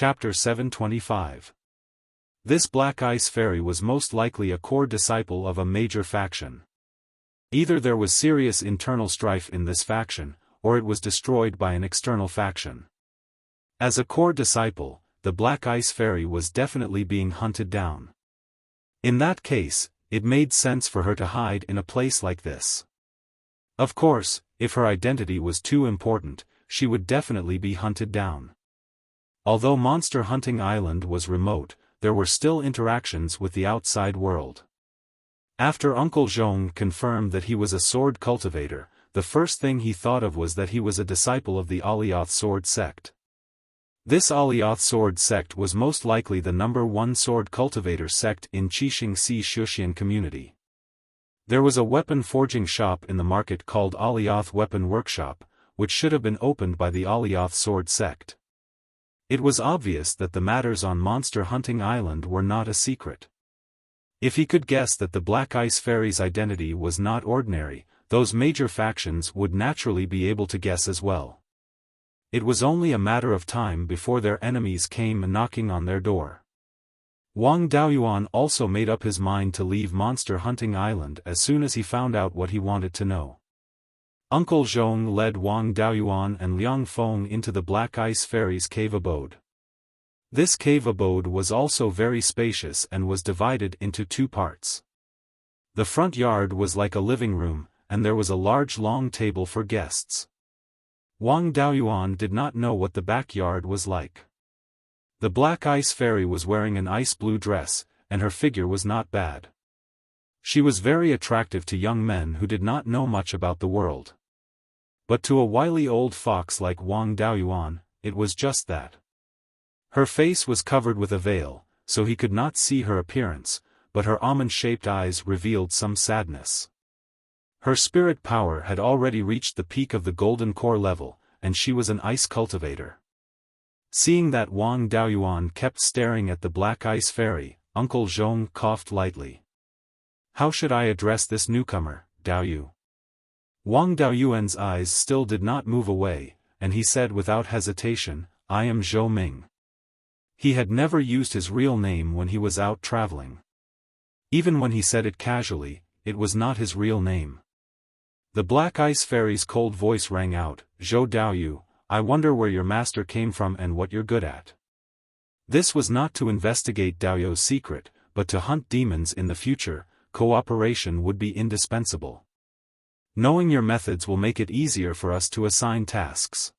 Chapter 725. This Black Ice Fairy was most likely a core disciple of a major faction. Either there was serious internal strife in this faction, or it was destroyed by an external faction. As a core disciple, the Black Ice Fairy was definitely being hunted down. In that case, it made sense for her to hide in a place like this. Of course, if her identity was too important, she would definitely be hunted down. Although Monster Hunting Island was remote, there were still interactions with the outside world. After Uncle Zhong confirmed that he was a sword cultivator, the first thing he thought of was that he was a disciple of the Alioth sword sect. This Alioth sword sect was most likely the #1 sword cultivator sect in Qixingxi Shuxian community. There was a weapon forging shop in the market called Alioth Weapon Workshop, which should have been opened by the Alioth sword sect. It was obvious that the matters on Monster Hunting Island were not a secret. If he could guess that the Black Ice Fairy's identity was not ordinary, those major factions would naturally be able to guess as well. It was only a matter of time before their enemies came knocking on their door. Wang Daoyuan also made up his mind to leave Monster Hunting Island as soon as he found out what he wanted to know. Uncle Zhong led Wang Daoyuan and Liang Feng into the Black Ice Fairy's cave abode. This cave abode was also very spacious and was divided into two parts. The front yard was like a living room, and there was a large long table for guests. Wang Daoyuan did not know what the backyard was like. The Black Ice Fairy was wearing an ice blue dress, and her figure was not bad. She was very attractive to young men who did not know much about the world. But to a wily old fox like Wang Daoyuan, it was just that. Her face was covered with a veil, so he could not see her appearance, but her almond-shaped eyes revealed some sadness. Her spirit power had already reached the peak of the golden core level, and she was an ice cultivator. Seeing that Wang Daoyuan kept staring at the Black Ice Fairy, Uncle Zhong coughed lightly. "How should I address this newcomer, Daoyu?" Wang Daoyuan's eyes still did not move away, and he said without hesitation, "I am Zhou Ming." He had never used his real name when he was out traveling. Even when he said it casually, it was not his real name. The Black Ice Fairy's cold voice rang out, "Zhou Daoyu, I wonder where your master came from and what you're good at." This was not to investigate Daoyu's secret, but to hunt demons in the future. Cooperation would be indispensable. Knowing your methods will make it easier for us to assign tasks.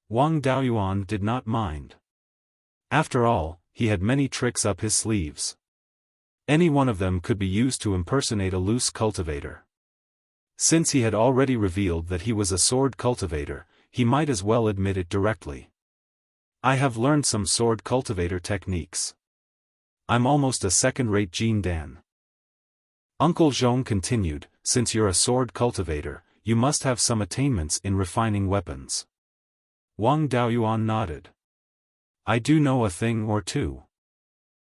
Wang Daoyuan did not mind. After all, he had many tricks up his sleeves. Any one of them could be used to impersonate a loose cultivator. Since he had already revealed that he was a sword cultivator, he might as well admit it directly. "I have learned some sword cultivator techniques. I'm almost a second-rate Jin Dan." Uncle Zhong continued, "Since you're a sword cultivator, you must have some attainments in refining weapons." Wang Daoyuan nodded. "I do know a thing or two."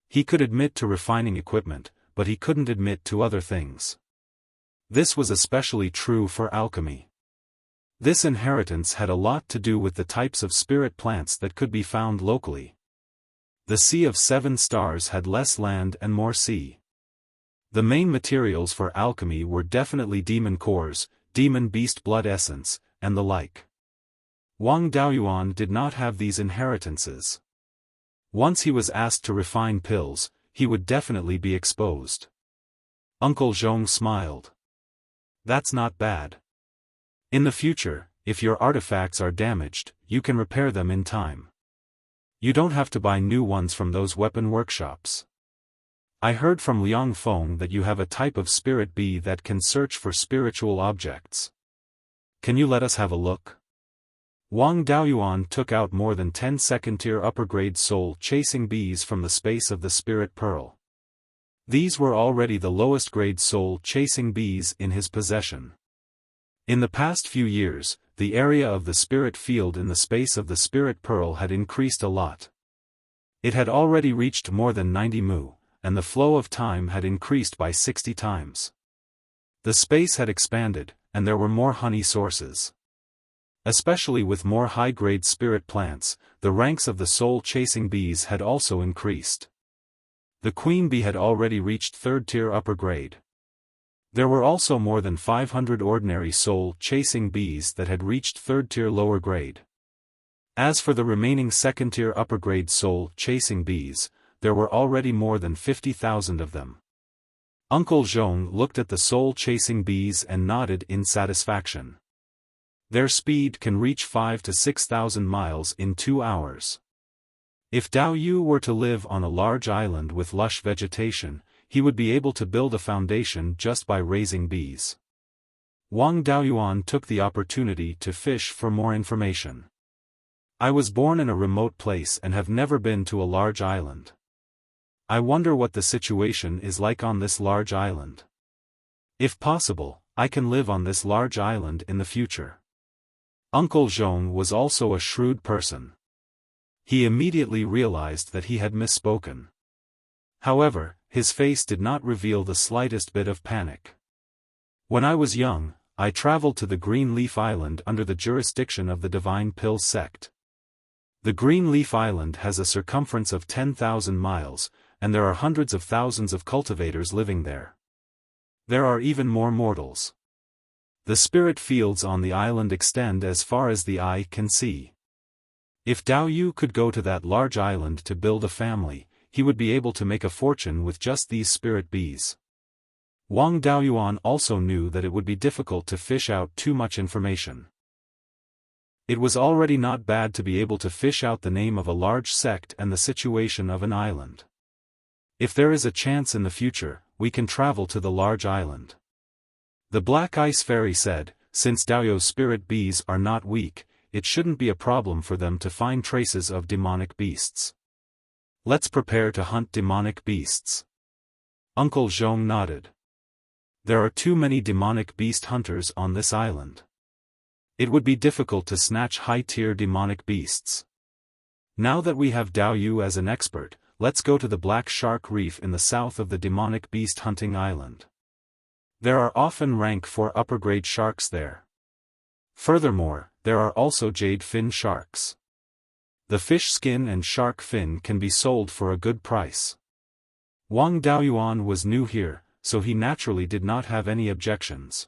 He could admit to refining equipment, but he couldn't admit to other things. This was especially true for alchemy. This inheritance had a lot to do with the types of spirit plants that could be found locally. The Sea of Seven Stars had less land and more sea. The main materials for alchemy were definitely demon cores, demon beast blood essence, and the like. Wang Daoyuan did not have these inheritances. Once he was asked to refine pills, he would definitely be exposed. Uncle Zhong smiled. "That's not bad. In the future, if your artifacts are damaged, you can repair them in time. You don't have to buy new ones from those weapon workshops. I heard from Liang Feng that you have a type of spirit bee that can search for spiritual objects. Can you let us have a look?" Wang Daoyuan took out more than 10 second-tier upper-grade soul-chasing bees from the space of the spirit pearl. These were already the lowest-grade soul-chasing bees in his possession. In the past few years, the area of the spirit field in the space of the spirit pearl had increased a lot. It had already reached more than 90 mu, and the flow of time had increased by 60 times. The space had expanded, and there were more honey sources. Especially with more high-grade spirit plants, the ranks of the soul-chasing bees had also increased. The queen bee had already reached third-tier upper grade. There were also more than 500 ordinary soul-chasing bees that had reached third-tier lower grade. As for the remaining second-tier upper-grade soul-chasing bees, there were already more than 50,000 of them. Uncle Zhong looked at the soul-chasing bees and nodded in satisfaction. Their speed can reach 5,000 to 6,000 miles in 2 hours. If Dao Yu were to live on a large island with lush vegetation, he would be able to build a foundation just by raising bees. Wang Daoyuan took the opportunity to fish for more information. I was born in a remote place and have never been to a large island. I wonder what the situation is like on this large island. If possible, I can live on this large island in the future. Uncle Zhong was also a shrewd person. He immediately realized that he had misspoken. However, his face did not reveal the slightest bit of panic. When I was young, I traveled to the Green Leaf Island under the jurisdiction of the Divine Pill sect. The Green Leaf Island has a circumference of 10,000 miles, and there are hundreds of thousands of cultivators living there. There are even more mortals. The spirit fields on the island extend as far as the eye can see. If Dao Yu could go to that large island to build a family, he would be able to make a fortune with just these spirit bees. Wang Daoyuan also knew that it would be difficult to fish out too much information. It was already not bad to be able to fish out the name of a large sect and the situation of an island. If there is a chance in the future, we can travel to the large island. The Black Ice Fairy said, since Daoyu's spirit bees are not weak, it shouldn't be a problem for them to find traces of demonic beasts. Let's prepare to hunt demonic beasts. Uncle Zhong nodded. There are too many demonic beast hunters on this island. It would be difficult to snatch high-tier demonic beasts. Now that we have Dao Yu as an expert, let's go to the Black Shark Reef in the south of the demonic beast hunting island. There are often rank 4 upper-grade sharks there. Furthermore, there are also jade fin sharks. The fish skin and shark fin can be sold for a good price. Wang Daoyuan was new here, so he naturally did not have any objections.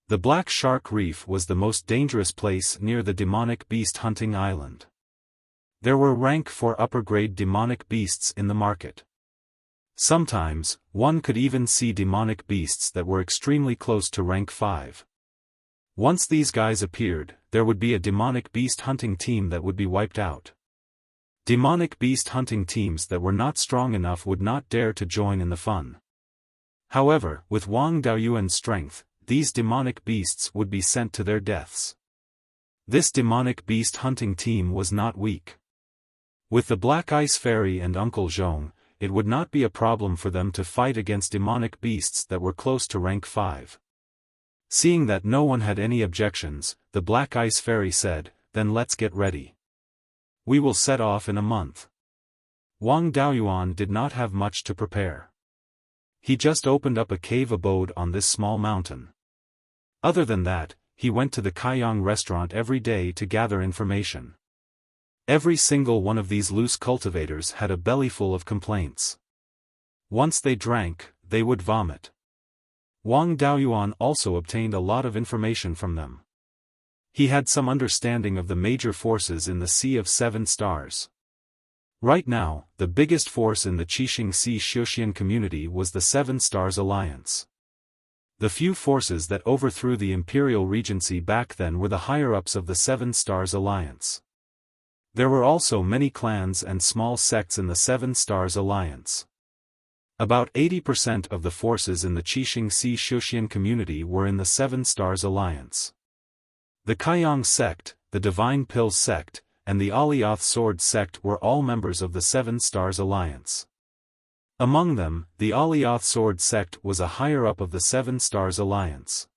The Black Shark Reef was the most dangerous place near the demonic beast hunting island. There were rank 4 upper-grade demonic beasts in the market. Sometimes, one could even see demonic beasts that were extremely close to rank 5. Once these guys appeared, there would be a demonic beast hunting team that would be wiped out. Demonic beast hunting teams that were not strong enough would not dare to join in the fun. However, with Wang Daoyuan's strength, these demonic beasts would be sent to their deaths. This demonic beast hunting team was not weak. With the Black Ice Fairy and Uncle Zhong, it would not be a problem for them to fight against demonic beasts that were close to rank 5. Seeing that no one had any objections, the Black Ice Fairy said, "Then let's get ready. We will set off in a month." Wang Daoyuan did not have much to prepare. He just opened up a cave abode on this small mountain. Other than that, he went to the Kaiyang restaurant every day to gather information. Every single one of these loose cultivators had a bellyful of complaints. Once they drank, they would vomit. Wang Daoyuan also obtained a lot of information from them. He had some understanding of the major forces in the Sea of 7 Stars. Right now, the biggest force in the Qixing Sea Xiuxian community was the 7 Stars Alliance. The few forces that overthrew the Imperial Regency back then were the higher-ups of the 7 Stars Alliance. There were also many clans and small sects in the 7 Stars Alliance. About 80% of the forces in the Qixing Sea Xiuxian community were in the 7 Stars Alliance. The Kaiyang sect, the Divine Pill sect, and the Alioth Sword sect were all members of the 7 Stars Alliance. Among them, the Alioth Sword sect was a higher-up of the 7 Stars Alliance.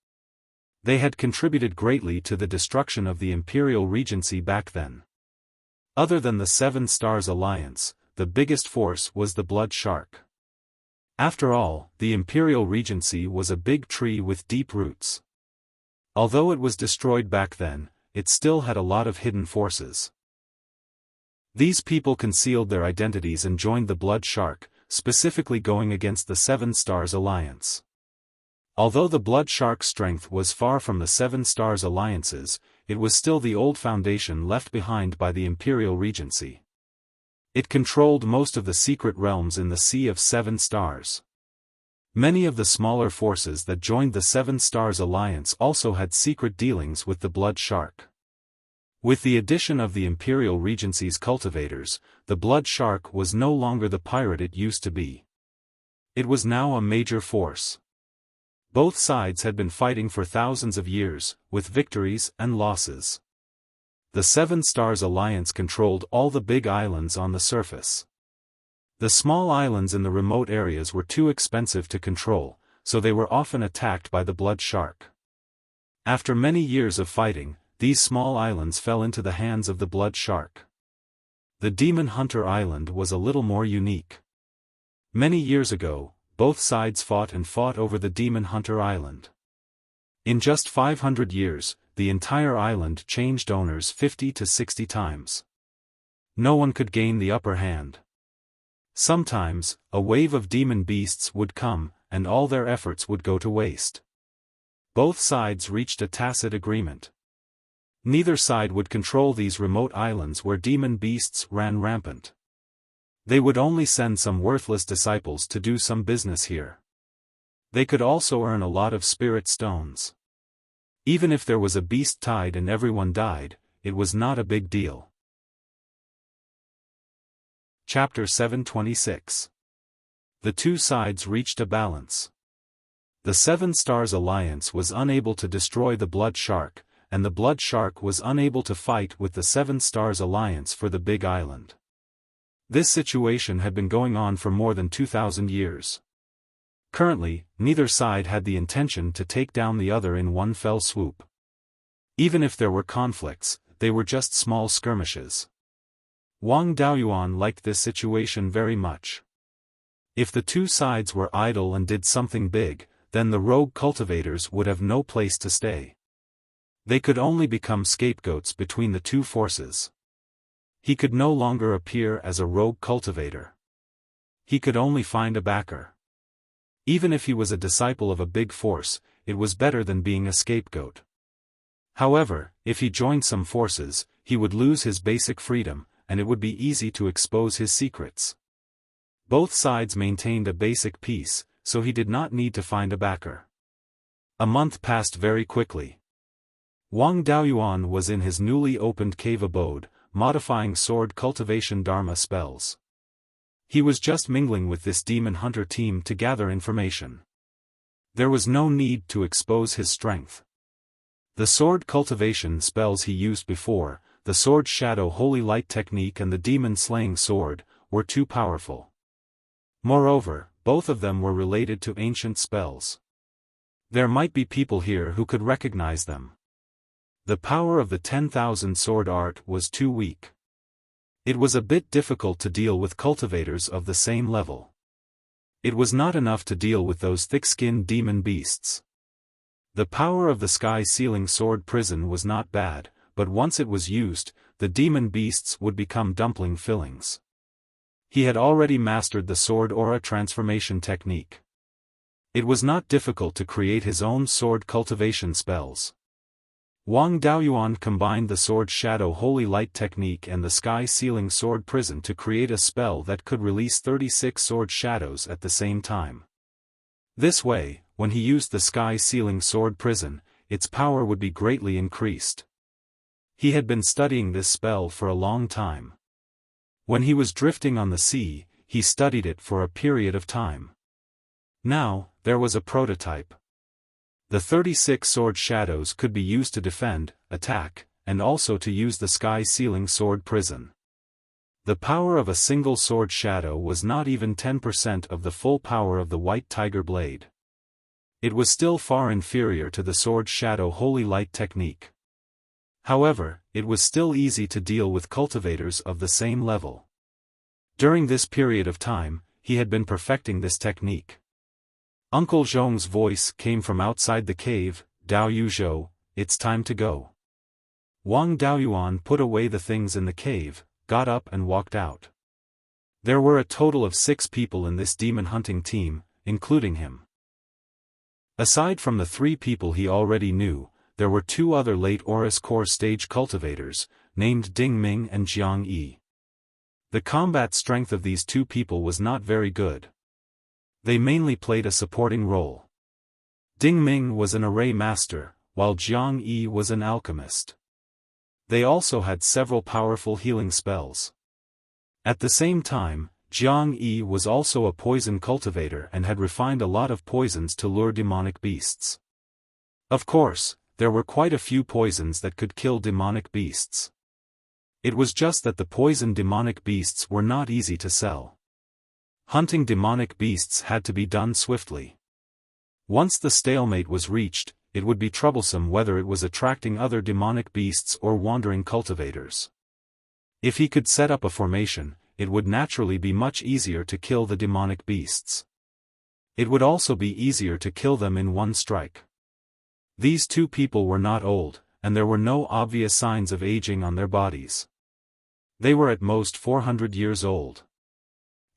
They had contributed greatly to the destruction of the Imperial Regency back then. Other than the 7 Stars Alliance, the biggest force was the Blood Shark. After all, the Imperial Regency was a big tree with deep roots. Although it was destroyed back then, it still had a lot of hidden forces. These people concealed their identities and joined the Blood Shark, specifically going against the Seven Stars Alliance. Although the Blood Shark's strength was far from the Seven Stars Alliance's, it was still the old foundation left behind by the Imperial Regency. It controlled most of the secret realms in the Sea of Seven Stars. Many of the smaller forces that joined the Seven Stars Alliance also had secret dealings with the Blood Shark. With the addition of the Imperial Regency's cultivators, the Blood Shark was no longer the pirate it used to be. It was now a major force. Both sides had been fighting for thousands of years, with victories and losses. The Seven Stars Alliance controlled all the big islands on the surface. The small islands in the remote areas were too expensive to control, so they were often attacked by the Blood Shark. After many years of fighting, these small islands fell into the hands of the Blood Shark. The Demon Hunter Island was a little more unique. Many years ago, both sides fought over the Demon Hunter Island. In just 500 years, the entire island changed owners 50 to 60 times. No one could gain the upper hand. Sometimes, a wave of demon beasts would come, and all their efforts would go to waste. Both sides reached a tacit agreement. Neither side would control these remote islands where demon beasts ran rampant. They would only send some worthless disciples to do some business here. They could also earn a lot of spirit stones. Even if there was a beast tide and everyone died, it was not a big deal. Chapter 726. The two sides reached a balance. The Seven Stars Alliance was unable to destroy the Blood Shark, and the Blood Shark was unable to fight with the Seven Stars Alliance for the Big Island. This situation had been going on for more than 2,000 years. Currently, neither side had the intention to take down the other in one fell swoop. Even if there were conflicts, they were just small skirmishes. Wang Daoyuan liked this situation very much. If the two sides were idle and did something big, then the rogue cultivators would have no place to stay. They could only become scapegoats between the two forces. He could no longer appear as a rogue cultivator. He could only find a backer. Even if he was a disciple of a big force, it was better than being a scapegoat. However, if he joined some forces, he would lose his basic freedom, and it would be easy to expose his secrets. Both sides maintained a basic peace, so he did not need to find a backer. A month passed very quickly. Wang Daoyuan was in his newly opened cave abode, modifying sword cultivation dharma spells. He was just mingling with this demon hunter team to gather information. There was no need to expose his strength. The sword cultivation spells he used before, the sword shadow holy light technique and the demon slaying sword, were too powerful. Moreover, both of them were related to ancient spells. There might be people here who could recognize them. The power of the 10,000 sword art was too weak. It was a bit difficult to deal with cultivators of the same level. It was not enough to deal with those thick-skinned demon beasts. The power of the sky-sealing sword prison was not bad, but once it was used, the demon beasts would become dumpling fillings. He had already mastered the sword aura transformation technique. It was not difficult to create his own sword cultivation spells. Wang Daoyuan combined the sword shadow holy light technique and the sky-sealing sword prison to create a spell that could release 36 sword shadows at the same time. This way, when he used the sky-sealing sword prison, its power would be greatly increased. He had been studying this spell for a long time. When he was drifting on the sea, he studied it for a period of time. Now, there was a prototype. The 36 sword shadows could be used to defend, attack, and also to use the sky-sealing sword prison. The power of a single sword shadow was not even 10% of the full power of the white tiger blade. It was still far inferior to the sword shadow holy light technique. However, it was still easy to deal with cultivators of the same level. During this period of time, he had been perfecting this technique. Uncle Zhong's voice came from outside the cave, "Dao Yuzhou, it's time to go." Wang Daoyuan put away the things in the cave, got up and walked out. There were a total of 6 people in this demon hunting team, including him. Aside from the 3 people he already knew, there were 2 other late Oris core stage cultivators, named Ding Ming and Jiang Yi. The combat strength of these 2 people was not very good. They mainly played a supporting role. Ding Ming was an array master, while Jiang Yi was an alchemist. They also had several powerful healing spells. At the same time, Jiang Yi was also a poison cultivator and had refined a lot of poisons to lure demonic beasts. Of course, there were quite a few poisons that could kill demonic beasts. It was just that the poison demonic beasts were not easy to sell. Hunting demonic beasts had to be done swiftly. Once the stalemate was reached, it would be troublesome whether it was attracting other demonic beasts or wandering cultivators. If he could set up a formation, it would naturally be much easier to kill the demonic beasts. It would also be easier to kill them in one strike. These 2 people were not old, and there were no obvious signs of aging on their bodies. They were at most 400 years old.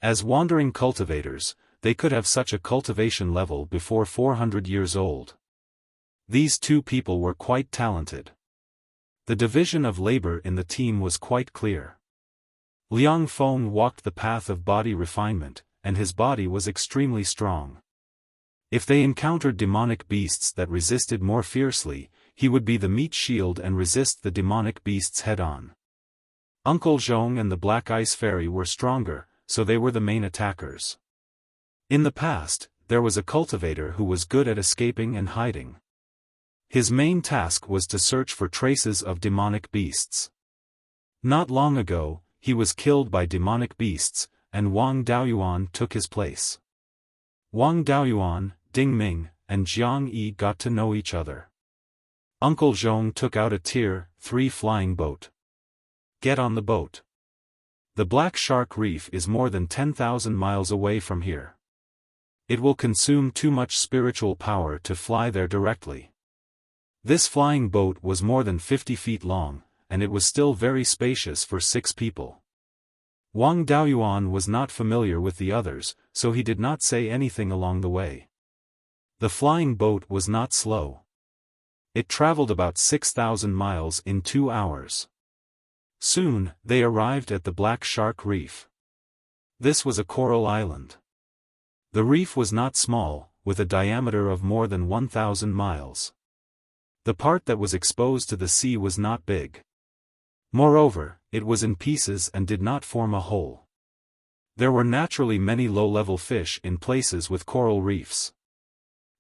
As wandering cultivators, they could have such a cultivation level before 400 years old. These 2 people were quite talented. The division of labor in the team was quite clear. Liang Feng walked the path of body refinement, and his body was extremely strong. If they encountered demonic beasts that resisted more fiercely, he would be the meat shield and resist the demonic beasts head-on. Uncle Zhong and the Black Ice Fairy were stronger, so they were the main attackers. In the past, there was a cultivator who was good at escaping and hiding. His main task was to search for traces of demonic beasts. Not long ago, he was killed by demonic beasts, and Wang Daoyuan took his place. Wang Daoyuan, Ding Ming, and Jiang Yi got to know each other. Uncle Zhong took out a Tier 3 flying boat. Get on the boat. The Black Shark Reef is more than 10,000 miles away from here. It will consume too much spiritual power to fly there directly. This flying boat was more than 50 feet long, and it was still very spacious for 6 people. Wang Daoyuan was not familiar with the others, so he did not say anything along the way. The flying boat was not slow. It traveled about 6,000 miles in 2 hours. Soon, they arrived at the Black Shark Reef. This was a coral island. The reef was not small, with a diameter of more than 1,000 miles. The part that was exposed to the sea was not big. Moreover, it was in pieces and did not form a whole. There were naturally many low-level fish in places with coral reefs.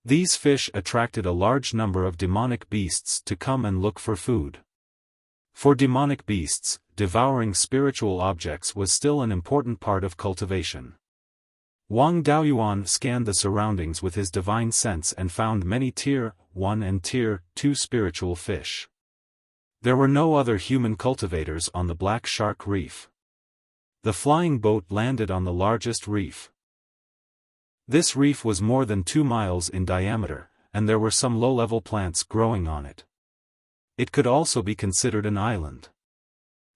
These fish attracted a large number of demonic beasts to come and look for food. For demonic beasts, devouring spiritual objects was still an important part of cultivation. Wang Daoyuan scanned the surroundings with his divine sense and found many Tier 1 and Tier 2 spiritual fish. There were no other human cultivators on the Black Shark Reef. The flying boat landed on the largest reef. This reef was more than 2 miles in diameter, and there were some low-level plants growing on it. It could also be considered an island.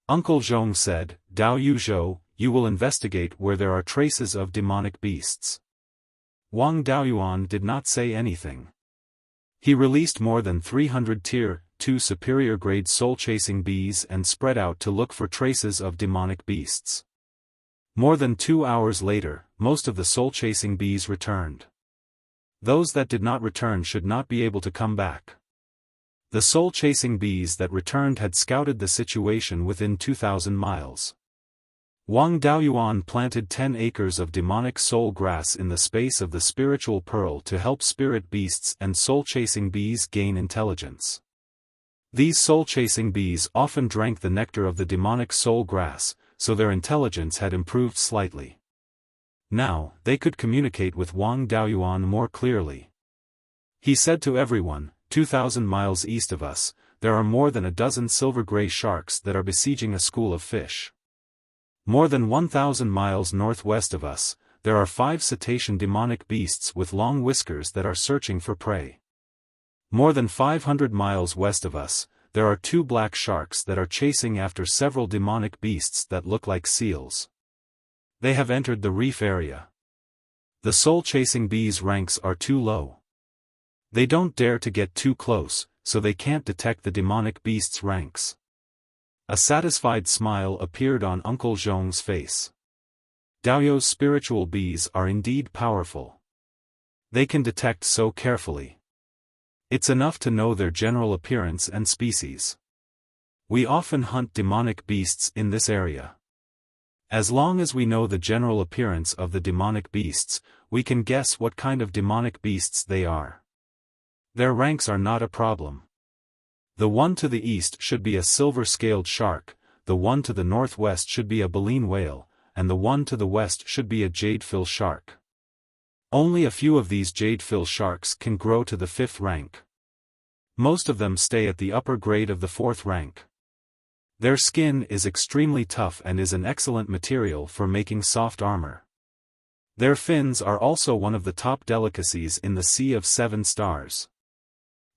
Uncle Zhong said, "Dao Yuzhou, you will investigate where there are traces of demonic beasts." Wang Daoyuan did not say anything. He released more than 300 Tier 2 superior-grade soul-chasing bees and spread out to look for traces of demonic beasts. More than 2 hours later, most of the soul-chasing bees returned. Those that did not return should not be able to come back. The soul-chasing bees that returned had scouted the situation within 2,000 miles. Wang Daoyuan planted 10 acres of demonic soul grass in the space of the spiritual pearl to help spirit beasts and soul-chasing bees gain intelligence. These soul-chasing bees often drank the nectar of the demonic soul grass, so their intelligence had improved slightly. Now, they could communicate with Wang Daoyuan more clearly. He said to everyone, 2,000 miles east of us, there are more than a dozen silver-gray sharks that are besieging a school of fish. More than 1,000 miles northwest of us, there are 5 cetacean demonic beasts with long whiskers that are searching for prey. More than 500 miles west of us, there are two black sharks that are chasing after several demonic beasts that look like seals. They have entered the reef area. The soul-chasing bees' ranks are too low. They don't dare to get too close, so they can't detect the demonic beast's ranks. A satisfied smile appeared on Uncle Zhong's face. Daoyou's spiritual bees are indeed powerful. They can detect so carefully. It's enough to know their general appearance and species. We often hunt demonic beasts in this area. As long as we know the general appearance of the demonic beasts, we can guess what kind of demonic beasts they are. Their ranks are not a problem. The one to the east should be a silver-scaled shark, the one to the northwest should be a baleen whale, and the one to the west should be a jadefill shark. Only a few of these jadefill sharks can grow to the 5th rank. Most of them stay at the upper grade of the 4th rank. Their skin is extremely tough and is an excellent material for making soft armor. Their fins are also one of the top delicacies in the Sea of 7 Stars.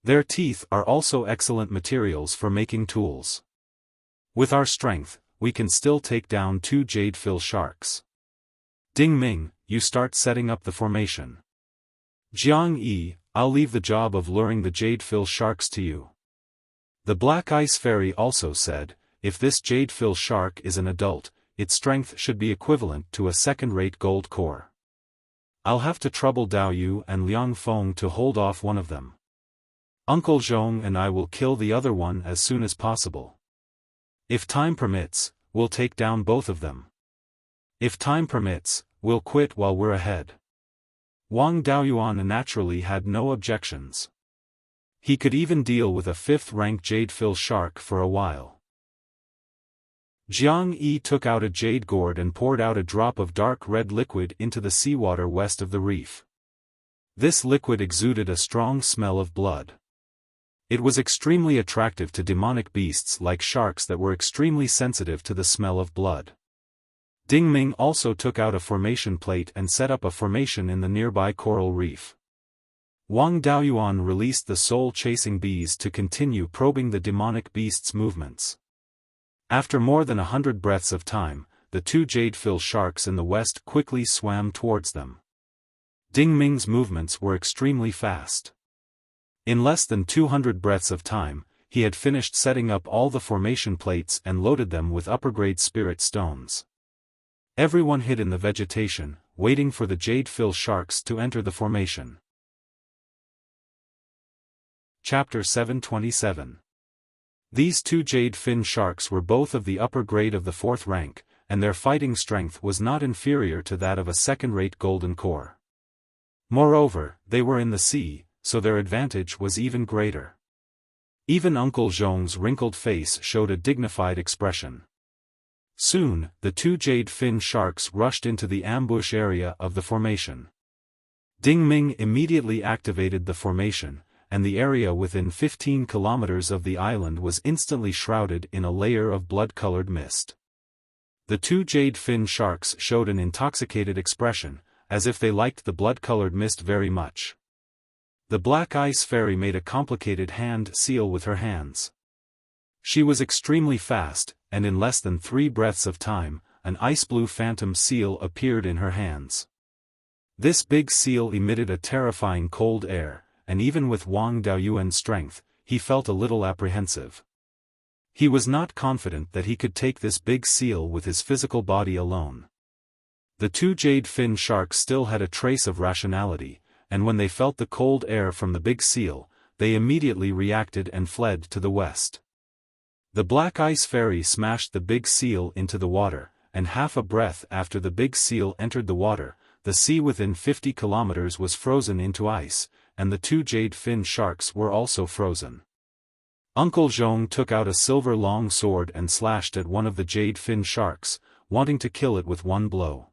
Their teeth are also excellent materials for making tools. With our strength, we can still take down 2 jadefill sharks. Ding Ming, you start setting up the formation. Jiang Yi, I'll leave the job of luring the jadefill sharks to you. The Black Ice Fairy also said, if this jadefill shark is an adult, its strength should be equivalent to a second-rate gold core. I'll have to trouble Daoyu and Liang Feng to hold off one of them. Uncle Zhong and I will kill the other one as soon as possible. If time permits, we'll take down both of them. If time permits, we'll quit while we're ahead. Wang Daoyuan naturally had no objections. He could even deal with a 5th-rank jadefill shark for a while. Jiang Yi took out a jade gourd and poured out a drop of dark red liquid into the seawater west of the reef. This liquid exuded a strong smell of blood. It was extremely attractive to demonic beasts like sharks that were extremely sensitive to the smell of blood. Ding Ming also took out a formation plate and set up a formation in the nearby coral reef. Wang Daoyuan released the soul-chasing bees to continue probing the demonic beast's movements. After more than 100 breaths of time, the 2 jadefill sharks in the west quickly swam towards them. Ding Ming's movements were extremely fast. In less than 200 breaths of time, he had finished setting up all the formation plates and loaded them with upper-grade spirit stones. Everyone hid in the vegetation, waiting for the jadefill sharks to enter the formation. Chapter 727. These 2 jade fin sharks were both of the upper grade of the 4th rank, and their fighting strength was not inferior to that of a second-rate golden core. Moreover, they were in the sea, so their advantage was even greater. Even Uncle Zhong's wrinkled face showed a dignified expression. Soon, the 2 jade fin sharks rushed into the ambush area of the formation. Ding Ming immediately activated the formation, and the area within 15 kilometers of the island was instantly shrouded in a layer of blood-colored mist. The 2 jade fin sharks showed an intoxicated expression, as if they liked the blood-colored mist very much. The Black Ice Fairy made a complicated hand seal with her hands. She was extremely fast, and in less than 3 breaths of time, an ice-blue phantom seal appeared in her hands. This big seal emitted a terrifying cold air, and even with Wang Daoyuan's strength, he felt a little apprehensive. He was not confident that he could take this big seal with his physical body alone. The 2 jade fin sharks still had a trace of rationality, and when they felt the cold air from the big seal, they immediately reacted and fled to the west. The Black Ice Fairy smashed the big seal into the water, and half a breath after the big seal entered the water, the sea within 50 kilometers was frozen into ice, and the 2 jade fin sharks were also frozen. Uncle Zhong took out a silver long sword and slashed at one of the jade fin sharks, wanting to kill it with one blow.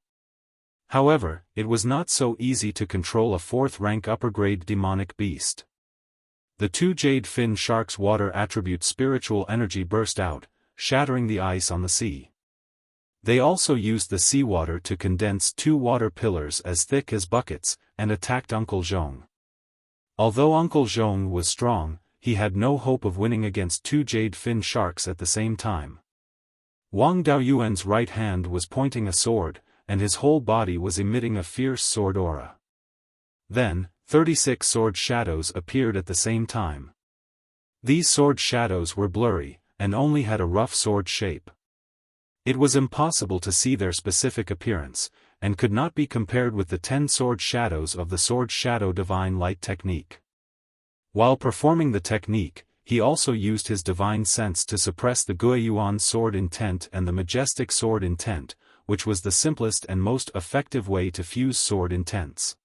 However, it was not so easy to control a 4th-rank upper-grade demonic beast. The 2 jade fin sharks' water attribute spiritual energy burst out, shattering the ice on the sea. They also used the seawater to condense 2 water pillars as thick as buckets, and attacked Uncle Zhong. Although Uncle Zhong was strong, he had no hope of winning against two jade fin sharks at the same time. Wang Daoyuan's right hand was pointing a sword, and his whole body was emitting a fierce sword aura. Then, 36 sword shadows appeared at the same time. These sword shadows were blurry, and only had a rough sword shape. It was impossible to see their specific appearance, and could not be compared with the 10 sword shadows of the sword shadow divine light technique. While performing the technique, he also used his divine sense to suppress the Guiyuan sword intent and the majestic sword intent, which was the simplest and most effective way to fuse sword intents.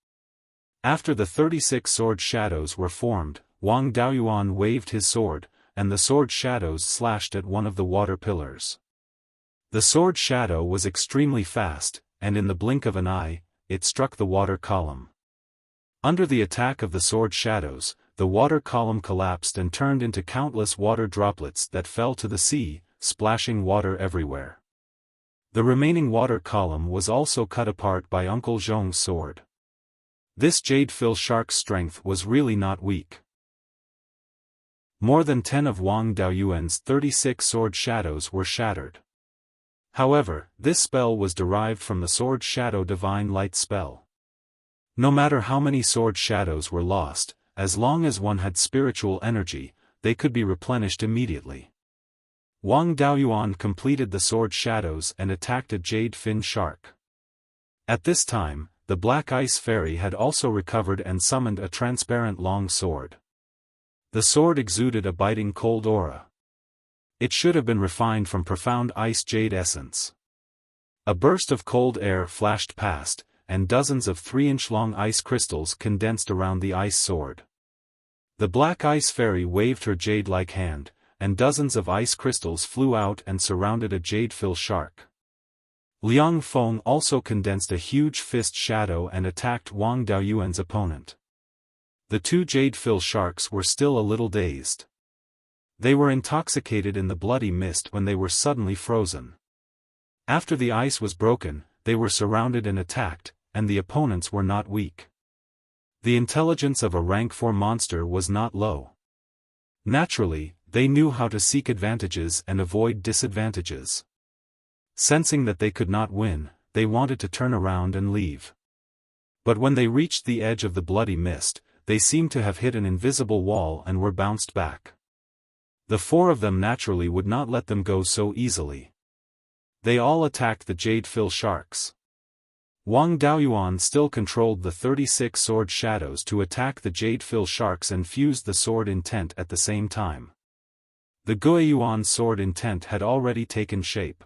After the 36 sword shadows were formed, Wang Daoyuan waved his sword, and the sword shadows slashed at one of the water pillars. The sword shadow was extremely fast, and in the blink of an eye, it struck the water column. Under the attack of the sword shadows, the water column collapsed and turned into countless water droplets that fell to the sea, splashing water everywhere. The remaining water column was also cut apart by Uncle Zhong's sword. This jade-fill shark's strength was really not weak. More than 10 of Wang Daoyuan's 36 sword shadows were shattered. However, this spell was derived from the sword shadow divine light spell. No matter how many sword shadows were lost, as long as one had spiritual energy, they could be replenished immediately. Wang Daoyuan completed the sword shadows and attacked a jade fin shark. At this time, the Black Ice Fairy had also recovered and summoned a transparent long sword. The sword exuded a biting cold aura. It should have been refined from profound ice jade essence. A burst of cold air flashed past, and dozens of 3-inch-long ice crystals condensed around the ice sword. The Black Ice Fairy waved her jade-like hand, and dozens of ice crystals flew out and surrounded a jade-fill shark. Liang Feng also condensed a huge fist shadow and attacked Wang Daoyuan's opponent. The two jade-fill sharks were still a little dazed. They were intoxicated in the bloody mist when they were suddenly frozen. After the ice was broken, they were surrounded and attacked, and the opponents were not weak. The intelligence of a rank 4 monster was not low. Naturally, they knew how to seek advantages and avoid disadvantages. Sensing that they could not win, they wanted to turn around and leave. But when they reached the edge of the bloody mist, they seemed to have hit an invisible wall and were bounced back. The 4 of them naturally would not let them go so easily. They all attacked the jade-fill sharks. Wang Daoyuan still controlled the 36 sword shadows to attack the jade-fill sharks and fused the sword intent at the same time. The Guiyuan sword intent had already taken shape.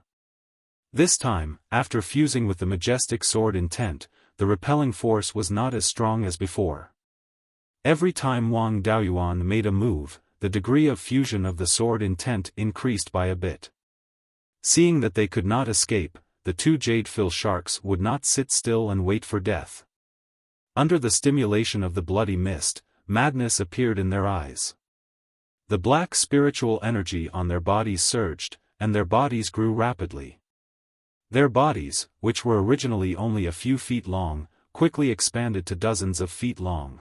This time, after fusing with the majestic sword intent, the repelling force was not as strong as before. Every time Wang Daoyuan made a move, the degree of fusion of the sword intent increased by a bit. Seeing that they could not escape, the two jade-fill sharks would not sit still and wait for death. Under the stimulation of the bloody mist, madness appeared in their eyes. The black spiritual energy on their bodies surged, and their bodies grew rapidly. Their bodies, which were originally only a few feet long, quickly expanded to dozens of feet long.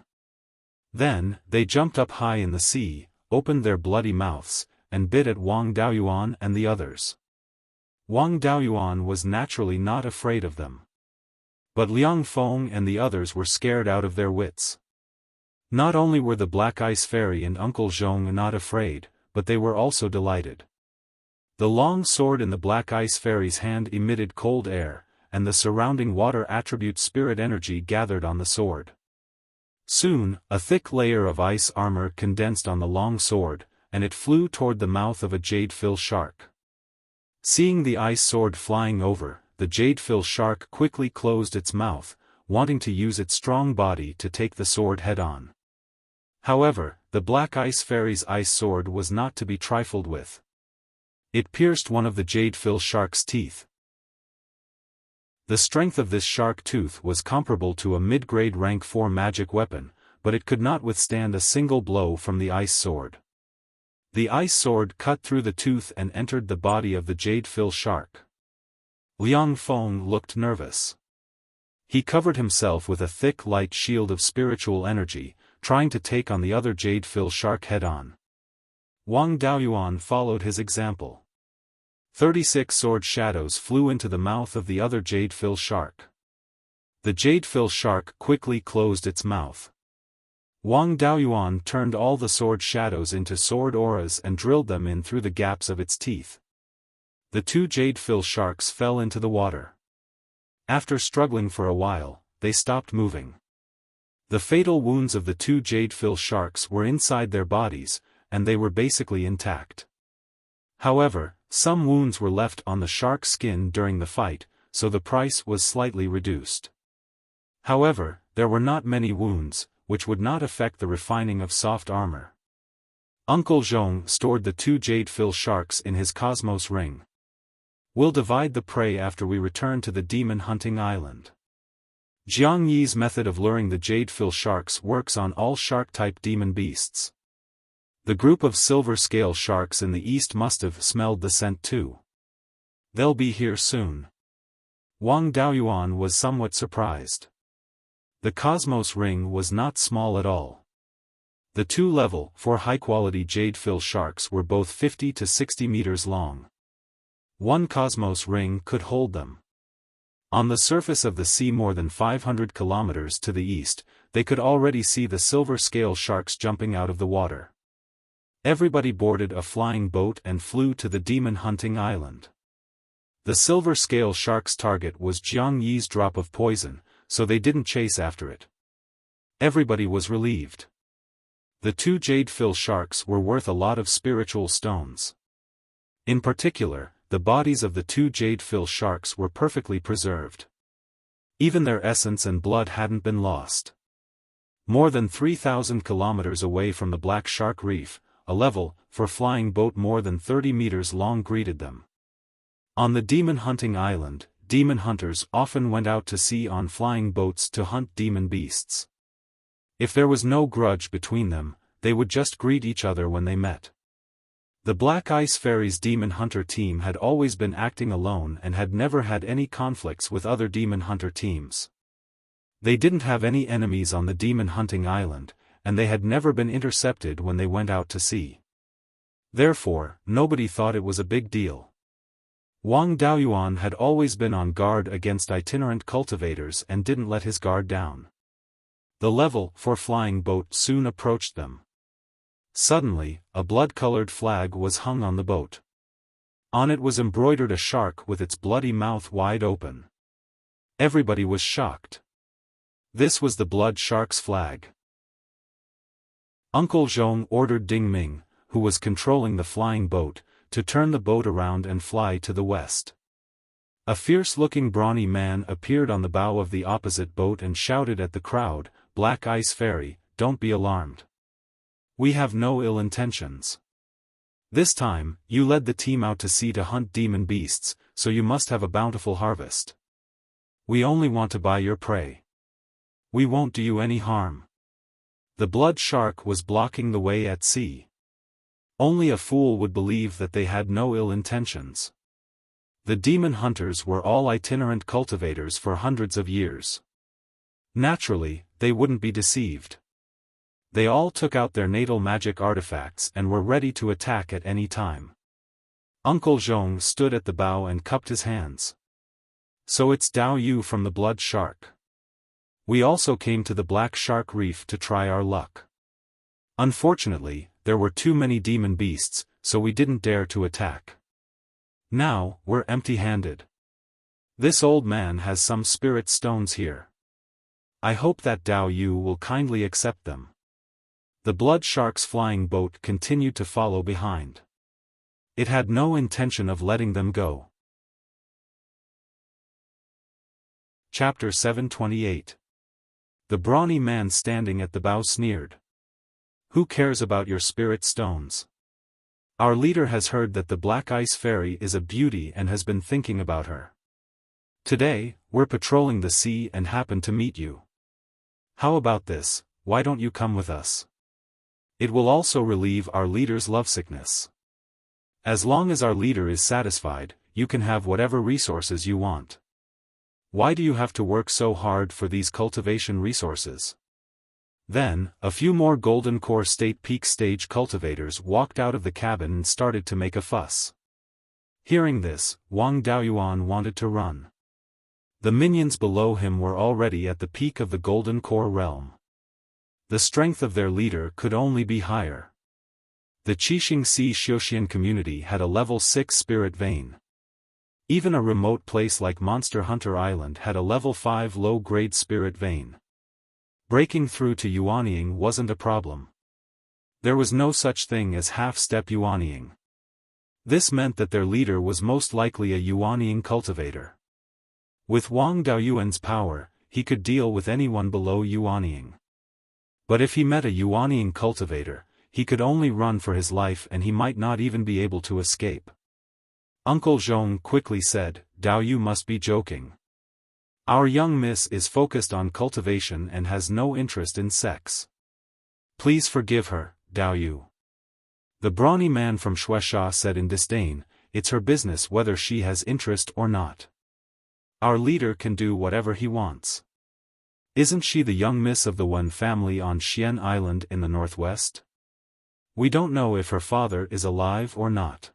Then, they jumped up high in the sea, opened their bloody mouths, and bit at Wang Daoyuan and the others. Wang Daoyuan was naturally not afraid of them. But Liang Feng and the others were scared out of their wits. Not only were the Black Ice Fairy and Uncle Zhong not afraid, but they were also delighted. The long sword in the Black Ice Fairy's hand emitted cold air, and the surrounding water attribute spirit energy gathered on the sword. Soon, a thick layer of ice armor condensed on the long sword, and it flew toward the mouth of a jade-fill shark. Seeing the ice sword flying over, the jade-fill shark quickly closed its mouth, wanting to use its strong body to take the sword head-on. However, the Black Ice Fairy's ice sword was not to be trifled with. It pierced one of the jade-fill shark's teeth. The strength of this shark tooth was comparable to a mid-grade rank 4 magic weapon, but it could not withstand a single blow from the ice sword. The ice sword cut through the tooth and entered the body of the jade-fill shark. Liang Feng looked nervous. He covered himself with a thick light shield of spiritual energy, trying to take on the other jade-fill shark head-on. Wang Daoyuan followed his example. 36 sword shadows flew into the mouth of the other jade-fill shark. The jade-fill shark quickly closed its mouth. Wang Daoyuan turned all the sword shadows into sword auras and drilled them in through the gaps of its teeth. The two jade-fill sharks fell into the water. After struggling for a while, they stopped moving. The fatal wounds of the two jade-fill sharks were inside their bodies, and they were basically intact. However, some wounds were left on the shark's skin during the fight, so the price was slightly reduced. However, there were not many wounds, which would not affect the refining of soft armor. Uncle Zhong stored the two jade-fill sharks in his cosmos ring. We'll divide the prey after we return to the demon hunting island. Jiang Yi's method of luring the jade-fill sharks works on all shark-type demon beasts. The group of silver scale sharks in the east must have smelled the scent too. They'll be here soon. Wang Daoyuan was somewhat surprised. The cosmos ring was not small at all. The two level 4 high-quality jade-fill sharks were both 50 to 60 meters long. One cosmos ring could hold them. On the surface of the sea more than 500 kilometers to the east, they could already see the silver scale sharks jumping out of the water. Everybody boarded a flying boat and flew to the demon hunting island. The silver scale shark's target was Jiang Yi's drop of poison, so they didn't chase after it. Everybody was relieved. The two jade-fill sharks were worth a lot of spiritual stones. In particular, the bodies of the two jade-fill sharks were perfectly preserved. Even their essence and blood hadn't been lost. More than 3,000 kilometers away from the Black Shark Reef, a level 4 flying boat more than 30 meters long greeted them. On the demon hunting island, demon hunters often went out to sea on flying boats to hunt demon beasts. If there was no grudge between them, they would just greet each other when they met. The Black Ice Fairy's demon hunter team had always been acting alone and had never had any conflicts with other demon hunter teams. They didn't have any enemies on the demon hunting island, and they had never been intercepted when they went out to sea. Therefore, nobody thought it was a big deal. Wang Daoyuan had always been on guard against itinerant cultivators and didn't let his guard down. The level 4 flying boat soon approached them. Suddenly, a blood-colored flag was hung on the boat. On it was embroidered a shark with its bloody mouth wide open. Everybody was shocked. This was the blood shark's flag. Uncle Zhong ordered Ding Ming, who was controlling the flying boat, to turn the boat around and fly to the west. A fierce-looking brawny man appeared on the bow of the opposite boat and shouted at the crowd, "Black Ice Fairy, don't be alarmed. We have no ill intentions. This time, you led the team out to sea to hunt demon beasts, so you must have a bountiful harvest. We only want to buy your prey. We won't do you any harm." The blood shark was blocking the way at sea. Only a fool would believe that they had no ill intentions. The demon hunters were all itinerant cultivators for hundreds of years. Naturally, they wouldn't be deceived. They all took out their natal magic artifacts and were ready to attack at any time. Uncle Zhong stood at the bow and cupped his hands. "So it's Dao Yu from the blood shark. We also came to the Black Shark Reef to try our luck. Unfortunately, there were too many demon beasts, so we didn't dare to attack. Now, we're empty-handed. This old man has some spirit stones here. I hope that Dao Yu will kindly accept them." The blood shark's flying boat continued to follow behind. It had no intention of letting them go. Chapter 728. The brawny man standing at the bow sneered. "Who cares about your spirit stones? Our leader has heard that the Black Ice Fairy is a beauty and has been thinking about her. Today, we're patrolling the sea and happen to meet you. How about this, why don't you come with us? It will also relieve our leader's lovesickness. As long as our leader is satisfied, you can have whatever resources you want. Why do you have to work so hard for these cultivation resources? Then, a few more Golden Core State Peak Stage cultivators walked out of the cabin and started to make a fuss. Hearing this, Wang Daoyuan wanted to run. The minions below him were already at the peak of the Golden Core realm. The strength of their leader could only be higher. The Qixing Sea Xiuxian community had a level 6 spirit vein. Even a remote place like Monster Hunter Island had a level 5 low-grade spirit vein. Breaking through to Yuanying wasn't a problem. There was no such thing as half-step Yuanying. This meant that their leader was most likely a Yuanying cultivator. With Wang Daoyuan's power, he could deal with anyone below Yuanying. But if he met a Yuanying cultivator, he could only run for his life and he might not even be able to escape. Uncle Zhong quickly said, "Dao Yu must be joking. Our young miss is focused on cultivation and has no interest in sex. Please forgive her, Dao Yu." The brawny man from Shueisha said in disdain, "It's her business whether she has interest or not. Our leader can do whatever he wants. Isn't she the young miss of the Wen family on Xian Island in the northwest? We don't know if her father is alive or not."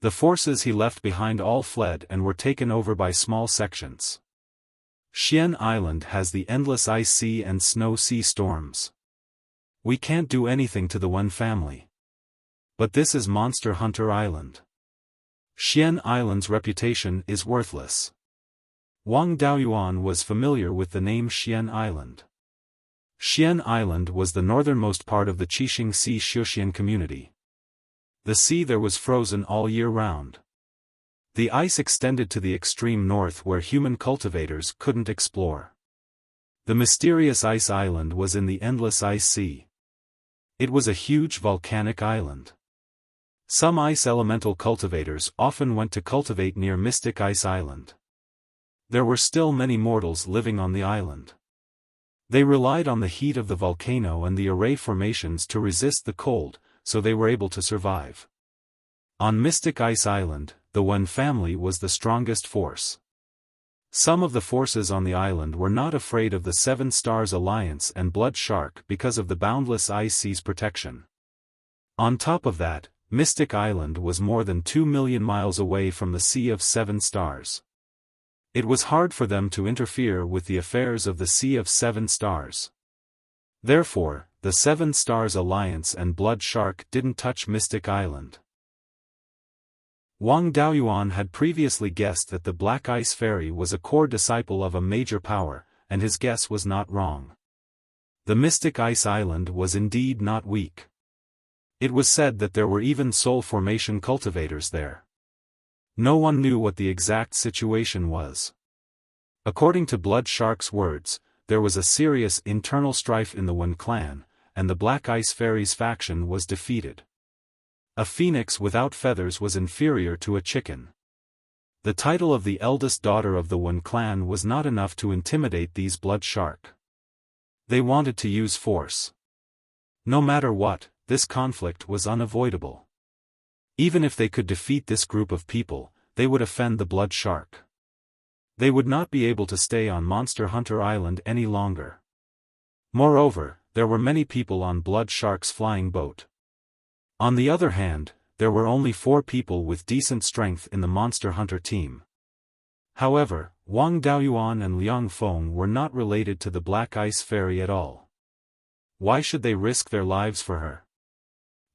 The forces he left behind all fled and were taken over by small sections. Xian Island has the endless ice sea and snow sea storms. We can't do anything to the Wen family. But this is Monster Hunter Island. Xian Island's reputation is worthless. Wang Daoyuan was familiar with the name Xian Island. Xian Island was the northernmost part of the Qixing Sea Xiuxian community. The sea there was frozen all year round. The ice extended to the extreme north where human cultivators couldn't explore. The mysterious ice island was in the endless ice sea. It was a huge volcanic island. Some ice elemental cultivators often went to cultivate near Mystic Ice Island. There were still many mortals living on the island. They relied on the heat of the volcano and the array formations to resist the cold, so they were able to survive. On Mystic Ice Island, the Wen family was the strongest force. Some of the forces on the island were not afraid of the Seven Stars Alliance and Blood Shark because of the boundless ice sea's protection. On top of that, Mystic Island was more than 2 million miles away from the Sea of Seven Stars. It was hard for them to interfere with the affairs of the Sea of Seven Stars. Therefore, the Seven Stars Alliance and Blood Shark didn't touch Mystic Island. Wang Daoyuan had previously guessed that the Black Ice Fairy was a core disciple of a major power, and his guess was not wrong. The Mystic Ice Island was indeed not weak. It was said that there were even soul formation cultivators there. No one knew what the exact situation was. According to Blood Shark's words, there was a serious internal strife in the Wen clan, and the Black Ice Fairy's faction was defeated. A phoenix without feathers was inferior to a chicken. The title of the eldest daughter of the Wen clan was not enough to intimidate these Blood Shark. They wanted to use force. No matter what, this conflict was unavoidable. Even if they could defeat this group of people, they would offend the Blood Shark. They would not be able to stay on Monster Hunter Island any longer. Moreover, there were many people on Blood Shark's flying boat. On the other hand, there were only 4 people with decent strength in the Monster Hunter team. However, Wang Daoyuan and Liang Feng were not related to the Black Ice Fairy at all. Why should they risk their lives for her?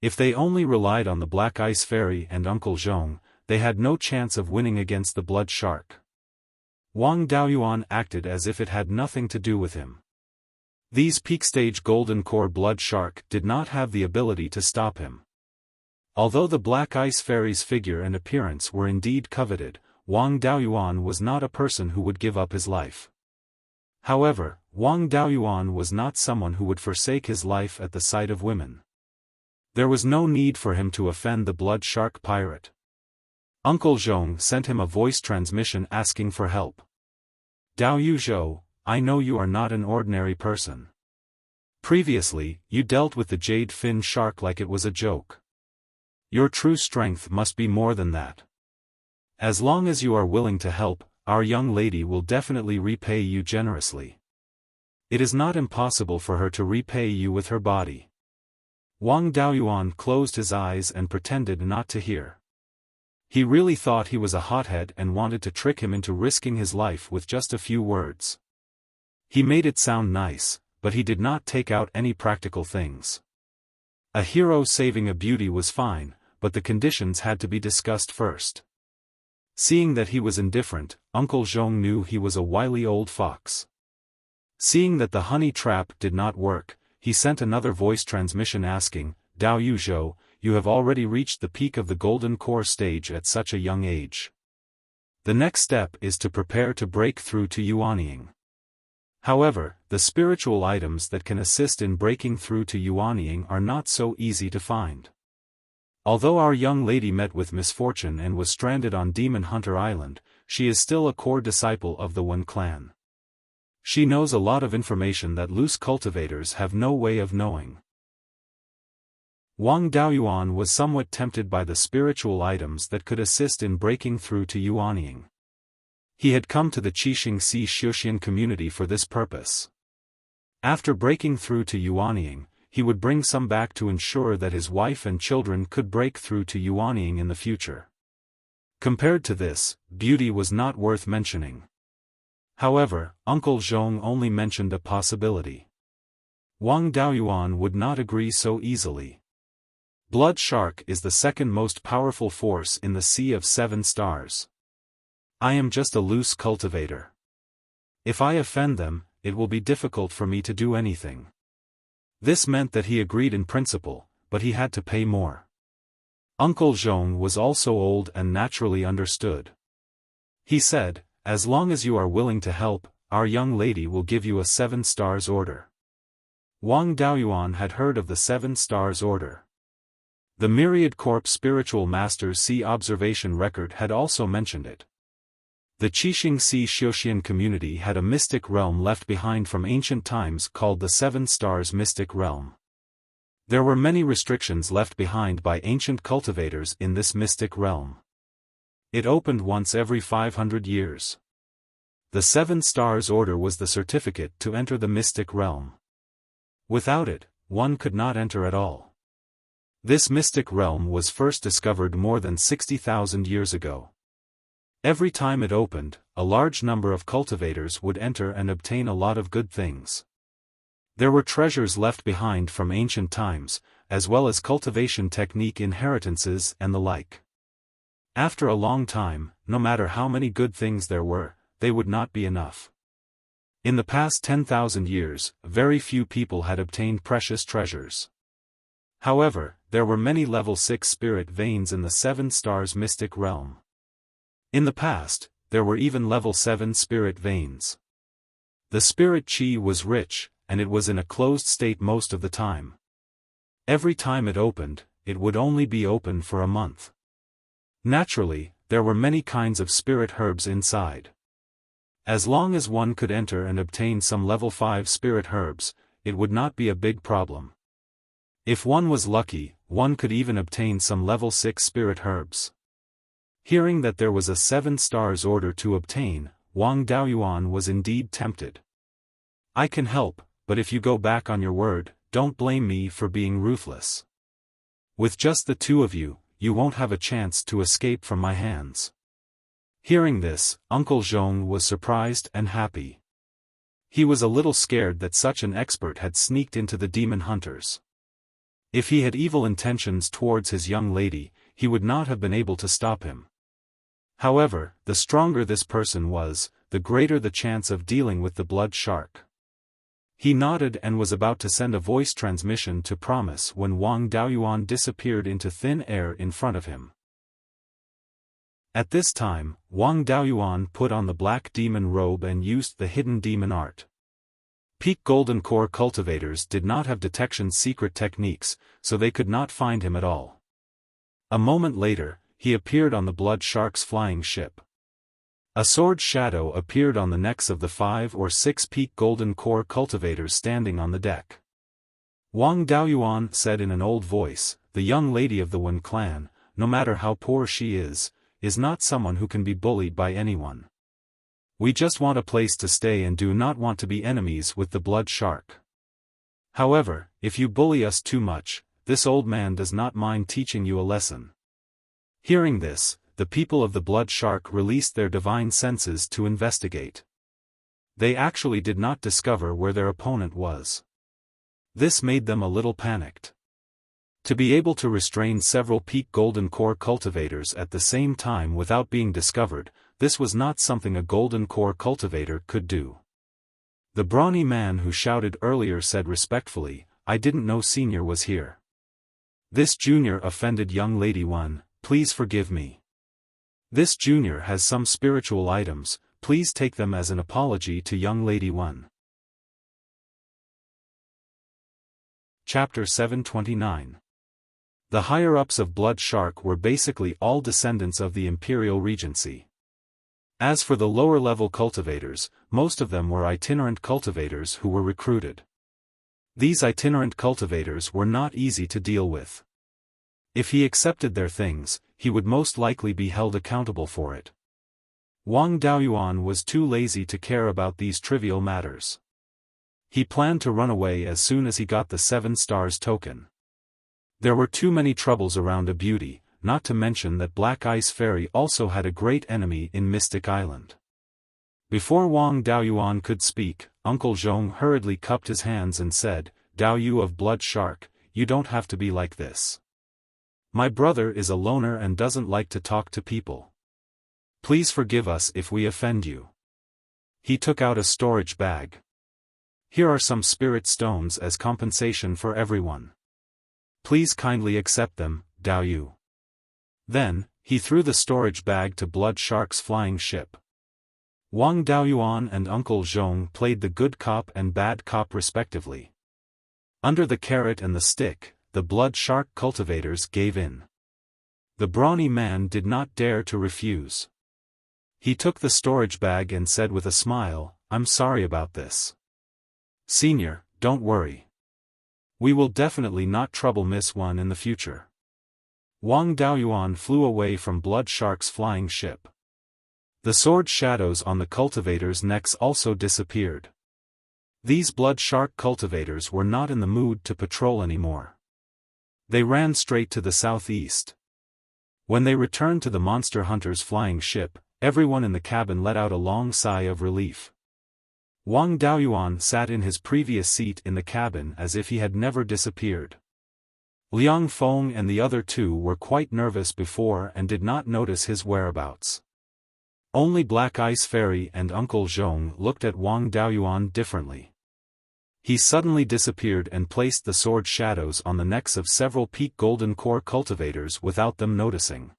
If they only relied on the Black Ice Fairy and Uncle Zhong, they had no chance of winning against the Blood Shark. Wang Daoyuan acted as if it had nothing to do with him. These peak-stage Golden Core Blood Shark did not have the ability to stop him. Although the Black Ice Fairy's figure and appearance were indeed coveted, Wang Daoyuan was not a person who would give up his life. However, Wang Daoyuan was not someone who would forsake his life at the sight of women. There was no need for him to offend the Blood Shark pirate. Uncle Zhong sent him a voice transmission asking for help. "Dao Yu Zhou, I know you are not an ordinary person. Previously, you dealt with the Jade Fin Shark like it was a joke. Your true strength must be more than that. As long as you are willing to help, our young lady will definitely repay you generously." It is not impossible for her to repay you with her body. Wang Daoyuan closed his eyes and pretended not to hear. He really thought he was a hothead and wanted to trick him into risking his life with just a few words. He made it sound nice, but he did not take out any practical things. A hero saving a beauty was fine, but the conditions had to be discussed first. Seeing that he was indifferent, Uncle Zhong knew he was a wily old fox. Seeing that the honey trap did not work, he sent another voice transmission asking, "Dao Yuzhou, you have already reached the peak of the golden core stage at such a young age. The next step is to prepare to break through to Yuanying. However, the spiritual items that can assist in breaking through to Yuanying are not so easy to find. Although our young lady met with misfortune and was stranded on Demon Hunter Island, she is still a core disciple of the Wen clan. She knows a lot of information that loose cultivators have no way of knowing." Wang Daoyuan was somewhat tempted by the spiritual items that could assist in breaking through to Yuanying. He had come to the Qixing Si Xiuxian community for this purpose. After breaking through to Yuanying, he would bring some back to ensure that his wife and children could break through to Yuanying in the future. Compared to this, beauty was not worth mentioning. However, Uncle Zhong only mentioned a possibility. Wang Daoyuan would not agree so easily. Blood Shark is the second most powerful force in the Sea of Seven Stars. I am just a loose cultivator. If I offend them, it will be difficult for me to do anything. This meant that he agreed in principle, but he had to pay more. Uncle Zhong was also old and naturally understood. He said, "As long as you are willing to help, our young lady will give you a 7 stars order." Wang Daoyuan had heard of the 7 stars order. The Myriad Corp Spiritual Masters Sea Observation Record had also mentioned it. The Qixing Si Xiuxian community had a mystic realm left behind from ancient times called the 7 Stars Mystic Realm. There were many restrictions left behind by ancient cultivators in this mystic realm. It opened once every 500 years. The 7 Stars Order was the certificate to enter the mystic realm. Without it, one could not enter at all. This mystic realm was first discovered more than 60,000 years ago. Every time it opened, a large number of cultivators would enter and obtain a lot of good things. There were treasures left behind from ancient times, as well as cultivation technique inheritances and the like. After a long time, no matter how many good things there were, they would not be enough. In the past 10,000 years, very few people had obtained precious treasures. However, there were many level 6 spirit veins in the 7 Stars Mystic Realm. In the past, there were even level 7 spirit veins. The spirit chi was rich, and it was in a closed state most of the time. Every time it opened, it would only be open for a month. Naturally, there were many kinds of spirit herbs inside. As long as one could enter and obtain some level 5 spirit herbs, it would not be a big problem. If one was lucky, one could even obtain some level 6 spirit herbs. Hearing that there was a 7 Stars Order to obtain, Wang Daoyuan was indeed tempted. "I can help, but if you go back on your word, don't blame me for being ruthless. With just the two of you, you won't have a chance to escape from my hands." Hearing this, Uncle Zhong was surprised and happy. He was a little scared that such an expert had sneaked into the demon hunters. If he had evil intentions towards his young lady, he would not have been able to stop him. However, the stronger this person was, the greater the chance of dealing with the blood shark. He nodded and was about to send a voice transmission to promise when Wang Daoyuan disappeared into thin air in front of him. At this time, Wang Daoyuan put on the black demon robe and used the hidden demon art. Peak Golden Core cultivators did not have detection secret techniques, so they could not find him at all. A moment later, he appeared on the blood shark's flying ship. A sword shadow appeared on the necks of the 5 or 6 Peak Golden Core cultivators standing on the deck. Wang Daoyuan said in an old voice, "The young lady of the Wen clan, no matter how poor she is not someone who can be bullied by anyone. We just want a place to stay and do not want to be enemies with the blood shark. However, if you bully us too much, this old man does not mind teaching you a lesson." Hearing this, the people of the blood shark released their divine senses to investigate. They actually did not discover where their opponent was. This made them a little panicked. To be able to restrain several peak golden core cultivators at the same time without being discovered, this was not something a golden core cultivator could do. The brawny man who shouted earlier said respectfully, "I didn't know Senior was here. This junior offended young lady 1, please forgive me. This junior has some spiritual items, please take them as an apology to young lady 1. Chapter 729. The higher-ups of Blood Shark were basically all descendants of the Imperial Regency. As for the lower-level cultivators, most of them were itinerant cultivators who were recruited. These itinerant cultivators were not easy to deal with. If he accepted their things, he would most likely be held accountable for it. Wang Daoyuan was too lazy to care about these trivial matters. He planned to run away as soon as he got the 7 stars token. There were too many troubles around a beauty, not to mention that Black Ice Fairy also had a great enemy in Mystic Island. Before Wang Daoyuan could speak, Uncle Zhong hurriedly cupped his hands and said, "Daoyu of Blood Shark, you don't have to be like this. My brother is a loner and doesn't like to talk to people. Please forgive us if we offend you." He took out a storage bag. "Here are some spirit stones as compensation for everyone. Please kindly accept them, Daoyu." Then, he threw the storage bag to Blood Shark's flying ship. Wang Daoyuan and Uncle Zhong played the good cop and bad cop respectively. Under the carrot and the stick, the Blood Shark cultivators gave in. The brawny man did not dare to refuse. He took the storage bag and said with a smile, "I'm sorry about this. Senior, don't worry. We will definitely not trouble Miss One in the future." Wang Daoyuan flew away from Blood Shark's flying ship. The sword shadows on the cultivators' necks also disappeared. These Blood Shark cultivators were not in the mood to patrol anymore. They ran straight to the southeast. When they returned to the monster hunter's flying ship, everyone in the cabin let out a long sigh of relief. Wang Daoyuan sat in his previous seat in the cabin as if he had never disappeared. Liang Feng and the other 2 were quite nervous before and did not notice his whereabouts. Only Black Ice Fairy and Uncle Zhong looked at Wang Daoyuan differently. He suddenly disappeared and placed the sword shadows on the necks of several peak golden core cultivators without them noticing.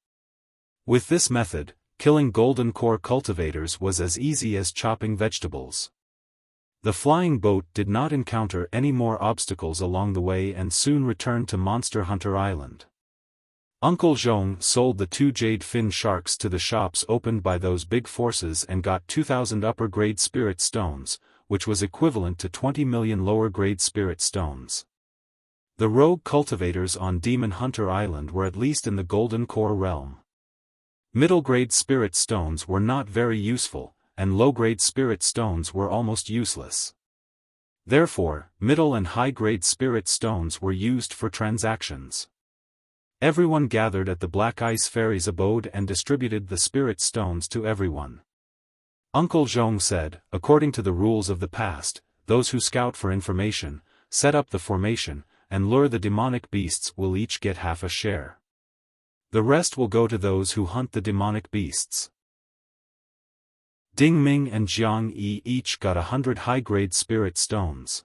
With this method, killing golden core cultivators was as easy as chopping vegetables. The flying boat did not encounter any more obstacles along the way and soon returned to Monster Hunter Island. Uncle Zhong sold the 2 jade fin sharks to the shops opened by those big forces and got 2,000 upper-grade spirit stones, which was equivalent to 20 million lower-grade spirit stones. The rogue cultivators on Demon Hunter Island were at least in the golden core realm. Middle-grade spirit stones were not very useful, and low-grade spirit stones were almost useless. Therefore, middle and high-grade spirit stones were used for transactions. Everyone gathered at the Black Ice Fairy's abode and distributed the spirit stones to everyone. Uncle Zhong said, "According to the rules of the past, those who scout for information, set up the formation, and lure the demonic beasts will each get half a share. The rest will go to those who hunt the demonic beasts." Ding Ming and Jiang Yi each got 100 high-grade spirit stones.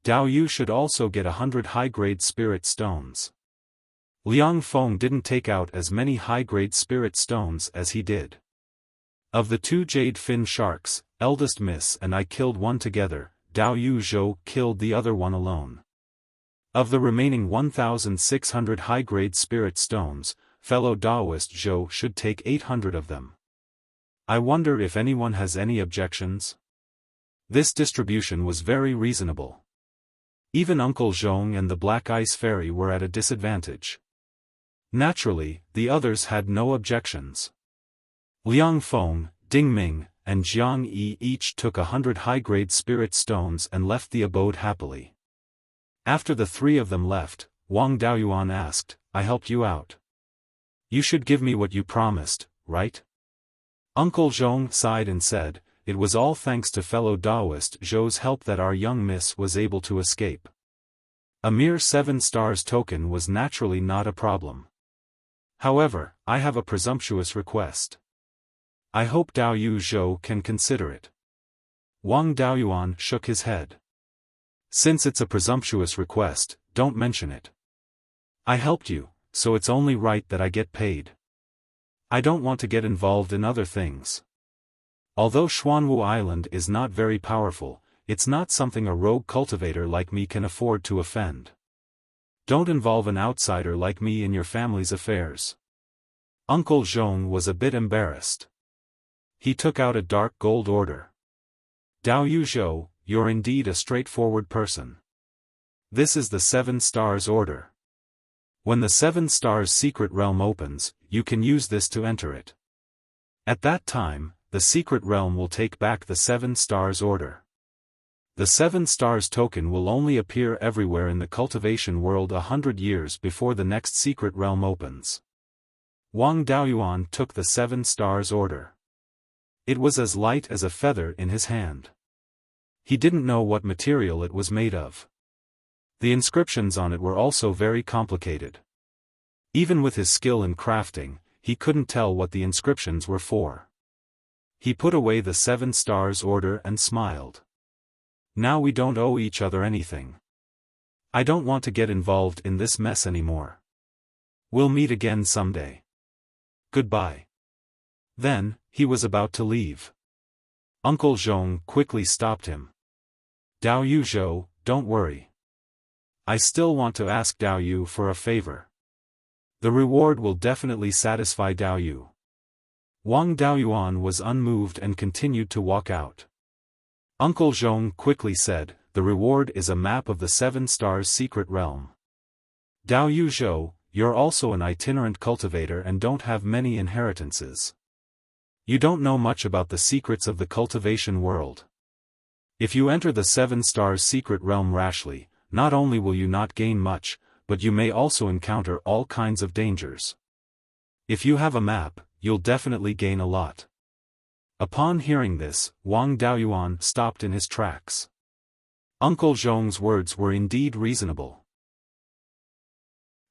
Dao Yu should also get 100 high-grade spirit stones. Liang Feng didn't take out as many high-grade spirit stones as he did. Of the 2 jade fin sharks, eldest Miss and I killed one together, Dao Yu Zhou killed the other one alone. Of the remaining 1,600 high-grade spirit stones, fellow Daoist Zhou should take 800 of them. I wonder if anyone has any objections? This distribution was very reasonable. Even Uncle Zhong and the Black Ice Fairy were at a disadvantage. Naturally, the others had no objections. Liang Feng, Ding Ming, and Jiang Yi each took 100 high-grade spirit stones and left the abode happily. After the three of them left, Wang Daoyuan asked, "I helped you out. You should give me what you promised, right?" Uncle Zhong sighed and said, "It was all thanks to fellow Daoist Zhou's help that our young miss was able to escape. A mere 7 stars token was naturally not a problem. However, I have a presumptuous request. I hope Daoyu Zhou can consider it." Wang Daoyuan shook his head. "Since it's a presumptuous request, don't mention it. I helped you, so it's only right that I get paid. I don't want to get involved in other things. Although Xuanwu Island is not very powerful, it's not something a rogue cultivator like me can afford to offend. Don't involve an outsider like me in your family's affairs." Uncle Zhong was a bit embarrassed. He took out a dark gold order. "Daoyu Zhou, you're indeed a straightforward person. This is the 7 stars order. When the 7 stars secret realm opens, you can use this to enter it. At that time, the secret realm will take back the 7 stars order. The 7 stars token will only appear everywhere in the cultivation world 100 years before the next secret realm opens." Wang Daoyuan took the 7 stars order. It was as light as a feather in his hand. He didn't know what material it was made of. The inscriptions on it were also very complicated. Even with his skill in crafting, he couldn't tell what the inscriptions were for. He put away the 7 stars order and smiled. "Now we don't owe each other anything. I don't want to get involved in this mess anymore. We'll meet again someday. Goodbye." Then, he was about to leave. Uncle Zhong quickly stopped him. "Daoyu Zhou, don't worry. I still want to ask Daoyu for a favor. The reward will definitely satisfy Daoyu." Wang Daoyuan was unmoved and continued to walk out. Uncle Zhong quickly said, "The reward is a map of the 7 stars secret realm. Daoyu Zhou, you're also an itinerant cultivator and don't have many inheritances. You don't know much about the secrets of the cultivation world. If you enter the 7 stars secret realm rashly, not only will you not gain much, but you may also encounter all kinds of dangers. If you have a map, you'll definitely gain a lot." Upon hearing this, Wang Daoyuan stopped in his tracks. Uncle Zhong's words were indeed reasonable.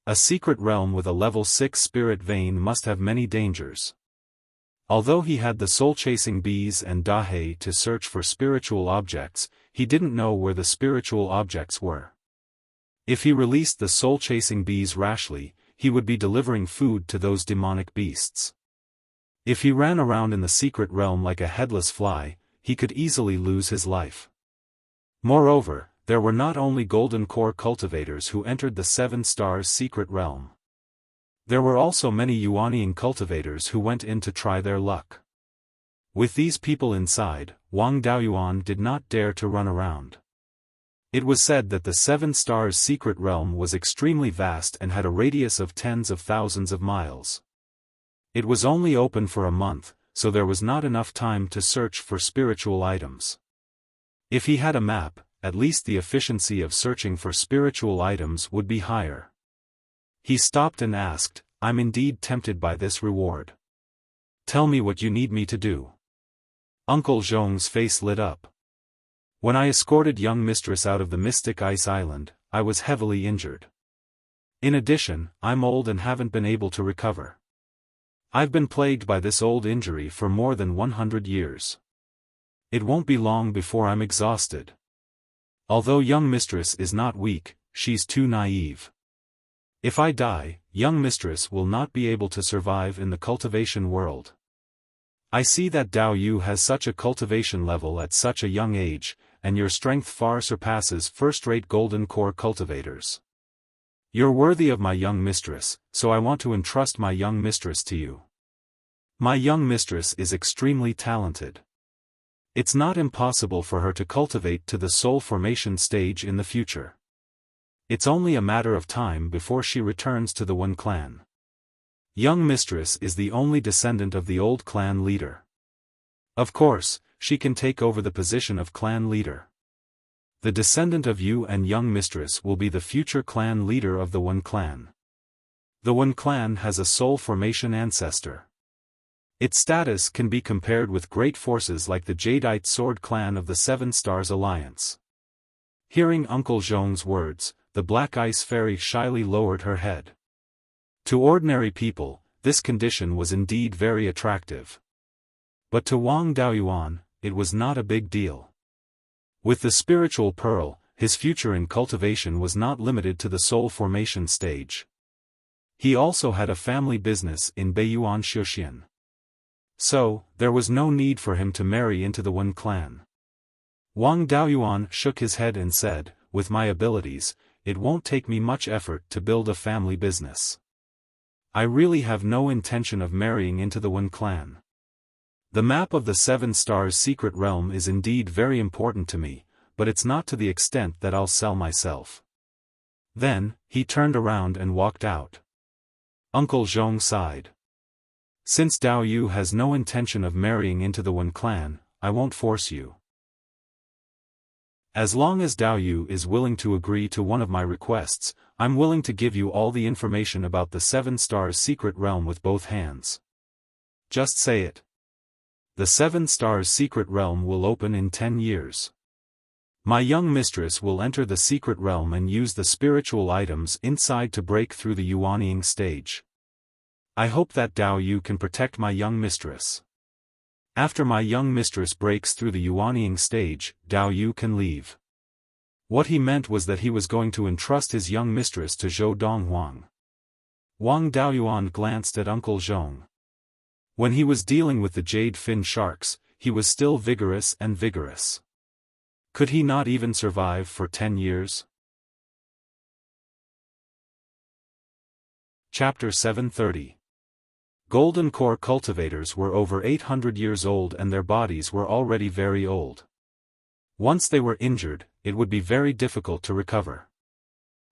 A secret realm with a level 6 spirit vein must have many dangers. Although he had the soul-chasing bees and dahe to search for spiritual objects, he didn't know where the spiritual objects were. If he released the soul-chasing bees rashly, he would be delivering food to those demonic beasts. If he ran around in the secret realm like a headless fly, he could easily lose his life. Moreover, there were not only golden core cultivators who entered the 7 stars secret realm. There were also many Yuanian cultivators who went in to try their luck. With these people inside, Wang Daoyuan did not dare to run around. It was said that the 7 stars secret realm was extremely vast and had a radius of tens of thousands of miles. It was only open for a month, so there was not enough time to search for spiritual items. If he had a map, at least the efficiency of searching for spiritual items would be higher. He stopped and asked, "I'm indeed tempted by this reward. Tell me what you need me to do." Uncle Zhong's face lit up. "When I escorted young mistress out of the Mystic Ice Island, I was heavily injured. In addition, I'm old and haven't been able to recover. I've been plagued by this old injury for more than 100 years. It won't be long before I'm exhausted. Although young mistress is not weak, she's too naive. If I die, young mistress will not be able to survive in the cultivation world. I see that Daoyu has such a cultivation level at such a young age, and your strength far surpasses first-rate golden core cultivators. You're worthy of my young mistress, so I want to entrust my young mistress to you. My young mistress is extremely talented. It's not impossible for her to cultivate to the soul formation stage in the future. It's only a matter of time before she returns to the Wen clan. Young mistress is the only descendant of the old clan leader. Of course, she can take over the position of clan leader. The descendant of you and young mistress will be the future clan leader of the Wen clan. The Wen clan has a soul formation ancestor. Its status can be compared with great forces like the Jadeite Sword clan of the Seven Stars Alliance. Hearing Uncle Zhong's words, the Black Ice Fairy shyly lowered her head. To ordinary people, this condition was indeed very attractive. But to Wang Daoyuan, it was not a big deal. With the spiritual pearl, his future in cultivation was not limited to the soul formation stage. He also had a family business in Beiyuan Xiaofan. So, there was no need for him to marry into the Wen clan. Wang Daoyuan shook his head and said, "With my abilities, it won't take me much effort to build a family business. I really have no intention of marrying into the Wen clan. The map of the Seven Stars secret realm is indeed very important to me, but it's not to the extent that I'll sell myself." Then, he turned around and walked out. Uncle Zhong sighed. "Since Dao Yu has no intention of marrying into the Wen clan, I won't force you. As long as Dao Yu is willing to agree to one of my requests, I'm willing to give you all the information about the Seven Stars secret realm with both hands. Just say it. The Seven Stars secret realm will open in 10 years. My young mistress will enter the secret realm and use the spiritual items inside to break through the Yuanying stage. I hope that Dao Yu can protect my young mistress. After my young mistress breaks through the Yuanying stage, Dao Yu can leave." What he meant was that he was going to entrust his young mistress to Zhou Donghuang. Wang Daoyuan glanced at Uncle Zhong. When he was dealing with the jade fin sharks, he was still vigorous and vigorous. Could he not even survive for 10 years? Chapter 730. Golden Core cultivators were over 800 years old and their bodies were already very old. Once they were injured, it would be very difficult to recover.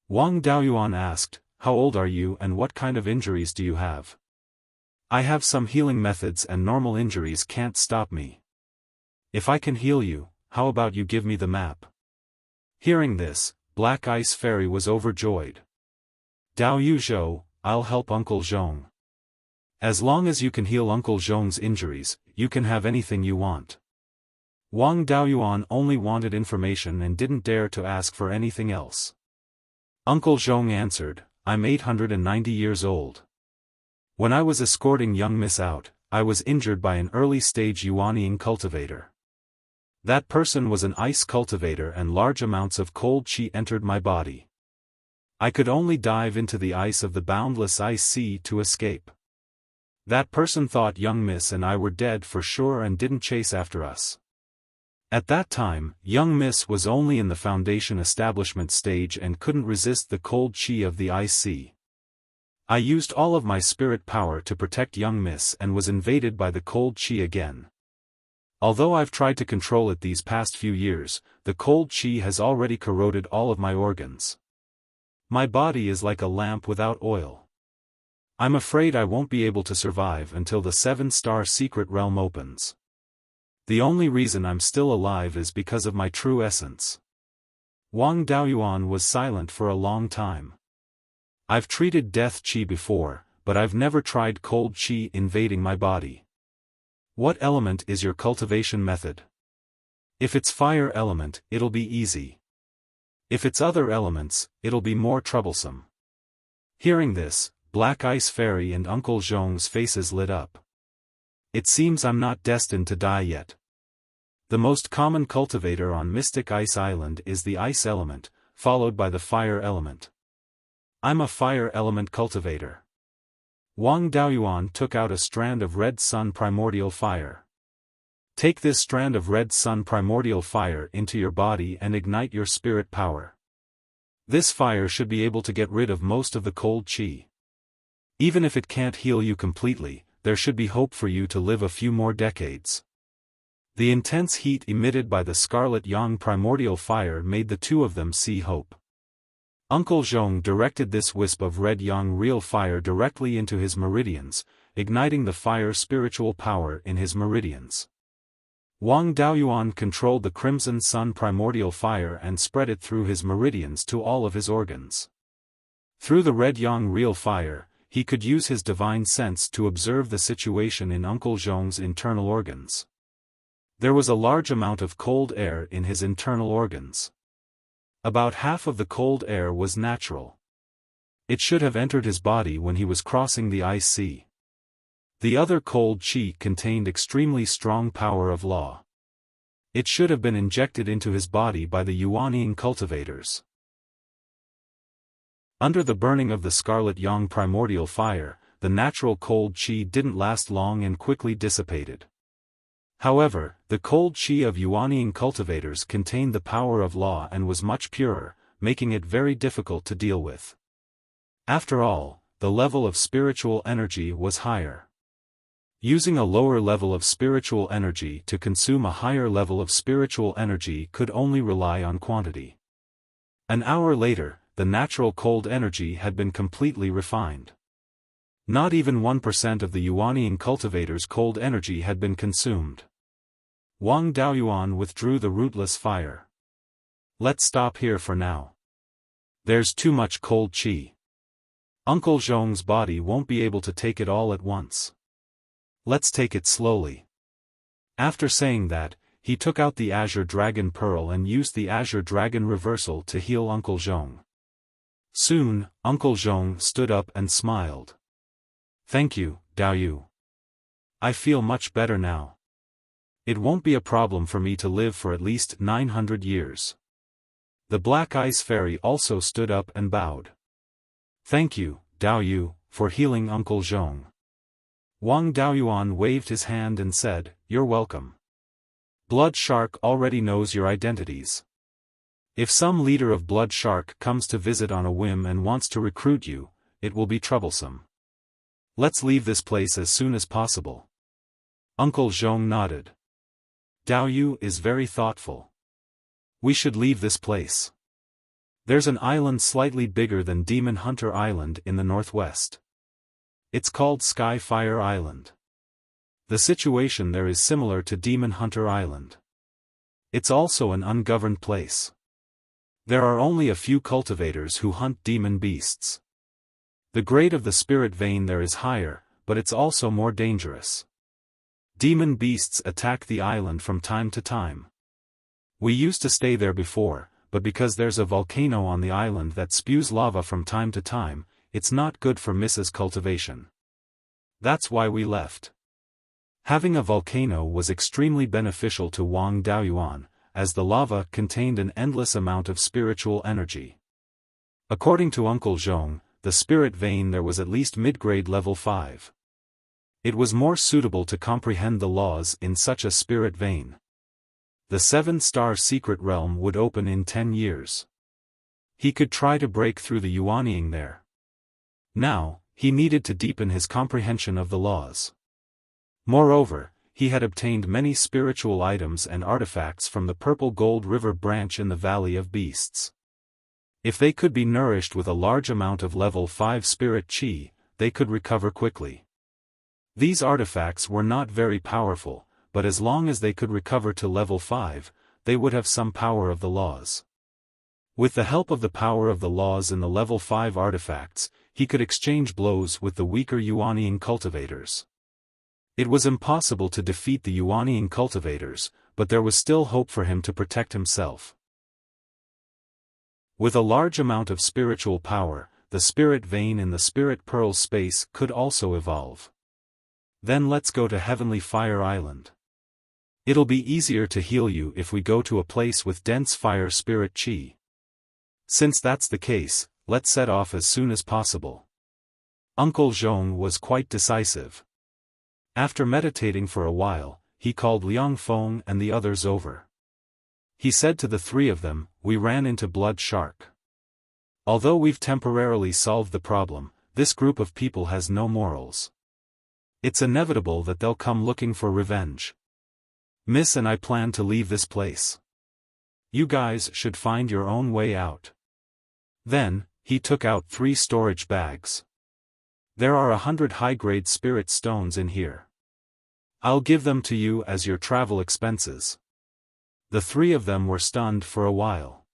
Wang Daoyuan asked, "How old are you and what kind of injuries do you have?" "I have some healing methods and normal injuries can't stop me. If I can heal you, how about you give me the map?" Hearing this, Black Ice Fairy was overjoyed. "Dao Yu Zhou, I'll help Uncle Zhong. As long as you can heal Uncle Zhong's injuries, you can have anything you want." Wang Daoyuan only wanted information and didn't dare to ask for anything else. Uncle Zhong answered, "I'm 890 years old. When I was escorting young Miss out, I was injured by an early-stage Yuanying cultivator. That person was an ice cultivator and large amounts of cold qi entered my body. I could only dive into the ice of the boundless ice sea to escape. That person thought young Miss and I were dead for sure and didn't chase after us. At that time, young Miss was only in the foundation establishment stage and couldn't resist the cold qi of the ice sea. I used all of my spirit power to protect young Miss and was invaded by the cold qi again. Although I've tried to control it these past few years, the cold qi has already corroded all of my organs. My body is like a lamp without oil. I'm afraid I won't be able to survive until the Seven-Star secret realm opens. The only reason I'm still alive is because of my true essence." Wang Daoyuan was silent for a long time. "I've treated death qi before, but I've never tried cold qi invading my body. What element is your cultivation method? If it's fire element, it'll be easy. If it's other elements, it'll be more troublesome." Hearing this, Black Ice Fairy and Uncle Zhong's faces lit up. "It seems I'm not destined to die yet. The most common cultivator on Mystic Ice Island is the ice element, followed by the fire element. I'm a fire element cultivator." Wang Daoyuan took out a strand of red sun primordial fire. "Take this strand of red sun primordial fire into your body and ignite your spirit power. This fire should be able to get rid of most of the cold qi. Even if it can't heal you completely, there should be hope for you to live a few more decades." The intense heat emitted by the scarlet yang primordial fire made the two of them see hope. Uncle Zhong directed this wisp of red yang real fire directly into his meridians, igniting the fire spiritual power in his meridians. Wang Daoyuan controlled the Crimson Sun primordial fire and spread it through his meridians to all of his organs. Through the red yang real fire, he could use his divine sense to observe the situation in Uncle Zhong's internal organs. There was a large amount of cold air in his internal organs. About half of the cold air was natural. It should have entered his body when he was crossing the ice sea. The other cold qi contained extremely strong power of law. It should have been injected into his body by the Yuanying cultivators. Under the burning of the scarlet yang primordial fire, the natural cold qi didn't last long and quickly dissipated. However, the cold qi of Yuanying cultivators contained the power of law and was much purer, making it very difficult to deal with. After all, the level of spiritual energy was higher. Using a lower level of spiritual energy to consume a higher level of spiritual energy could only rely on quantity. An hour later, the natural cold energy had been completely refined. Not even 1% of the Yuanying cultivators' cold energy had been consumed. Wang Daoyuan withdrew the rootless fire. Let's stop here for now. There's too much cold qi. Uncle Zhong's body won't be able to take it all at once. Let's take it slowly. After saying that, he took out the Azure Dragon Pearl and used the Azure Dragon Reversal to heal Uncle Zhong. Soon, Uncle Zhong stood up and smiled. Thank you, Daoyu. I feel much better now. It won't be a problem for me to live for at least 900 years. The Black Ice Fairy also stood up and bowed. Thank you, Daoyu, for healing Uncle Zhong. Wang Daoyuan waved his hand and said, You're welcome. Blood Shark already knows your identities. If some leader of Blood Shark comes to visit on a whim and wants to recruit you, it will be troublesome. Let's leave this place as soon as possible. Uncle Zhong nodded. Daoyu is very thoughtful. We should leave this place. There's an island slightly bigger than Demon Hunter Island in the northwest. It's called Skyfire Island. The situation there is similar to Demon Hunter Island. It's also an ungoverned place. There are only a few cultivators who hunt demon beasts. The grade of the spirit vein there is higher, but it's also more dangerous. Demon beasts attack the island from time to time. We used to stay there before, but because there's a volcano on the island that spews lava from time to time, it's not good for Mrs. Cultivation. That's why we left. Having a volcano was extremely beneficial to Wang Daoyuan, as the lava contained an endless amount of spiritual energy. According to Uncle Zhong, the spirit vein there was at least mid-grade level 5. It was more suitable to comprehend the laws in such a spirit vein. The 7-star secret realm would open in 10 years. He could try to break through the Yuanying there. Now, he needed to deepen his comprehension of the laws. Moreover, he had obtained many spiritual items and artifacts from the Purple Gold River branch in the Valley of Beasts. If they could be nourished with a large amount of level 5 spirit qi, they could recover quickly. These artifacts were not very powerful, but as long as they could recover to level 5, they would have some power of the laws. With the help of the power of the laws in the level 5 artifacts, he could exchange blows with the weaker Yuanying cultivators. It was impossible to defeat the Yuanying cultivators, but there was still hope for him to protect himself. With a large amount of spiritual power, the spirit vein in the spirit pearl space could also evolve. Then let's go to Heavenly Fire Island. It'll be easier to heal you if we go to a place with dense fire spirit qi. Since that's the case, let's set off as soon as possible. Uncle Zhong was quite decisive. After meditating for a while, he called Liang Feng and the others over. He said to the three of them, "We ran into Blood Shark. Although we've temporarily solved the problem, this group of people has no morals. It's inevitable that they'll come looking for revenge. Miss and I plan to leave this place. You guys should find your own way out." Then, he took out 3 storage bags. "There are 100 high-grade spirit stones in here. I'll give them to you as your travel expenses." The three of them were stunned for a while.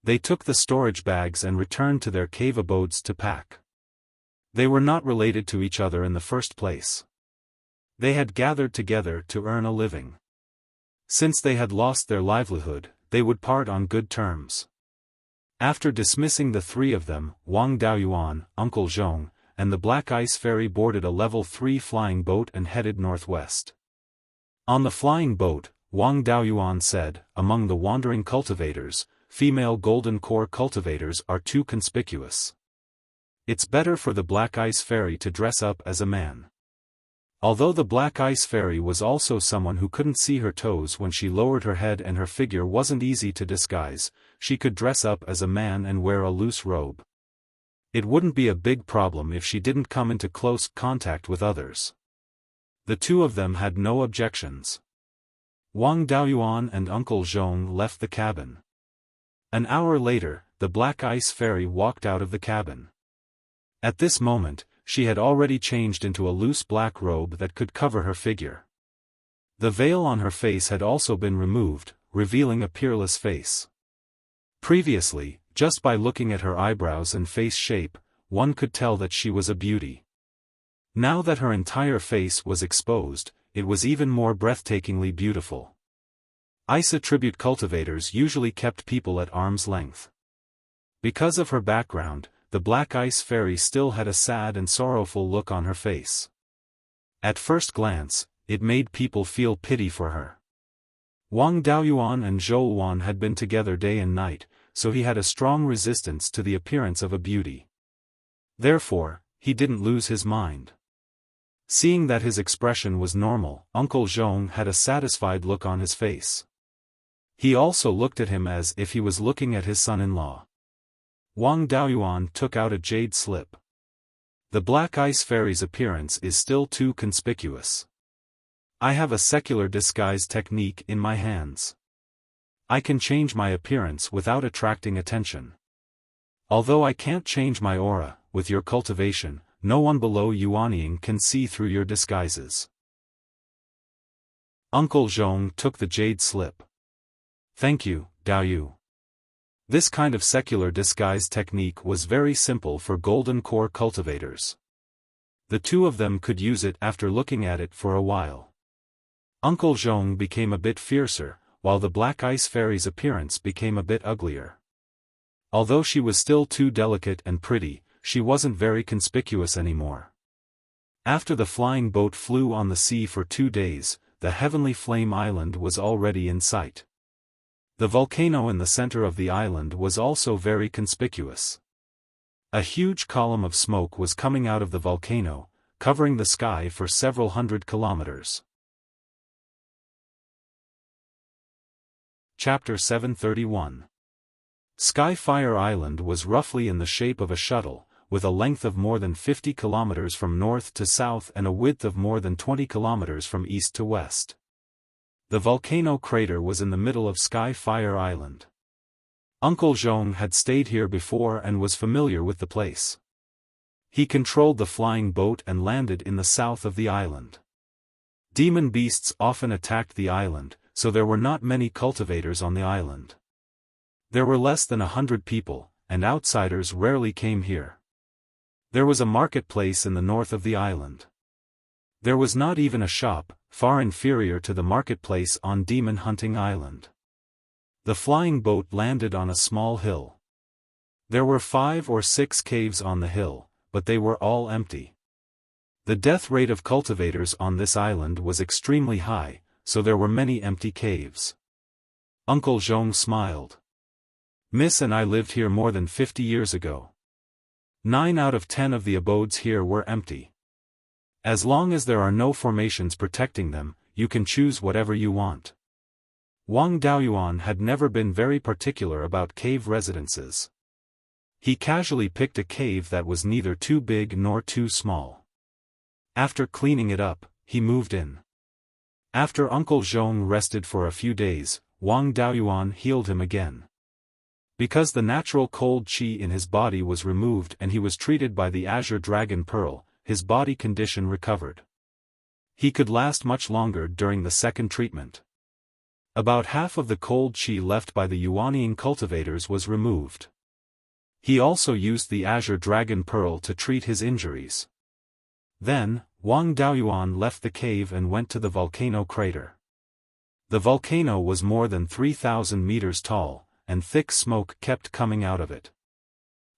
They took the storage bags and returned to their cave abodes to pack. They were not related to each other in the first place. They had gathered together to earn a living. Since they had lost their livelihood, they would part on good terms. After dismissing the three of them, Wang Daoyuan, Uncle Zhong, and the Black Ice Fairy boarded a level 3 flying boat and headed northwest. On the flying boat, Wang Daoyuan said, "Among the wandering cultivators, female golden core cultivators are too conspicuous. It's better for the Black Ice Fairy to dress up as a man." Although the Black Ice Fairy was also someone who couldn't see her toes when she lowered her head and her figure wasn't easy to disguise, she could dress up as a man and wear a loose robe. It wouldn't be a big problem if she didn't come into close contact with others. The two of them had no objections. Wang Daoyuan and Uncle Zhong left the cabin. An hour later, the Black Ice Fairy walked out of the cabin. At this moment, she had already changed into a loose black robe that could cover her figure. The veil on her face had also been removed, revealing a peerless face. Previously, just by looking at her eyebrows and face shape, one could tell that she was a beauty. Now that her entire face was exposed, it was even more breathtakingly beautiful. Ice attribute cultivators usually kept people at arm's length. Because of her background, the Black Ice Fairy still had a sad and sorrowful look on her face. At first glance, it made people feel pity for her. Wang Daoyuan and Zhou Wan had been together day and night, so he had a strong resistance to the appearance of a beauty. Therefore, he didn't lose his mind. Seeing that his expression was normal, Uncle Zhong had a satisfied look on his face. He also looked at him as if he was looking at his son-in-law. Wang Daoyuan took out a jade slip. The Black Ice Fairy's appearance is still too conspicuous. I have a secular disguise technique in my hands. I can change my appearance without attracting attention. Although I can't change my aura, with your cultivation, no one below Yuanying can see through your disguises. Uncle Zhong took the jade slip. Thank you, Daoyu. This kind of secular disguise technique was very simple for golden core cultivators. The two of them could use it after looking at it for a while. Uncle Zhong became a bit fiercer, while the Black Ice Fairy's appearance became a bit uglier. Although she was still too delicate and pretty, she wasn't very conspicuous anymore. After the flying boat flew on the sea for 2 days, the Heavenly Flame Island was already in sight. The volcano in the center of the island was also very conspicuous. A huge column of smoke was coming out of the volcano, covering the sky for several hundred kilometers. Chapter 731. Skyfire Island was roughly in the shape of a shuttle, with a length of more than 50 kilometers from north to south and a width of more than 20 kilometers from east to west. The volcano crater was in the middle of Skyfire Island. Uncle Zhong had stayed here before and was familiar with the place. He controlled the flying boat and landed in the south of the island. Demon beasts often attacked the island, so there were not many cultivators on the island. There were less than 100 people, and outsiders rarely came here. There was a marketplace in the north of the island. There was not even a shop, far inferior to the marketplace on Demon Hunting Island. The flying boat landed on a small hill. There were 5 or 6 caves on the hill, but they were all empty. The death rate of cultivators on this island was extremely high, so there were many empty caves. Uncle Zhong smiled. Miss and I lived here more than 50 years ago. 9 out of 10 of the abodes here were empty. As long as there are no formations protecting them, you can choose whatever you want. Wang Daoyuan had never been very particular about cave residences. He casually picked a cave that was neither too big nor too small. After cleaning it up, he moved in. After Uncle Zhong rested for a few days, Wang Daoyuan healed him again. Because the natural cold qi in his body was removed and he was treated by the Azure Dragon Pearl, his body condition recovered. he could last much longer during the second treatment. About half of the cold qi left by the Yuanying cultivators was removed. He also used the azure dragon pearl to treat his injuries. Then, Wang Daoyuan left the cave and went to the volcano crater. The volcano was more than 3,000 meters tall, and thick smoke kept coming out of it.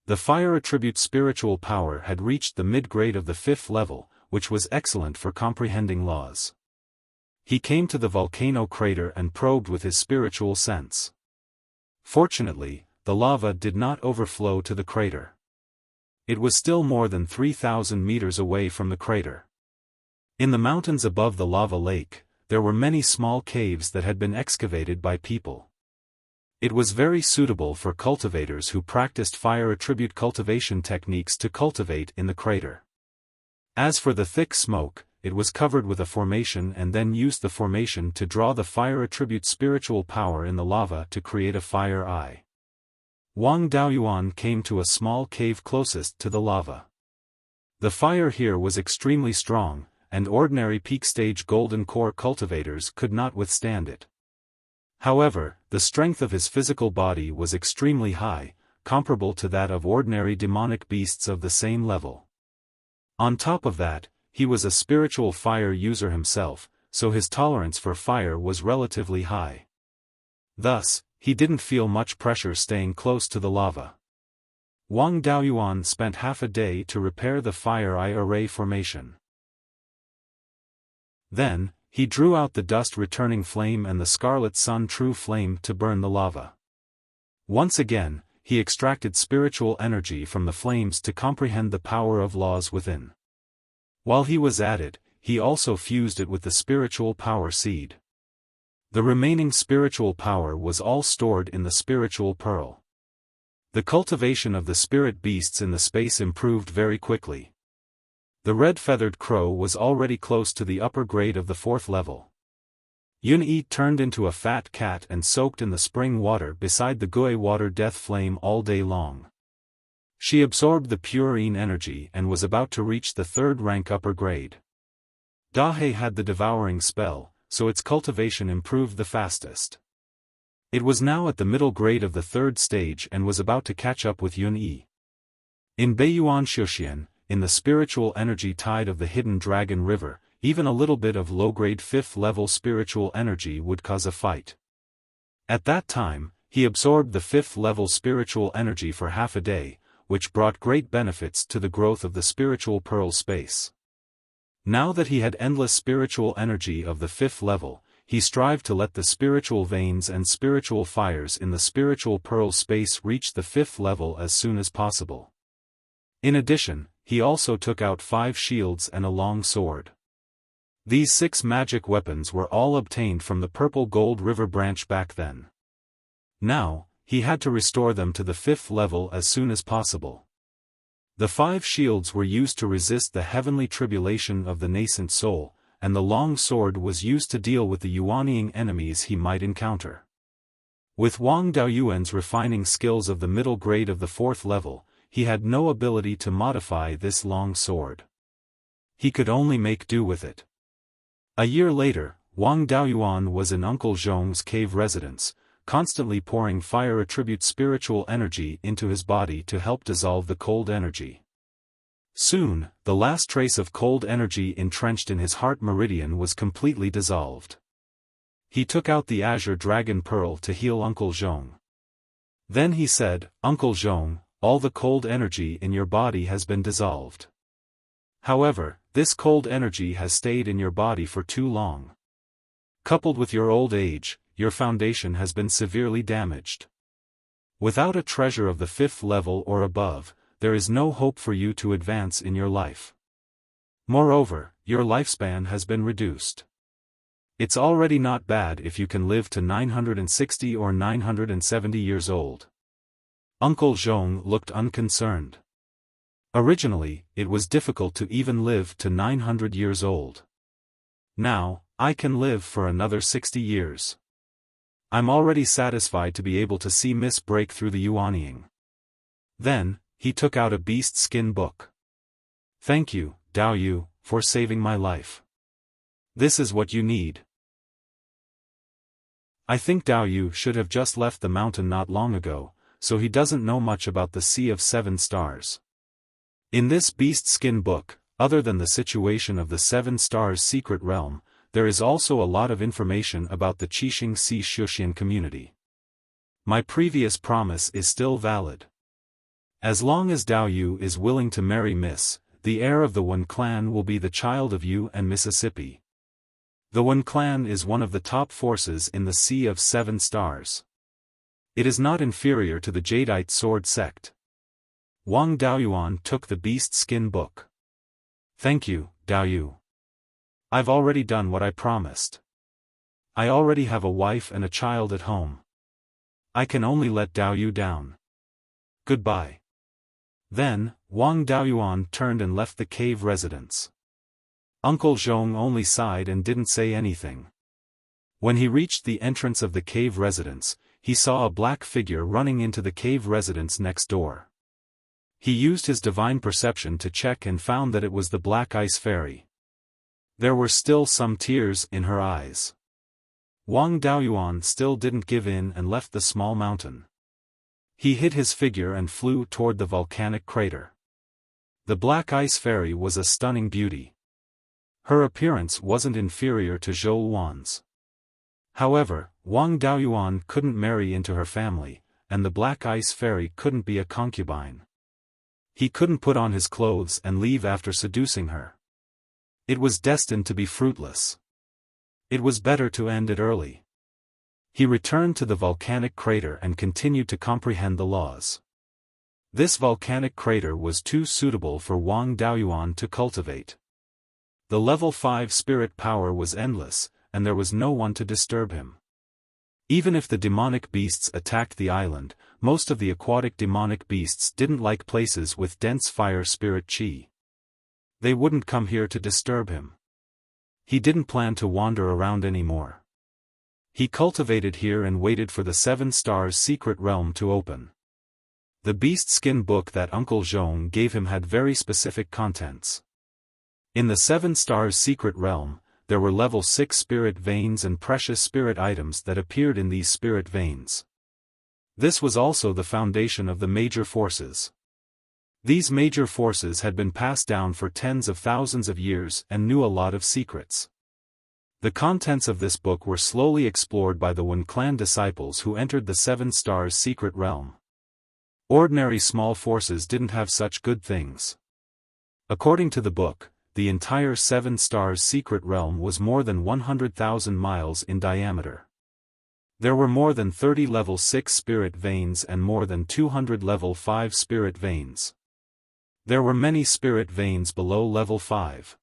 The fire attribute spiritual power had reached the mid-grade of the 5th level, which was excellent for comprehending laws. He came to the volcano crater and probed with his spiritual sense. Fortunately, the lava did not overflow to the crater. It was still more than 3,000 meters away from the crater. In the mountains above the lava lake, there were many small caves that had been excavated by people. It was very suitable for cultivators who practiced fire attribute cultivation techniques to cultivate in the crater. As for the thick smoke, it was covered with a formation and then used the formation to draw the fire attribute spiritual power in the lava to create a fire eye. Wang Daoyuan came to a small cave closest to the lava. The fire here was extremely strong, and ordinary peak-stage golden core cultivators could not withstand it. However, the strength of his physical body was extremely high, comparable to that of ordinary demonic beasts of the same level. On top of that, he was a spiritual fire user himself, so his tolerance for fire was relatively high. Thus, he didn't feel much pressure staying close to the lava. Wang Daoyuan spent half a day to repair the fire eye array formation. Then, he drew out the dust-returning flame and the scarlet sun true flame to burn the lava. Once again, he extracted spiritual energy from the flames to comprehend the power of laws within. While he was at it, he also fused it with the spiritual power seed. The remaining spiritual power was all stored in the spiritual pearl. The cultivation of the spirit beasts in the space improved very quickly. The red-feathered crow was already close to the upper grade of the 4th level. Yun-Yi turned into a fat cat and soaked in the spring water beside the Gui water death flame all day long. She absorbed the purine energy and was about to reach the 3rd rank upper grade. Dahe had the devouring spell, so its cultivation improved the fastest. It was now at the middle grade of the 3rd stage and was about to catch up with Yun-Yi. In Beiyuan Xiuxian, in the spiritual energy tide of the hidden dragon river, even a little bit of low-grade 5th level spiritual energy would cause a fight. At that time, he absorbed the 5th level spiritual energy for half a day, which brought great benefits to the growth of the spiritual pearl space. Now that he had endless spiritual energy of the 5th level, he strived to let the spiritual veins and spiritual fires in the spiritual pearl space reach the 5th level as soon as possible. In addition, he also took out 5 shields and a long sword. These 6 magic weapons were all obtained from the purple gold river branch back then. Now, he had to restore them to the 5th level as soon as possible. The 5 shields were used to resist the heavenly tribulation of the nascent soul, and the long sword was used to deal with the Yuanying enemies he might encounter. With Wang Daoyuan's refining skills of the middle grade of the 4th level, he had no ability to modify this long sword. He could only make do with it. A year later, Wang Daoyuan was in Uncle Zhong's cave residence, constantly pouring fire attribute spiritual energy into his body to help dissolve the cold energy. Soon, the last trace of cold energy entrenched in his heart meridian was completely dissolved. He took out the azure dragon pearl to heal Uncle Zhong. Then he said, "Uncle Zhong, all the cold energy in your body has been dissolved. However, this cold energy has stayed in your body for too long. Coupled with your old age, your foundation has been severely damaged. Without a treasure of the 5th level or above, there is no hope for you to advance in your life. Moreover, your lifespan has been reduced. It's already not bad if you can live to 960 or 970 years old." Uncle Zhong looked unconcerned. Originally, it was difficult to even live to 900 years old. Now, I can live for another 60 years. I'm already satisfied to be able to see Miss break through the Yuanying. Then, he took out a beast skin book. "Thank you, Dao Yu, for saving my life. This is what you need. I think Dao Yu should have just left the mountain not long ago, so he doesn't know much about the Sea of Seven Stars. In this beast skin book, other than the situation of the Seven Stars secret realm, there is also a lot of information about the Qixing Sea Shuxian community. My previous promise is still valid. As long as Dao Yu is willing to marry Miss, the heir of the Wen clan will be the child of Yu and Mississippi. The Wen clan is one of the top forces in the Sea of Seven Stars. It is not inferior to the Jadeite sword sect. Wang Daoyuan took the beast skin book. Thank you, Dao Yu. I've already done what I promised. I already have a wife and a child at home. I can only let Dao Yu down. Goodbye. Then, Wang Daoyuan turned and left the cave residence. Uncle Zhong only sighed and didn't say anything. When he reached the entrance of the cave residence, he saw a black figure running into the cave residence next door. He used his divine perception to check and found that it was the Black Ice Fairy. There were still some tears in her eyes. Wang Daoyuan still didn't give in and left the small mountain. He hid his figure and flew toward the volcanic crater. The Black Ice Fairy was a stunning beauty. Her appearance wasn't inferior to Zhou Wan's. However, Wang Daoyuan couldn't marry into her family, and the Black Ice Fairy couldn't be a concubine. He couldn't put on his clothes and leave after seducing her. It was destined to be fruitless. It was better to end it early. He returned to the volcanic crater and continued to comprehend the laws. This volcanic crater was too suitable for Wang Daoyuan to cultivate. The level 5 spirit power was endless, and there was no one to disturb him. Even if the demonic beasts attacked the island, most of the aquatic demonic beasts didn't like places with dense fire spirit chi. They wouldn't come here to disturb him. He didn't plan to wander around anymore. He cultivated here and waited for the Seven Stars secret realm to open. The beast skin book that Uncle Zhong gave him had very specific contents. In the Seven Stars secret realm, there were level 6 spirit veins and precious spirit items that appeared in these spirit veins. This was also the foundation of the major forces. These major forces had been passed down for tens of thousands of years and knew a lot of secrets. The contents of this book were slowly explored by the Wen clan disciples who entered the Seven Stars secret realm. Ordinary small forces didn't have such good things. According to the book, the entire Seven Stars secret realm was more than 100,000 miles in diameter. There were more than 30 level 6 spirit veins and more than 200 level 5 spirit veins. There were many spirit veins below level 5.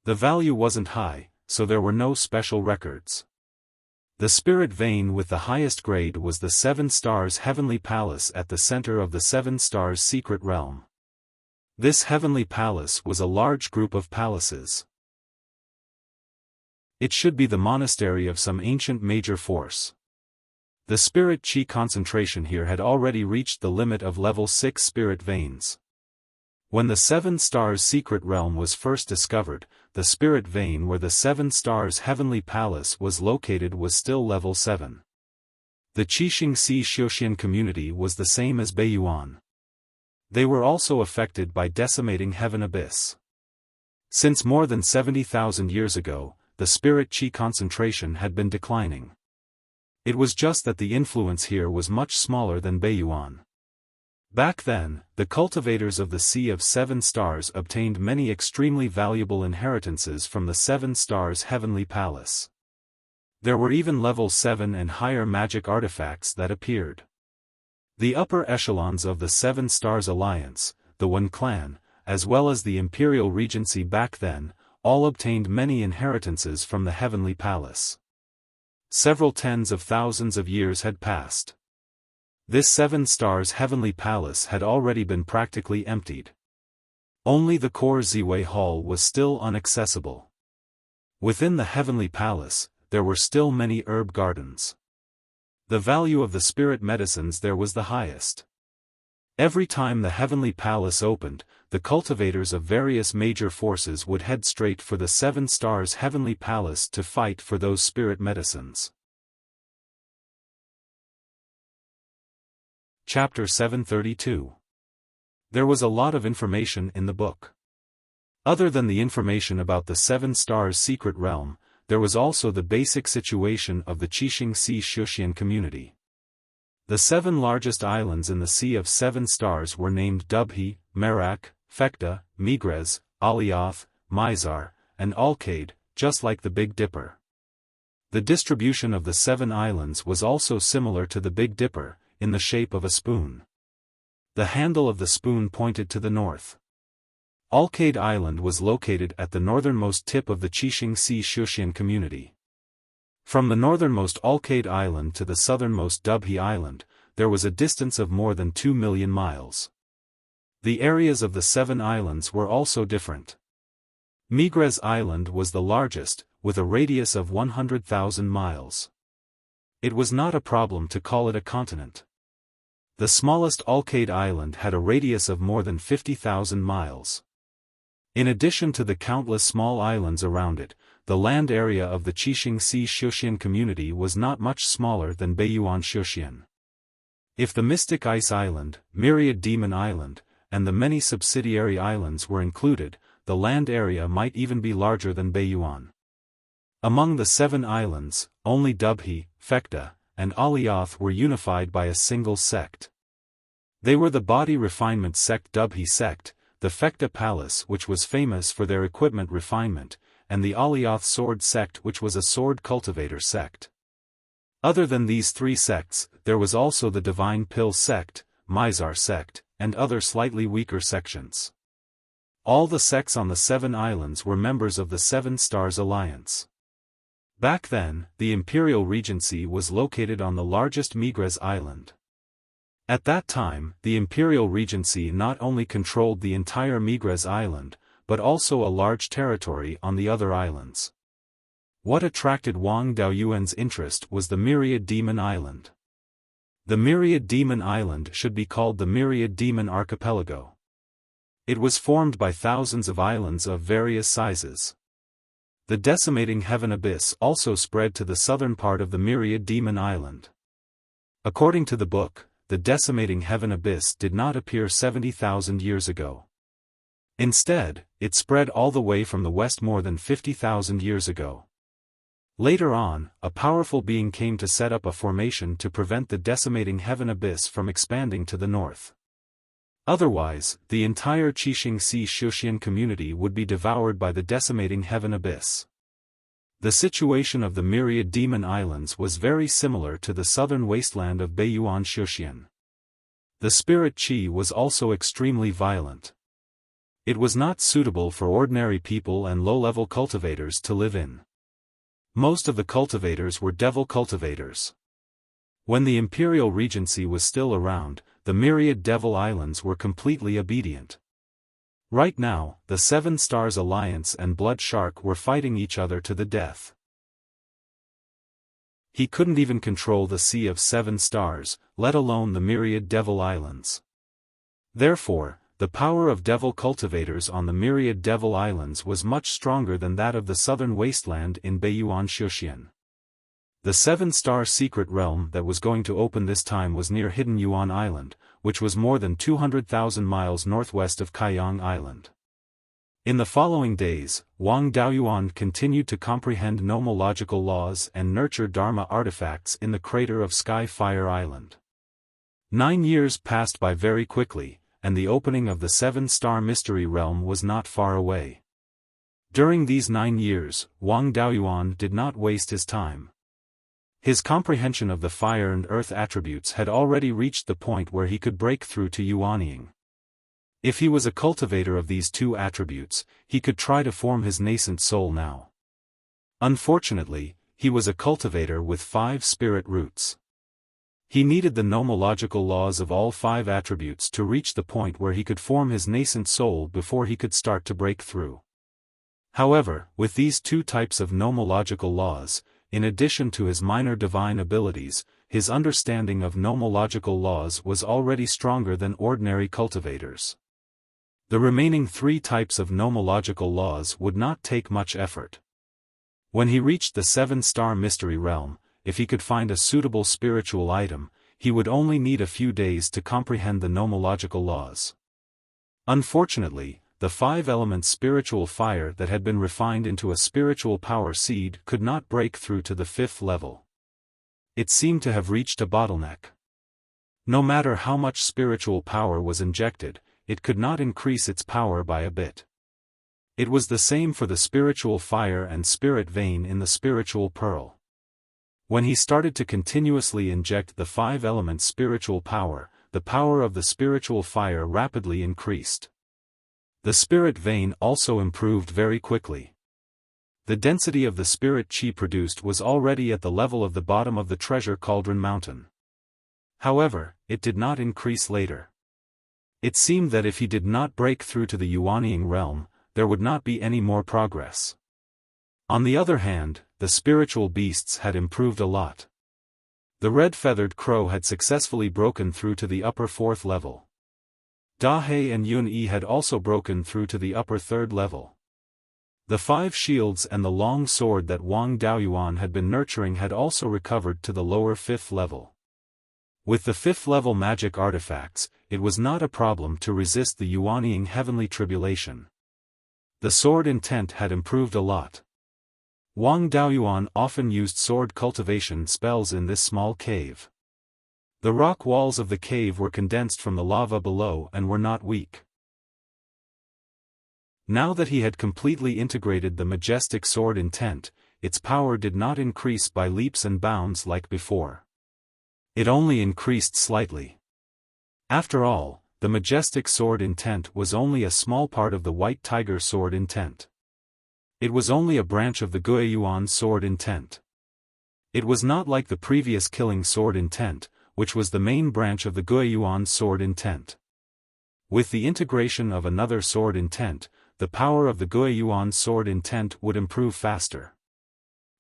The value wasn't high, so there were no special records. The spirit vein with the highest grade was the Seven Stars Heavenly Palace at the center of the Seven Stars secret realm. This heavenly palace was a large group of palaces. It should be the monastery of some ancient major force. The spirit chi concentration here had already reached the limit of level 6 spirit veins. When the Seven Stars secret realm was first discovered, the spirit vein where the Seven Stars Heavenly Palace was located was still level 7. The Qixing Sea Shuxian community was the same as Beiyuan. They were also affected by decimating Heaven Abyss. Since more than 70,000 years ago, the spirit chi concentration had been declining. It was just that the influence here was much smaller than Beiyuan. Back then, the cultivators of the Sea of Seven Stars obtained many extremely valuable inheritances from the Seven Stars Heavenly Palace. There were even level 7 and higher magic artifacts that appeared. The upper echelons of the Seven Stars Alliance, the Wen clan, as well as the Imperial Regency back then, all obtained many inheritances from the Heavenly Palace. Several tens of thousands of years had passed. This Seven Stars Heavenly Palace had already been practically emptied. Only the core Ziwei Hall was still inaccessible. Within the Heavenly Palace, there were still many herb gardens. The value of the spirit medicines there was the highest. Every time the heavenly palace opened, the cultivators of various major forces would head straight for the Seven Stars heavenly palace to fight for those spirit medicines. Chapter 732. There was a lot of information in the book. Other than the information about the Seven Stars secret realm, there was also the basic situation of the Qixing Sea Xuxian community. The 7 largest islands in the Sea of Seven Stars were named Dubhe, Merak, Phecta, Megrez, Alioth, Mizar, and Alcade, just like the Big Dipper. The distribution of the 7 islands was also similar to the Big Dipper, in the shape of a spoon. The handle of the spoon pointed to the north. Alcade Island was located at the northernmost tip of the Qixing Sea Xuxian community. From the northernmost Alcade Island to the southernmost Dubhe Island, there was a distance of more than 2 million miles. The areas of the 7 islands were also different. Megrez Island was the largest, with a radius of 100,000 miles. It was not a problem to call it a continent. The smallest Alcade Island had a radius of more than 50,000 miles. In addition to the countless small islands around it, the land area of the Qixing Sea Xuxian community was not much smaller than Beiyuan Xuxian. If the Mystic Ice Island, Myriad Demon Island, and the many subsidiary islands were included, the land area might even be larger than Beiyuan. Among the 7 islands, only Dubhe, Phecta, and Alioth were unified by a single sect. They were the body refinement sect Dubhe sect, the Phecta Palace which was famous for their equipment refinement, and the Alioth sword sect which was a sword cultivator sect. Other than these 3 sects, there was also the Divine Pill sect, Mizar sect, and other slightly weaker sections. All the sects on the 7 islands were members of the Seven Stars Alliance. Back then, the Imperial Regency was located on the largest Megrez Island. At that time, the Imperial Regency not only controlled the entire Megrez Island, but also a large territory on the other islands. What attracted Wang Daoyuan's interest was the Myriad Demon Island. The Myriad Demon Island should be called the Myriad Demon Archipelago. It was formed by thousands of islands of various sizes. The decimating heaven abyss also spread to the southern part of the Myriad Demon Island. According to the book, the decimating heaven abyss did not appear 70,000 years ago. Instead, it spread all the way from the west more than 50,000 years ago. Later on, a powerful being came to set up a formation to prevent the decimating heaven abyss from expanding to the north. Otherwise, the entire Qixing Sea Xuxian community would be devoured by the decimating heaven abyss. The situation of the Myriad Demon Islands was very similar to the southern wasteland of Beiyuan Xuxian. The spirit qi was also extremely violent. It was not suitable for ordinary people and low-level cultivators to live in. Most of the cultivators were devil cultivators. When the Imperial Regency was still around, the Myriad Devil Islands were completely obedient. Right now, the Seven Stars Alliance and Blood Shark were fighting each other to the death. He couldn't even control the Sea of Seven Stars, let alone the Myriad Devil Islands. Therefore, the power of devil cultivators on the Myriad Devil Islands was much stronger than that of the southern wasteland in Beiyuan Xuxian. The 7-star secret realm that was going to open this time was near Hidden Yuan Island, which was more than 200,000 miles northwest of Kaiyang Island. In the following days, Wang Daoyuan continued to comprehend nomological laws and nurture Dharma artifacts in the crater of Sky Fire Island. 9 years passed by very quickly, and the opening of the 7-star mystery realm was not far away. During these 9 years, Wang Daoyuan did not waste his time. His comprehension of the fire and earth attributes had already reached the point where he could break through to Yuanying. If he was a cultivator of these 2 attributes, he could try to form his nascent soul now. Unfortunately, he was a cultivator with 5 spirit roots. He needed the nomological laws of all 5 attributes to reach the point where he could form his nascent soul before he could start to break through. However, with these 2 types of nomological laws, in addition to his minor divine abilities, his understanding of nomological laws was already stronger than ordinary cultivators. The remaining 3 types of nomological laws would not take much effort. When he reached the 7-star mystery realm, if he could find a suitable spiritual item, he would only need a few days to comprehend the nomological laws. Unfortunately, the 5-element spiritual fire that had been refined into a spiritual power seed could not break through to the 5th level. It seemed to have reached a bottleneck. No matter how much spiritual power was injected, it could not increase its power by a bit. It was the same for the spiritual fire and spirit vein in the spiritual pearl. When he started to continuously inject the 5-element spiritual power, the power of the spiritual fire rapidly increased. The spirit vein also improved very quickly. The density of the spirit chi produced was already at the level of the bottom of the treasure cauldron mountain. However, it did not increase later. It seemed that if he did not break through to the Yuanying realm, there would not be any more progress. On the other hand, the spiritual beasts had improved a lot. The red-feathered crow had successfully broken through to the upper 4th level. Dahei and Yun-Yi had also broken through to the upper 3rd level. The 5 shields and the long sword that Wang Daoyuan had been nurturing had also recovered to the lower 5th level. With the 5th level magic artifacts, it was not a problem to resist the Yuanying heavenly tribulation. The sword intent had improved a lot. Wang Daoyuan often used sword cultivation spells in this small cave. The rock walls of the cave were condensed from the lava below and were not weak. Now that he had completely integrated the majestic sword intent, its power did not increase by leaps and bounds like before. It only increased slightly. After all, the majestic sword intent was only a small part of the white tiger sword intent. It was only a branch of the Guiyuan sword intent. It was not like the previous killing sword intent, which was the main branch of the Guiyuan sword intent. With the integration of another sword intent, the power of the Guiyuan sword intent would improve faster.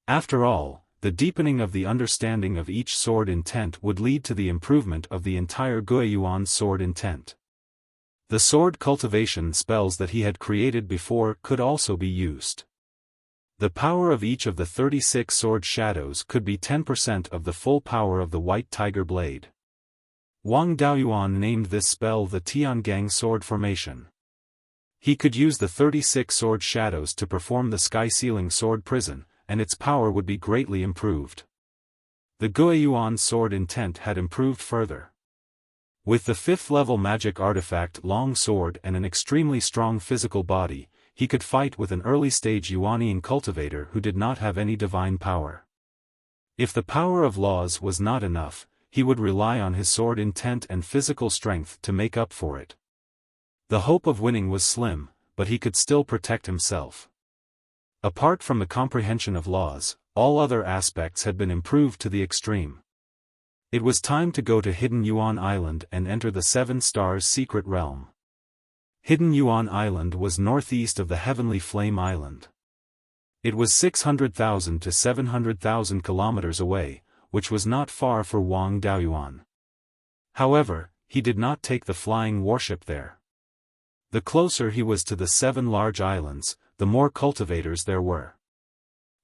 After all, the deepening of the understanding of each sword intent would lead to the improvement of the entire Guiyuan sword intent. The sword cultivation spells that he had created before could also be used. The power of each of the 36 sword shadows could be 10% of the full power of the white tiger blade. Wang Daoyuan named this spell the Tiangang sword formation. He could use the 36 sword shadows to perform the sky-sealing sword prison, and its power would be greatly improved. The Guiyuan sword intent had improved further. With the 5th level magic artifact long sword and an extremely strong physical body, he could fight with an early-stage Yuanying cultivator who did not have any divine power. If the power of laws was not enough, he would rely on his sword intent and physical strength to make up for it. The hope of winning was slim, but he could still protect himself. Apart from the comprehension of laws, all other aspects had been improved to the extreme. It was time to go to Hidden Yuan Island and enter the 7 Stars secret realm. Hidden Yuan Island was northeast of the Heavenly Flame Island. It was 600,000 to 700,000 kilometers away, which was not far for Wang Daoyuan. However, he did not take the flying warship there. The closer he was to the 7 large islands, the more cultivators there were.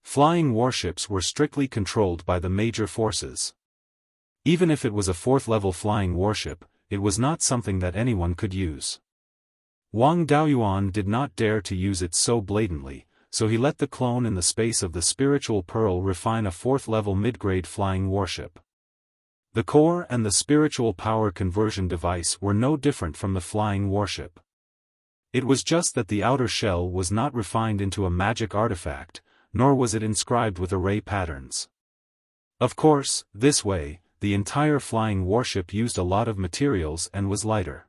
Flying warships were strictly controlled by the major forces. Even if it was a 4th-level flying warship, it was not something that anyone could use. Wang Daoyuan did not dare to use it so blatantly, so he let the clone in the space of the spiritual pearl refine a 4th-level mid-grade flying warship. The core and the spiritual power conversion device were no different from the flying warship. It was just that the outer shell was not refined into a magic artifact, nor was it inscribed with array patterns. Of course, this way, the entire flying warship used a lot of materials and was lighter.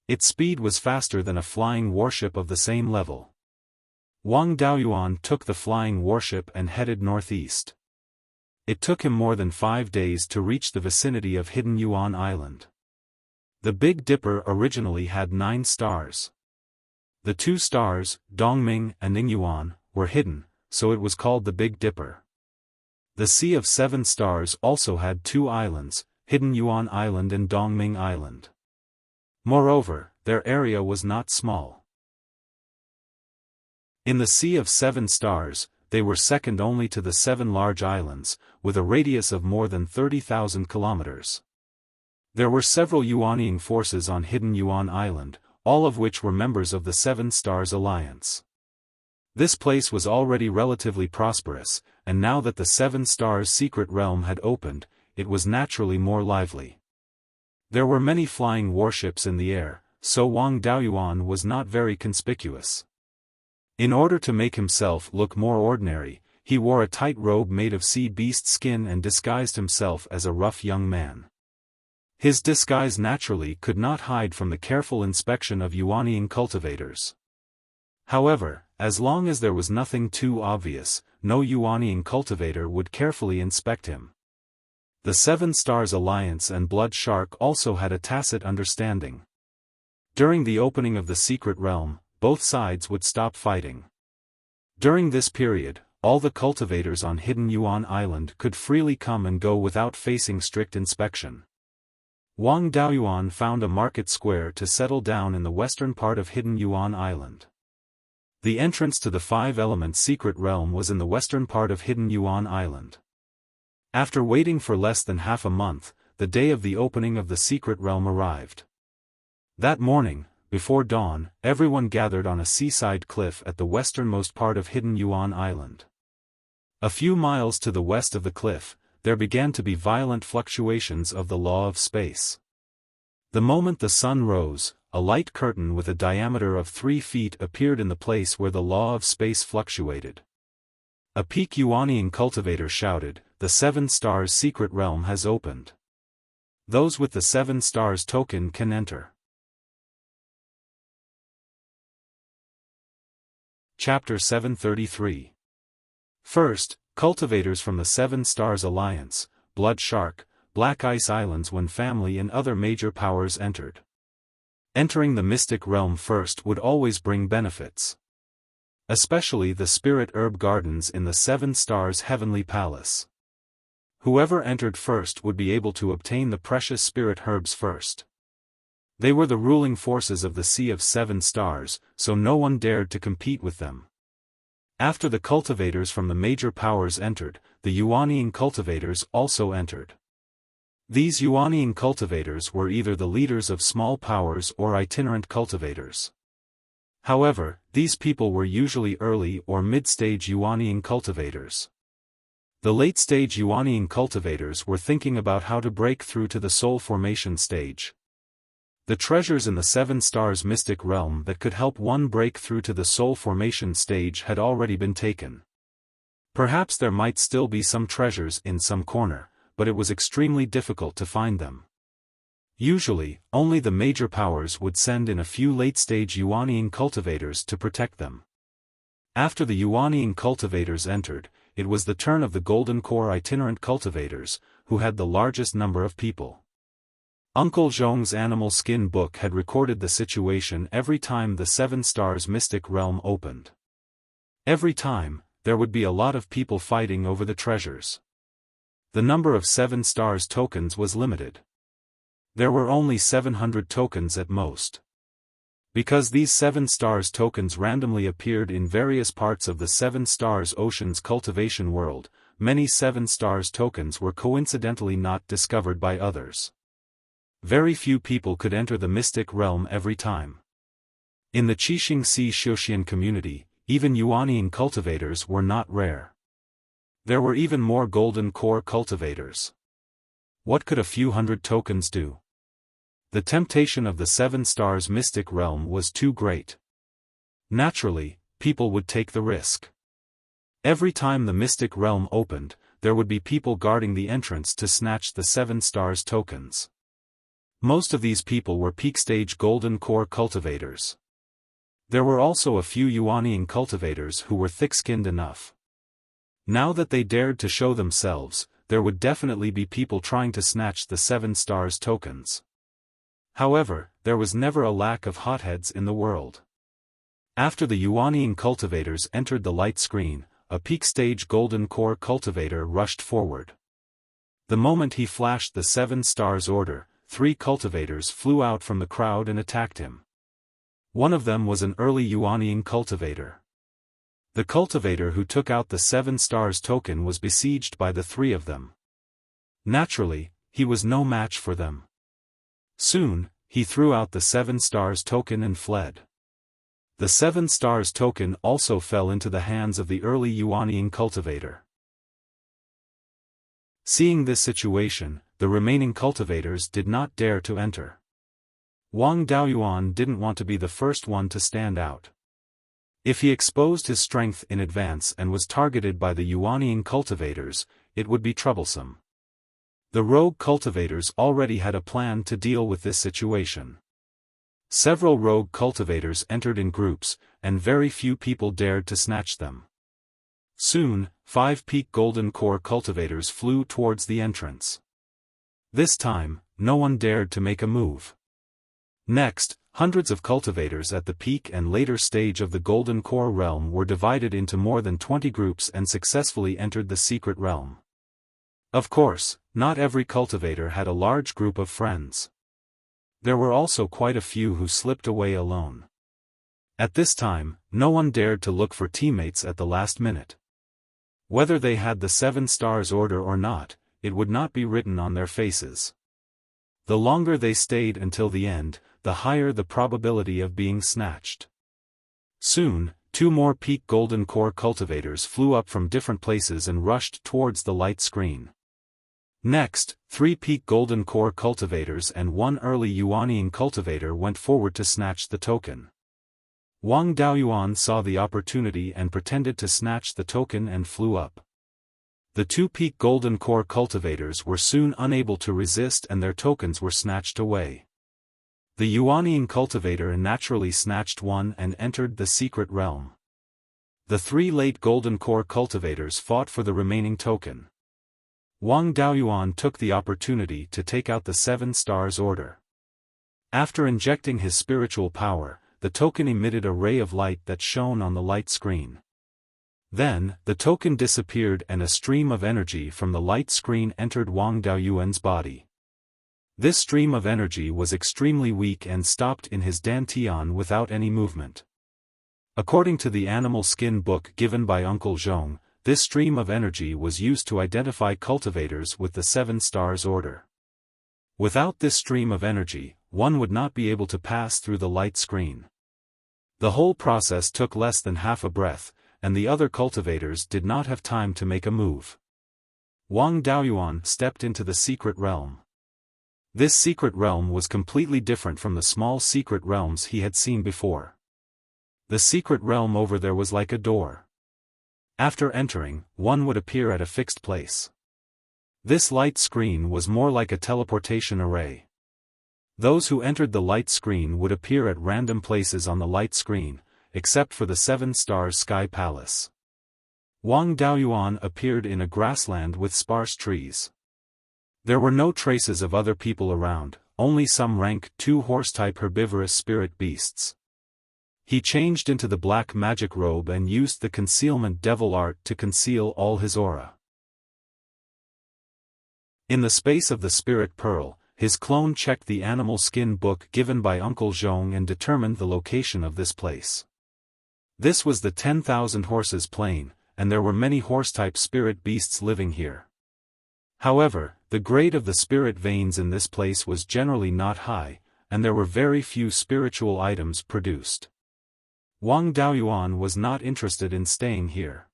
Its speed was faster than a flying warship of the same level. Wang Daoyuan took the flying warship and headed northeast. It took him more than 5 days to reach the vicinity of Hidden Yuan Island. The Big Dipper originally had 9 stars. The 2 stars, Dongming and Ningyuan, were hidden, so it was called the Big Dipper. The Sea of Seven Stars also had two islands, Hidden Yuan Island and Dongming Island. Moreover, their area was not small. In the Sea of Seven Stars, they were second only to the seven large islands, with a radius of more than 30,000 kilometers. There were several Yuanying forces on Hidden Yuan Island, all of which were members of the Seven Stars Alliance. This place was already relatively prosperous, and now that the Seven Stars secret realm had opened, it was naturally more lively. There were many flying warships in the air, so Wang Daoyuan was not very conspicuous. In order to make himself look more ordinary, he wore a tight robe made of sea beast skin and disguised himself as a rough young man. His disguise naturally could not hide from the careful inspection of Yuanying cultivators. However, as long as there was nothing too obvious, no Yuanying cultivator would carefully inspect him. The Seven Stars Alliance and Blood Shark also had a tacit understanding. During the opening of the secret realm, both sides would stop fighting. During this period, all the cultivators on Hidden Yuan Island could freely come and go without facing strict inspection. Wang Daoyuan found a market square to settle down in the western part of Hidden Yuan Island. The entrance to the Five-Element secret realm was in the western part of Hidden Yuan Island. After waiting for less than half a month, the day of the opening of the secret realm arrived. That morning, before dawn, everyone gathered on a seaside cliff at the westernmost part of Hidden Yuan Island. A few miles to the west of the cliff, there began to be violent fluctuations of the law of space. The moment the sun rose, a light curtain with a diameter of 3 feet appeared in the place where the law of space fluctuated. A peak Yuanying cultivator shouted, "The Seven Stars secret realm has opened. Those with the Seven Stars token can enter." Chapter 733. First, cultivators from the Seven Stars Alliance, Blood Shark, Black Ice Islands One family and other major powers entered. Entering the mystic realm first would always bring benefits. Especially the spirit herb gardens in the Seven Stars Heavenly Palace. Whoever entered first would be able to obtain the precious spirit herbs first. They were the ruling forces of the Sea of Seven Stars, so no one dared to compete with them. After the cultivators from the major powers entered, the Yuanying cultivators also entered. These Yuanying cultivators were either the leaders of small powers or itinerant cultivators. However, these people were usually early or mid-stage Yuanying cultivators. The late-stage Yuanying cultivators were thinking about how to break through to the soul formation stage. The treasures in the Seven Stars mystic realm that could help one break through to the soul formation stage had already been taken. Perhaps there might still be some treasures in some corner, but it was extremely difficult to find them. Usually, only the major powers would send in a few late-stage Yuanying cultivators to protect them. After the Yuanying cultivators entered, it was the turn of the Golden Core itinerant cultivators, who had the largest number of people. Uncle Zhong's animal skin book had recorded the situation every time the Seven Stars mystic realm opened. Every time, there would be a lot of people fighting over the treasures. The number of Seven Stars tokens was limited. There were only 700 tokens at most. Because these Seven Stars tokens randomly appeared in various parts of the Seven Stars Ocean's cultivation world, many Seven Stars tokens were coincidentally not discovered by others. Very few people could enter the mystic realm every time. In the Qixing Sea Xiuxian community, even Yuanying cultivators were not rare. There were even more Golden Core cultivators. What could a few hundred tokens do? The temptation of the Seven Stars mystic realm was too great. Naturally, people would take the risk. Every time the mystic realm opened, there would be people guarding the entrance to snatch the Seven Stars tokens. Most of these people were peak-stage Golden Core cultivators. There were also a few Yuanying cultivators who were thick-skinned enough. Now that they dared to show themselves, there would definitely be people trying to snatch the Seven Stars tokens. However, there was never a lack of hotheads in the world. After the Yuanying cultivators entered the light screen, a peak stage golden core cultivator rushed forward. The moment he flashed the 7 stars order, 3 cultivators flew out from the crowd and attacked him. One of them was an early Yuanian cultivator. The cultivator who took out the 7 stars token was besieged by the 3 of them. Naturally, he was no match for them. Soon, he threw out the 7 stars token and fled. The 7 stars token also fell into the hands of the early Yuanian cultivator. Seeing this situation, the remaining cultivators did not dare to enter. Wang Daoyuan didn't want to be the first one to stand out. If he exposed his strength in advance and was targeted by the Yuanian cultivators, it would be troublesome. The rogue cultivators already had a plan to deal with this situation. Several rogue cultivators entered in groups, and very few people dared to snatch them. Soon, 5 peak golden core cultivators flew towards the entrance. This time, no one dared to make a move. Next, hundreds of cultivators at the peak and later stage of the golden core realm were divided into more than 20 groups and successfully entered the secret realm. Of course, not every cultivator had a large group of friends. There were also quite a few who slipped away alone. At this time, no one dared to look for teammates at the last minute. Whether they had the 7 stars order or not, it would not be written on their faces. The longer they stayed until the end, the higher the probability of being snatched. Soon, 2 more peak golden core cultivators flew up from different places and rushed towards the light screen. Next, 3 peak golden core cultivators and 1 early Yuanian cultivator went forward to snatch the token. Wang Daoyuan saw the opportunity and pretended to snatch the token and flew up. The 2 peak golden core cultivators were soon unable to resist and their tokens were snatched away. The Yuanian cultivator naturally snatched one and entered the secret realm. The 3 late golden core cultivators fought for the remaining token. Wang Daoyuan took the opportunity to take out the 7 stars order. After injecting his spiritual power, the token emitted a ray of light that shone on the light screen. Then, the token disappeared and a stream of energy from the light screen entered Wang Daoyuan's body. This stream of energy was extremely weak and stopped in his dantian without any movement. According to the animal skin book given by Uncle Zhong, this stream of energy was used to identify cultivators with the 7 stars order. Without this stream of energy, one would not be able to pass through the light screen. The whole process took less than half a breath, and the other cultivators did not have time to make a move. Wang Daoyuan stepped into the secret realm. This secret realm was completely different from the small secret realms he had seen before. The secret realm over there was like a door. After entering, one would appear at a fixed place. This light screen was more like a teleportation array. Those who entered the light screen would appear at random places on the light screen, except for the 7 stars sky palace. Wang Daoyuan appeared in a grassland with sparse trees. There were no traces of other people around, only some rank 2 horse-type herbivorous spirit beasts. He changed into the black magic robe and used the concealment devil art to conceal all his aura. In the space of the spirit pearl, his clone checked the animal skin book given by Uncle Zhong and determined the location of this place. This was the 10,000 horses plain, and there were many horse-type spirit beasts living here. However, the grade of the spirit veins in this place was generally not high, and there were very few spiritual items produced. Wang Daoyuan was not interested in staying here.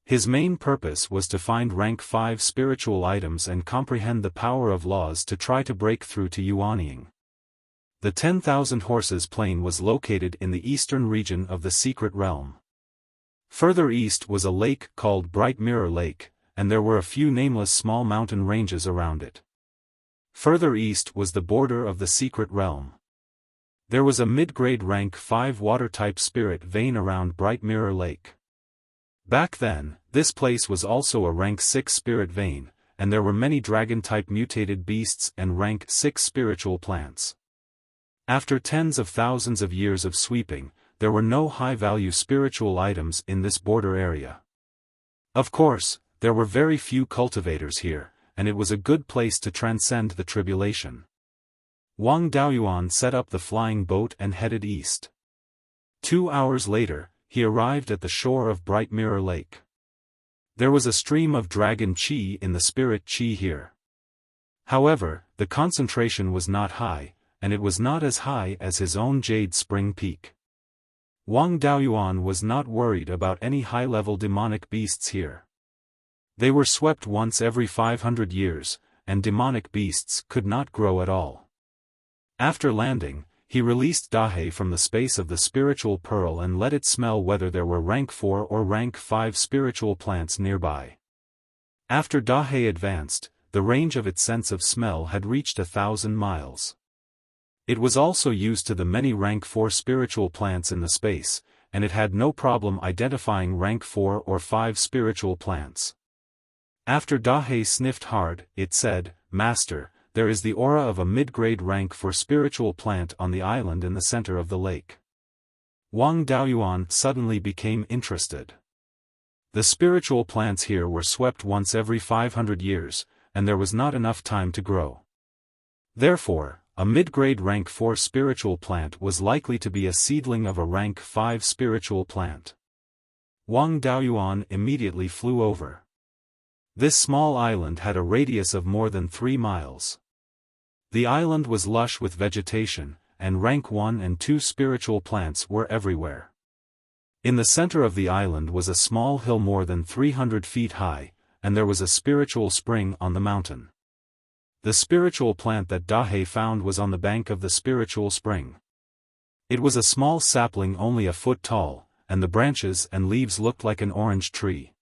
His main purpose was to find rank 5 spiritual items and comprehend the power of laws to try to break through to Yuanying. The 10,000 horses plain was located in the eastern region of the secret realm. Further east was a lake called Bright Mirror Lake, and there were a few nameless small mountain ranges around it. Further east was the border of the secret realm. There was a mid-grade rank 5 water-type spirit vein around Bright Mirror Lake. Back then, this place was also a rank 6 spirit vein, and there were many dragon-type mutated beasts and rank 6 spiritual plants. After tens of thousands of years of sweeping, there were no high-value spiritual items in this border area. Of course, there were very few cultivators here, and it was a good place to transcend the tribulation. Wang Daoyuan set up the flying boat and headed east. 2 hours later, he arrived at the shore of Bright Mirror Lake. There was a stream of dragon qi in the spirit qi here. However, the concentration was not high, and it was not as high as his own Jade Spring Peak. Wang Daoyuan was not worried about any high-level demonic beasts here. They were swept once every 500 years, and demonic beasts could not grow at all. After landing, he released Dahe from the space of the spiritual pearl and let it smell whether there were rank 4 or rank 5 spiritual plants nearby. After Dahe advanced, the range of its sense of smell had reached 1,000 miles. It was also used to the many rank 4 spiritual plants in the space, and it had no problem identifying rank 4 or 5 spiritual plants. After Dahe sniffed hard, it said, "Master, there is the aura of a mid-grade rank 4 spiritual plant on the island in the center of the lake." Wang Daoyuan suddenly became interested. The spiritual plants here were swept once every 500 years, and there was not enough time to grow. Therefore, a mid-grade rank 4 spiritual plant was likely to be a seedling of a rank 5 spiritual plant. Wang Daoyuan immediately flew over. This small island had a radius of more than 3 miles. The island was lush with vegetation, and rank 1 and 2 spiritual plants were everywhere. In the center of the island was a small hill more than 300 feet high, and there was a spiritual spring on the mountain. The spiritual plant that Dahe found was on the bank of the spiritual spring. It was a small sapling only a foot tall, and the branches and leaves looked like an orange tree.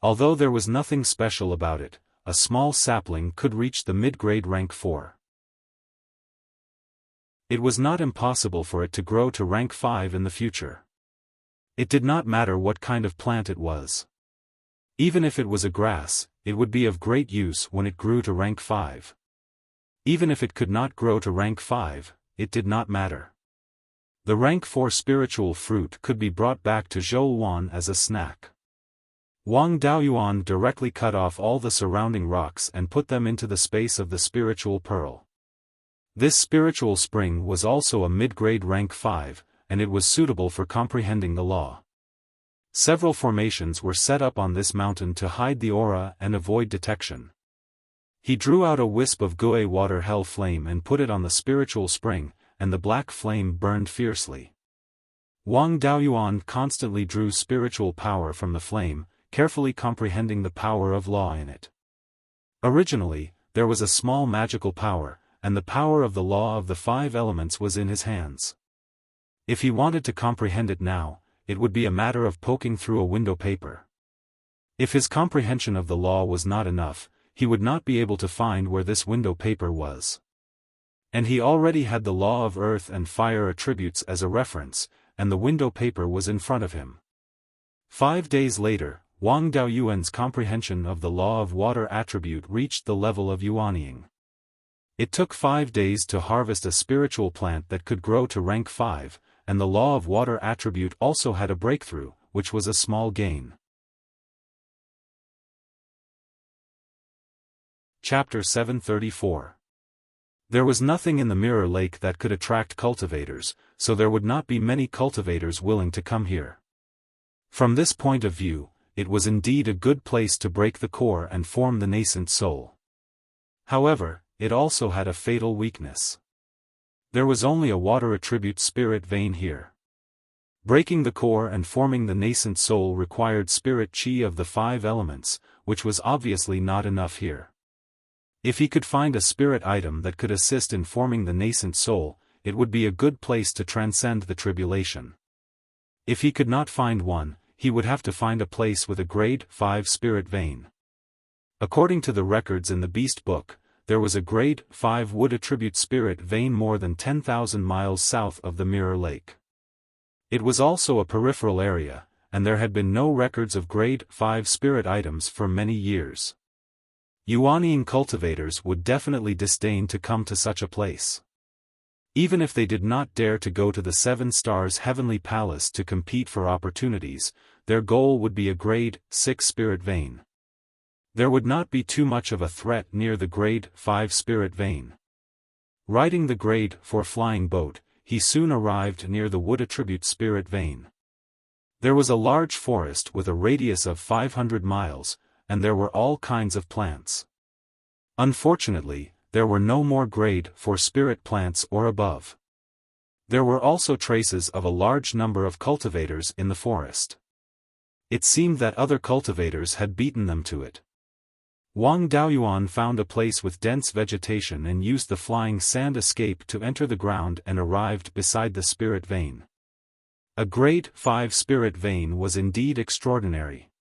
Although there was nothing special about it, a small sapling could reach the mid-grade rank 4. It was not impossible for it to grow to rank 5 in the future. It did not matter what kind of plant it was. Even if it was a grass, it would be of great use when it grew to rank 5. Even if it could not grow to rank 5, it did not matter. The rank 4 spiritual fruit could be brought back to Zhouwan as a snack. Wang Daoyuan directly cut off all the surrounding rocks and put them into the space of the spiritual pearl. This spiritual spring was also a mid-grade rank 5, and it was suitable for comprehending the law. Several formations were set up on this mountain to hide the aura and avoid detection. He drew out a wisp of Gui water hell flame and put it on the spiritual spring, and the black flame burned fiercely. Wang Daoyuan constantly drew spiritual power from the flame, carefully comprehending the power of law in it. Originally, there was a small magical power, and the power of the law of the 5 elements was in his hands. If he wanted to comprehend it now, it would be a matter of poking through a window paper. If his comprehension of the law was not enough, he would not be able to find where this window paper was. And he already had the law of earth and fire attributes as a reference, and the window paper was in front of him. 5 days later, Wang Daoyuan's comprehension of the law of water attribute reached the level of Yuanying. It took 5 days to harvest a spiritual plant that could grow to rank 5, and the law of water attribute also had a breakthrough, which was a small gain. Chapter 734. There was nothing in the Mirror Lake that could attract cultivators, so there would not be many cultivators willing to come here. From this point of view, it was indeed a good place to break the core and form the nascent soul. However, it also had a fatal weakness. There was only a water attribute spirit vein here. Breaking the core and forming the nascent soul required spirit qi of the 5 elements, which was obviously not enough here. If he could find a spirit item that could assist in forming the nascent soul, it would be a good place to transcend the tribulation. If he could not find one, he would have to find a place with a grade 5 spirit vein. According to the records in the Beast Book, there was a grade 5 wood attribute spirit vein more than 10,000 miles south of the Mirror Lake. It was also a peripheral area, and there had been no records of grade 5 spirit items for many years. Yuanying cultivators would definitely disdain to come to such a place. Even if they did not dare to go to the 7 Stars Heavenly Palace to compete for opportunities, their goal would be a grade 6 spirit vein. There would not be too much of a threat near the grade 5 spirit vein. Riding the grade 4 flying boat, he soon arrived near the wood attribute spirit vein. There was a large forest with a radius of 500 miles, and there were all kinds of plants. Unfortunately, there were no more grade 4 spirit plants or above. There were also traces of a large number of cultivators in the forest. It seemed that other cultivators had beaten them to it. Wang Daoyuan found a place with dense vegetation and used the flying sand escape to enter the ground and arrived beside the spirit vein. A grade 5 spirit vein was indeed extraordinary.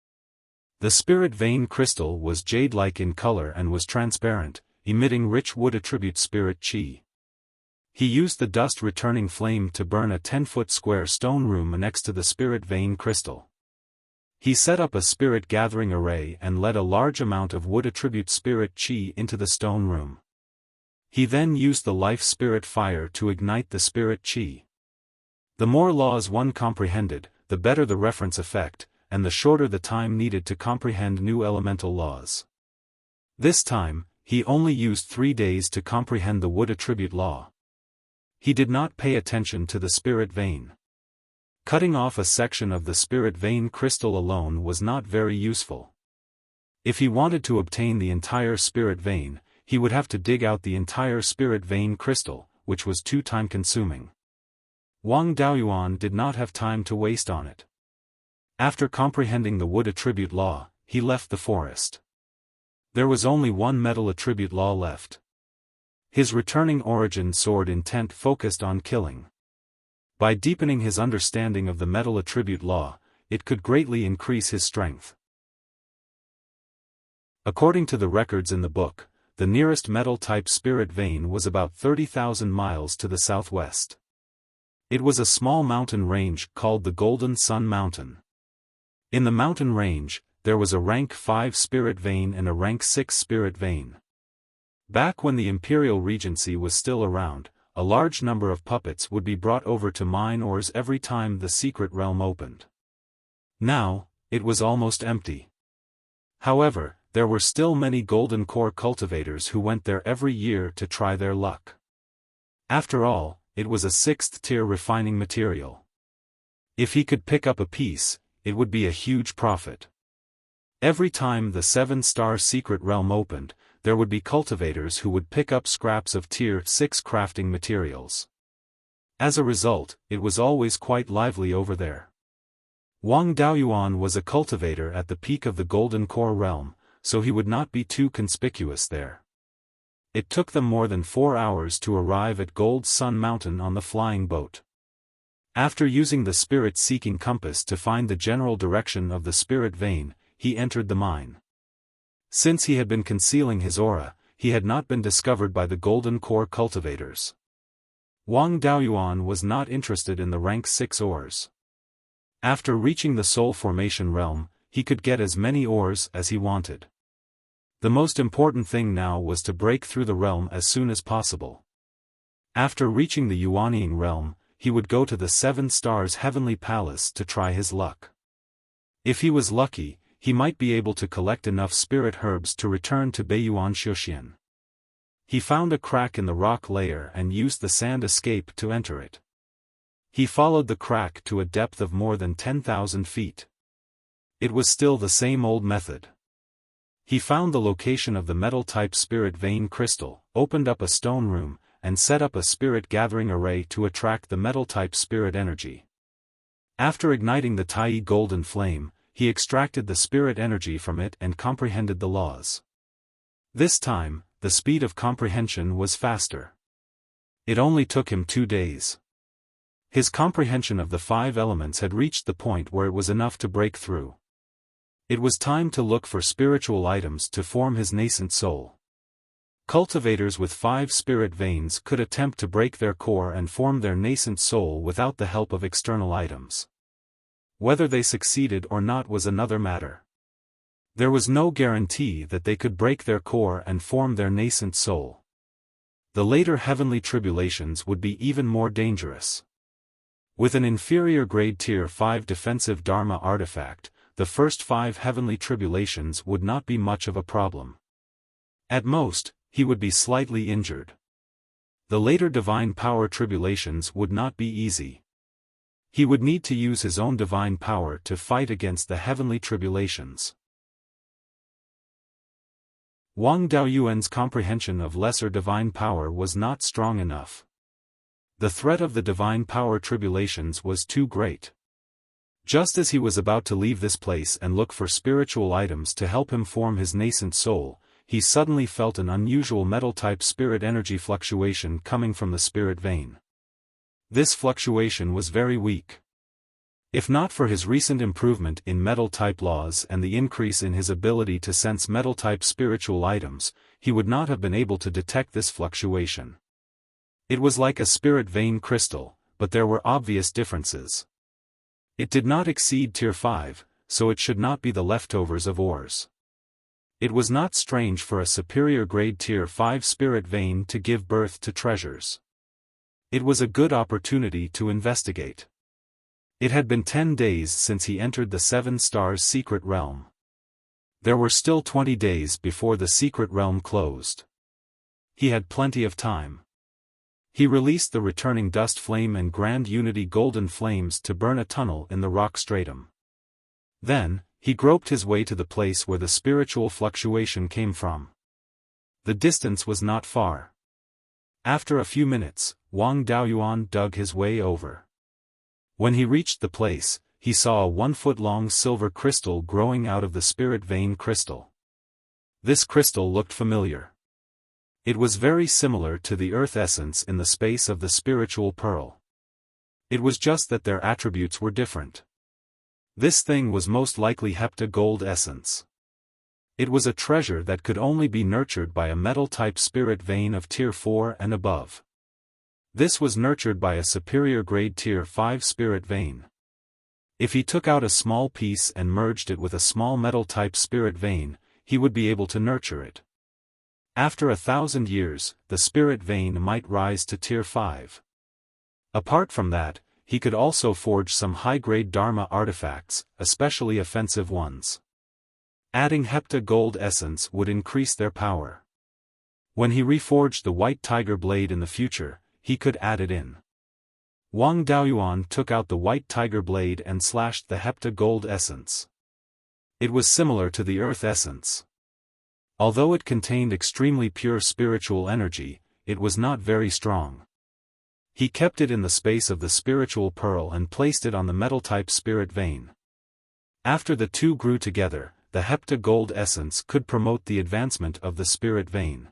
The spirit vein crystal was jade-like in color and was transparent, emitting rich wood attribute spirit qi. He used the dust-returning flame to burn a 10-foot square stone room next to the spirit vein crystal. He set up a spirit gathering array and led a large amount of wood attribute spirit qi into the stone room. He then used the life spirit fire to ignite the spirit qi. The more laws one comprehended, the better the reference effect, and the shorter the time needed to comprehend new elemental laws. This time, he only used 3 days to comprehend the wood attribute law. He did not pay attention to the spirit vein. Cutting off a section of the spirit vein crystal alone was not very useful. If he wanted to obtain the entire spirit vein, he would have to dig out the entire spirit vein crystal, which was too time-consuming. Wang Daoyuan did not have time to waste on it. After comprehending the wood attribute law, he left the forest. There was only one metal attribute law left. His returning origin sword intent focused on killing. By deepening his understanding of the metal attribute law, it could greatly increase his strength. According to the records in the book, the nearest metal-type spirit vein was about 30,000 miles to the southwest. It was a small mountain range called the Golden Sun Mountain. In the mountain range, there was a rank 5 spirit vein and a rank 6 spirit vein. Back when the Imperial Regency was still around, a large number of puppets would be brought over to mine ores every time the secret realm opened. Now, it was almost empty. However, there were still many golden core cultivators who went there every year to try their luck. After all, it was a 6th-tier refining material. If he could pick up a piece, it would be a huge profit. Every time the 7-star secret realm opened, there would be cultivators who would pick up scraps of tier 6 crafting materials. As a result, it was always quite lively over there. Wang Daoyuan was a cultivator at the peak of the Golden Core realm, so he would not be too conspicuous there. It took them more than 4 hours to arrive at Gold Sun Mountain on the flying boat. After using the spirit-seeking compass to find the general direction of the spirit vein, he entered the mine. Since he had been concealing his aura, he had not been discovered by the Golden Core cultivators. Wang Daoyuan was not interested in the rank 6 ores. After reaching the Soul Formation realm, he could get as many ores as he wanted. The most important thing now was to break through the realm as soon as possible. After reaching the Yuanying realm, he would go to the 7 Stars Heavenly Palace to try his luck. If he was lucky, he might be able to collect enough spirit herbs to return to Beiyuan Xiuxian. He found a crack in the rock layer and used the sand escape to enter it. He followed the crack to a depth of more than 10,000 feet. It was still the same old method. He found the location of the metal-type spirit vein crystal, opened up a stone room, and set up a spirit gathering array to attract the metal-type spirit energy. After igniting the Tai golden flame, he extracted the spirit energy from it and comprehended the laws. This time, the speed of comprehension was faster. It only took him 2 days. His comprehension of the 5 elements had reached the point where it was enough to break through. It was time to look for spiritual items to form his nascent soul. Cultivators with 5 spirit veins could attempt to break their core and form their nascent soul without the help of external items. Whether they succeeded or not was another matter. There was no guarantee that they could break their core and form their nascent soul. The later heavenly tribulations would be even more dangerous. With an inferior grade Tier 5 defensive Dharma artifact, the first 5 heavenly tribulations would not be much of a problem. At most, he would be slightly injured. The later divine power tribulations would not be easy. He would need to use his own divine power to fight against the heavenly tribulations. Wang Daoyuan's comprehension of lesser divine power was not strong enough. The threat of the divine power tribulations was too great. Just as he was about to leave this place and look for spiritual items to help him form his nascent soul, he suddenly felt an unusual metal-type spirit energy fluctuation coming from the spirit vein. This fluctuation was very weak. If not for his recent improvement in metal-type laws and the increase in his ability to sense metal-type spiritual items, he would not have been able to detect this fluctuation. It was like a spirit vein crystal, but there were obvious differences. It did not exceed Tier 5, so it should not be the leftovers of ores. It was not strange for a superior grade Tier 5 spirit vein to give birth to treasures. It was a good opportunity to investigate. It had been 10 days since he entered the 7 Stars secret realm. There were still 20 days before the secret realm closed. He had plenty of time. He released the returning dust flame and grand unity golden flames to burn a tunnel in the rock stratum. Then, he groped his way to the place where the spiritual fluctuation came from. The distance was not far. After a few minutes, Wang Daoyuan dug his way over. When he reached the place, he saw a 1-foot-long silver crystal growing out of the spirit vein crystal. This crystal looked familiar. It was very similar to the earth essence in the space of the spiritual pearl. It was just that their attributes were different. This thing was most likely hepta gold essence. It was a treasure that could only be nurtured by a metal-type spirit vein of Tier 4 and above. This was nurtured by a superior grade Tier 5 spirit vein. If he took out a small piece and merged it with a small metal-type spirit vein, he would be able to nurture it. After 1,000 years, the spirit vein might rise to Tier 5. Apart from that, he could also forge some high-grade Dharma artifacts, especially offensive ones. Adding hepta gold essence would increase their power. When he reforged the white tiger blade in the future, he could add it in. Wang Daoyuan took out the white tiger blade and slashed the hepta gold essence. It was similar to the earth essence. Although it contained extremely pure spiritual energy, it was not very strong. He kept it in the space of the spiritual pearl and placed it on the metal-type spirit vein. After the two grew together, the hepta gold essence could promote the advancement of the spirit vein.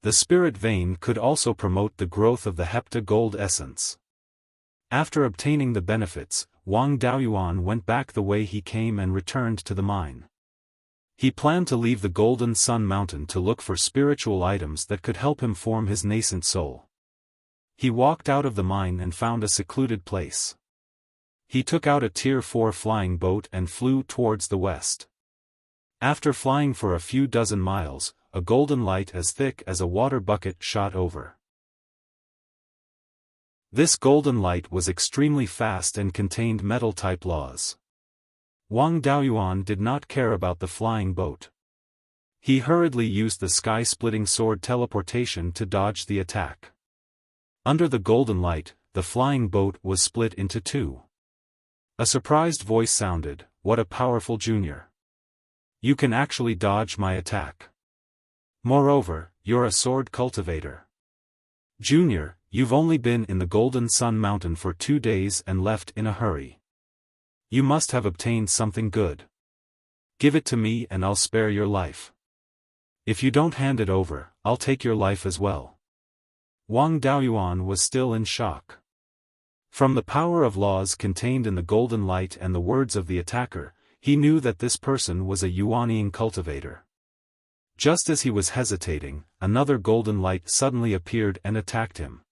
The spirit vein could also promote the growth of the hepta gold essence. After obtaining the benefits, Wang Daoyuan went back the way he came and returned to the mine. He planned to leave the Golden Sun Mountain to look for spiritual items that could help him form his nascent soul. He walked out of the mine and found a secluded place. He took out a Tier 4 flying boat and flew towards the west. After flying for a few dozen miles, a golden light as thick as a water bucket shot over. This golden light was extremely fast and contained metal-type laws. Wang Daoyuan did not care about the flying boat. He hurriedly used the sky-splitting sword teleportation to dodge the attack. Under the golden light, the flying boat was split into two. A surprised voice sounded, "What a powerful junior. You can actually dodge my attack. Moreover, you're a sword cultivator. Junior, you've only been in the Golden Sun Mountain for 2 days and left in a hurry. You must have obtained something good. Give it to me and I'll spare your life. If you don't hand it over, I'll take your life as well." Wang Daoyuan was still in shock. From the power of laws contained in the golden light and the words of the attacker, he knew that this person was a Yuanian cultivator. Just as he was hesitating, another golden light suddenly appeared and attacked him.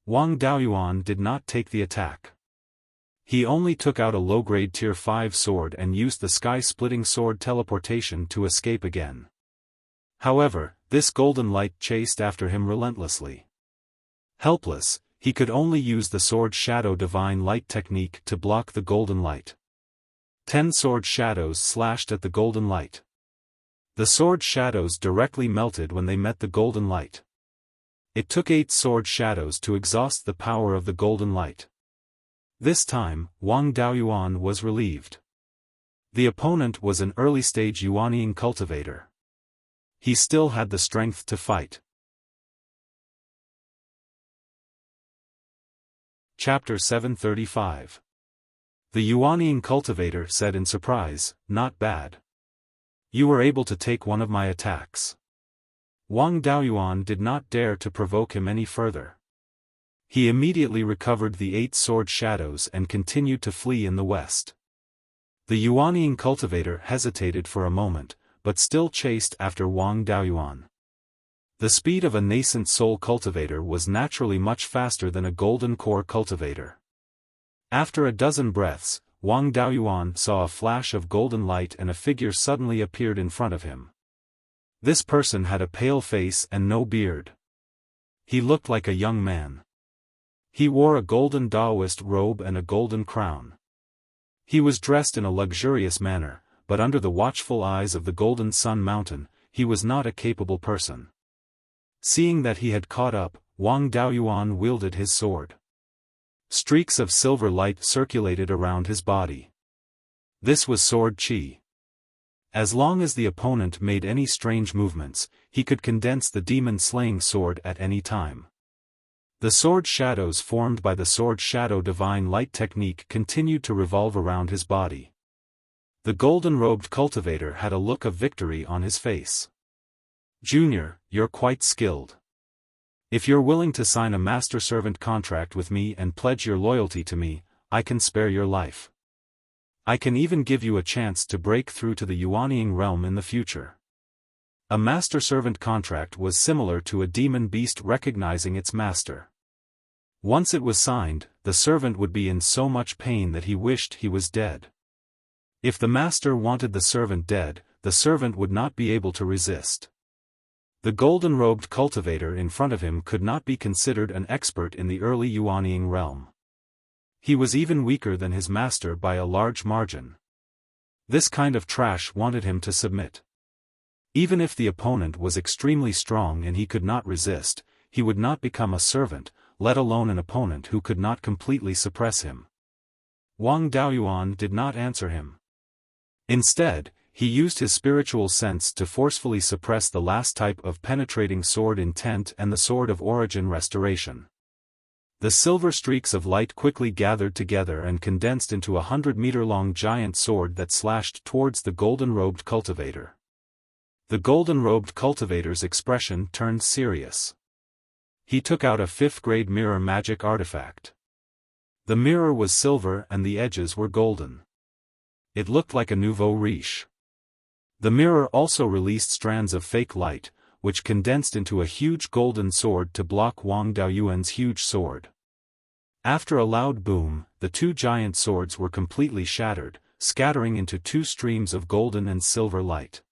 Wang Daoyuan did not take the attack. He only took out a low-grade Tier 5 sword and used the sky-splitting sword teleportation to escape again. However, this golden light chased after him relentlessly. Helpless, He could only use the sword shadow divine light technique to block the golden light. 10 sword shadows slashed at the golden light. The sword shadows directly melted when they met the golden light. It took 8 sword shadows to exhaust the power of the golden light. This time, Wang Daoyuan was relieved. The opponent was an early-stage Yuanying cultivator. He still had the strength to fight. Chapter 735. The Yuanying cultivator said in surprise, "Not bad. You were able to take one of my attacks." Wang Daoyuan did not dare to provoke him any further. He immediately recovered the 8 sword shadows and continued to flee in the west. The Yuanying cultivator hesitated for a moment, but still chased after Wang Daoyuan. The speed of a nascent soul cultivator was naturally much faster than a golden core cultivator. After a dozen breaths, Wang Daoyuan saw a flash of golden light and a figure suddenly appeared in front of him. This person had a pale face and no beard. He looked like a young man. He wore a golden Taoist robe and a golden crown. He was dressed in a luxurious manner, but under the watchful eyes of the Golden Sun Mountain, he was not a capable person. Seeing that he had caught up, Wang Daoyuan wielded his sword. Streaks of silver light circulated around his body. This was sword qi. As long as the opponent made any strange movements, he could condense the demon-slaying sword at any time. The sword shadows formed by the sword shadow divine light technique continued to revolve around his body. The golden-robed cultivator had a look of victory on his face. "Junior, you're quite skilled. If you're willing to sign a master-servant contract with me and pledge your loyalty to me, I can spare your life. I can even give you a chance to break through to the Yuanying realm in the future." A master-servant contract was similar to a demon beast recognizing its master. Once it was signed, the servant would be in so much pain that he wished he was dead. If the master wanted the servant dead, the servant would not be able to resist. The golden-robed cultivator in front of him could not be considered an expert in the early Yuanying realm. He was even weaker than his master by a large margin. This kind of trash wanted him to submit. Even if the opponent was extremely strong and he could not resist, he would not become a servant, let alone an opponent who could not completely suppress him. Wang Daoyuan did not answer him. Instead, he used his spiritual sense to forcefully suppress the last type of penetrating sword intent and the sword of origin restoration. The silver streaks of light quickly gathered together and condensed into a 100-meter-long giant sword that slashed towards the golden-robed cultivator. The golden-robed cultivator's expression turned serious. He took out a 5th-grade mirror magic artifact. The mirror was silver and the edges were golden. It looked like a nouveau riche. The mirror also released strands of fake light, which condensed into a huge golden sword to block Wang Daoyuan's huge sword. After a loud boom, the 2 giant swords were completely shattered, scattering into 2 streams of golden and silver light.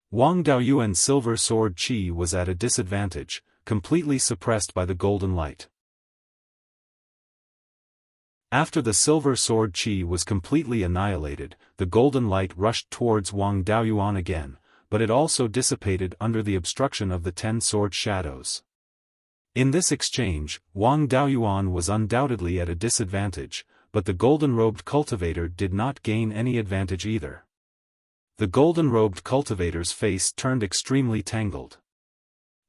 Wang Daoyuan's silver sword qi was at a disadvantage, completely suppressed by the golden light. After the silver sword qi was completely annihilated, the golden light rushed towards Wang Daoyuan again, but it also dissipated under the obstruction of the 10 sword shadows. In this exchange, Wang Daoyuan was undoubtedly at a disadvantage, but the golden-robed cultivator did not gain any advantage either. The golden-robed cultivator's face turned extremely tangled.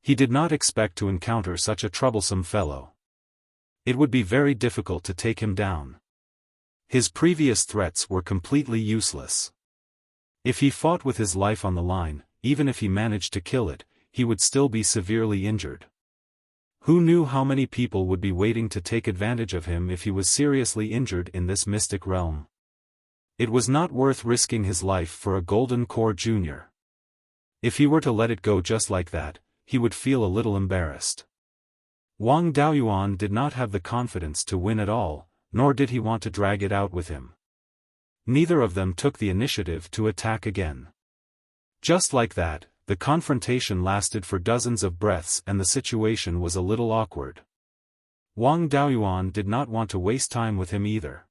He did not expect to encounter such a troublesome fellow. It would be very difficult to take him down. His previous threats were completely useless. If he fought with his life on the line, even if he managed to kill it, he would still be severely injured. Who knew how many people would be waiting to take advantage of him if he was seriously injured in this mystic realm? It was not worth risking his life for a golden core junior. If he were to let it go just like that, he would feel a little embarrassed. Wang Daoyuan did not have the confidence to win at all, nor did he want to drag it out with him. Neither of them took the initiative to attack again. Just like that, the confrontation lasted for dozens of breaths and the situation was a little awkward. Wang Daoyuan did not want to waste time with him either.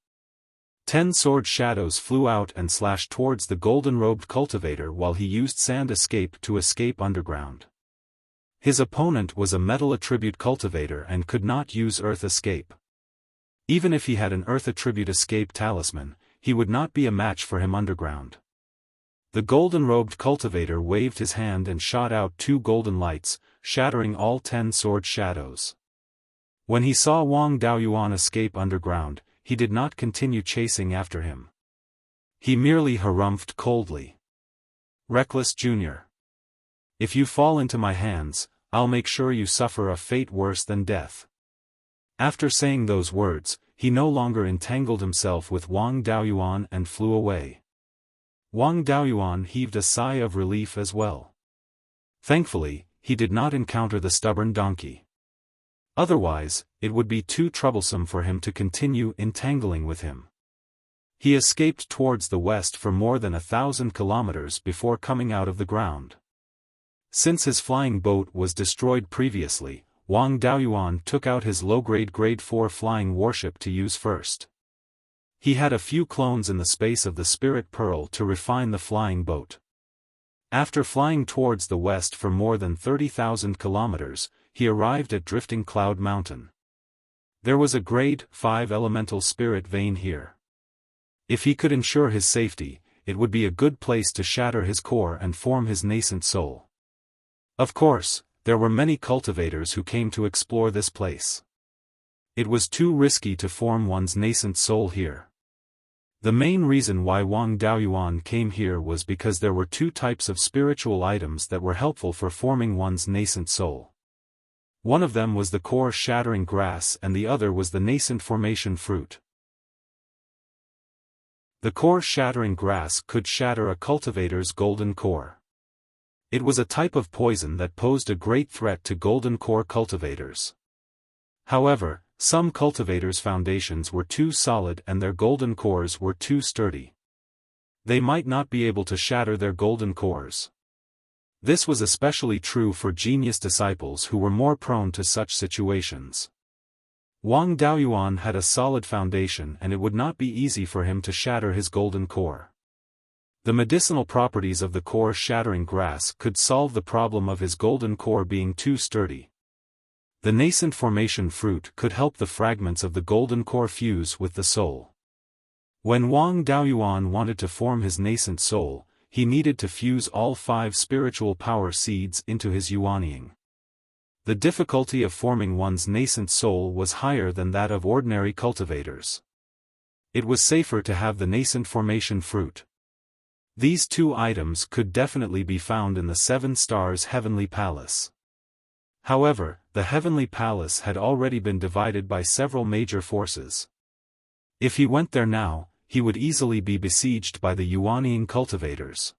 10 sword shadows flew out and slashed towards the golden-robed cultivator while he used sand escape to escape underground. His opponent was a metal attribute cultivator and could not use earth escape. Even if he had an earth attribute escape talisman, he would not be a match for him underground. The golden-robed cultivator waved his hand and shot out 2 golden lights, shattering all 10 sword shadows. When he saw Wang Daoyuan escape underground, he did not continue chasing after him. He merely harumphed coldly. "Reckless Jr. If you fall into my hands, I'll make sure you suffer a fate worse than death." After saying those words, he no longer entangled himself with Wang Daoyuan and flew away. Wang Daoyuan heaved a sigh of relief as well. Thankfully, he did not encounter the stubborn donkey. Otherwise, it would be too troublesome for him to continue entangling with him. He escaped towards the west for more than 1,000 kilometers before coming out of the ground. Since his flying boat was destroyed previously, Wang Daoyuan took out his low-grade Grade 4 flying warship to use first. He had a few clones in the space of the Spirit Pearl to refine the flying boat. After flying towards the west for more than 30,000 kilometers, he arrived at Drifting Cloud Mountain. There was a Grade 5 elemental spirit vein here. If he could ensure his safety, it would be a good place to shatter his core and form his nascent soul. Of course, there were many cultivators who came to explore this place. It was too risky to form one's nascent soul here. The main reason why Wang Daoyuan came here was because there were 2 types of spiritual items that were helpful for forming one's nascent soul. One of them was the core-shattering grass and the other was the nascent formation fruit. The core-shattering grass could shatter a cultivator's golden core. It was a type of poison that posed a great threat to golden core cultivators. However, some cultivators' foundations were too solid and their golden cores were too sturdy. They might not be able to shatter their golden cores. This was especially true for genius disciples who were more prone to such situations. Wang Daoyuan had a solid foundation and it would not be easy for him to shatter his golden core. The medicinal properties of the core-shattering grass could solve the problem of his golden core being too sturdy. The nascent formation fruit could help the fragments of the golden core fuse with the soul. When Wang Daoyuan wanted to form his nascent soul, he needed to fuse all 5 spiritual power seeds into his Yuanying. The difficulty of forming one's nascent soul was higher than that of ordinary cultivators. It was safer to have the nascent formation fruit. These 2 items could definitely be found in the 7 Stars Heavenly Palace. However, the Heavenly Palace had already been divided by several major forces. If he went there now, he would easily be besieged by the Yuanying cultivators.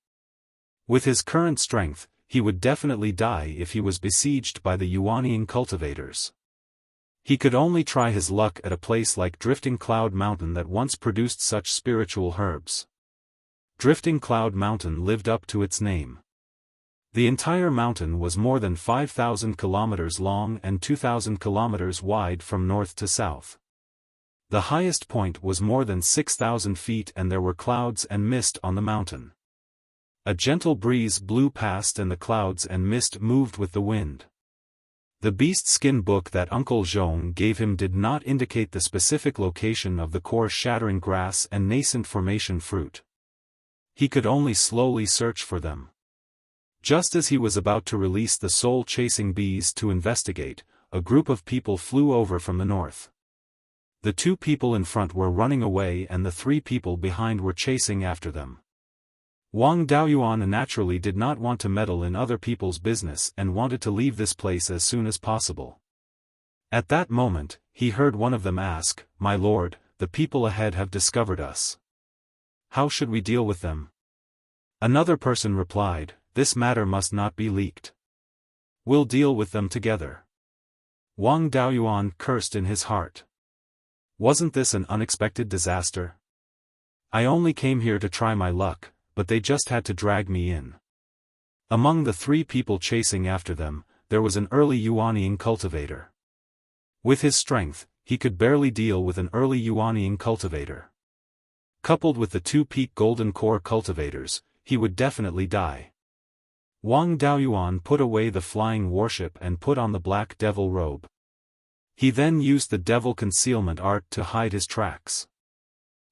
With his current strength, he would definitely die if he was besieged by the Yuanying cultivators. He could only try his luck at a place like Drifting Cloud Mountain that once produced such spiritual herbs. Drifting Cloud Mountain lived up to its name. The entire mountain was more than 5,000 kilometers long and 2,000 kilometers wide from north to south. The highest point was more than 6,000 feet and there were clouds and mist on the mountain. A gentle breeze blew past and the clouds and mist moved with the wind. The beast skin book that Uncle Zhong gave him did not indicate the specific location of the core-shattering grass and nascent formation fruit. He could only slowly search for them. Just as he was about to release the soul-chasing bees to investigate, a group of people flew over from the north. The 2 people in front were running away and the 3 people behind were chasing after them. Wang Daoyuan naturally did not want to meddle in other people's business and wanted to leave this place as soon as possible. At that moment, he heard one of them ask, "My lord, the people ahead have discovered us. How should we deal with them?" Another person replied, "This matter must not be leaked. We'll deal with them together." Wang Daoyuan cursed in his heart. Wasn't this an unexpected disaster? I only came here to try my luck, but they just had to drag me in. Among the 3 people chasing after them, there was an early Yuanying cultivator. With his strength, he could barely deal with an early Yuanying cultivator. Coupled with the two peak golden core cultivators, he would definitely die. Wang Daoyuan put away the flying warship and put on the black devil robe. He then used the devil concealment art to hide his tracks.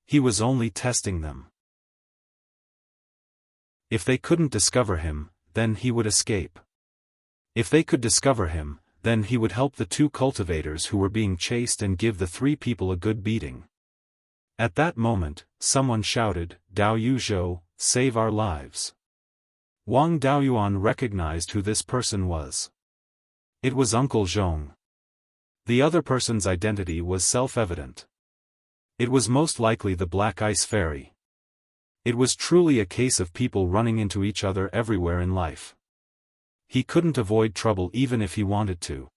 He was only testing them. If they couldn't discover him, then he would escape. If they could discover him, then he would help the two cultivators who were being chased and give the three people a good beating. At that moment, someone shouted, "Dao Yuzhou, save our lives." Wang Daoyuan recognized who this person was. It was Uncle Zhong. The other person's identity was self-evident. It was most likely the Black Ice Fairy. It was truly a case of people running into each other everywhere in life. He couldn't avoid trouble even if he wanted to.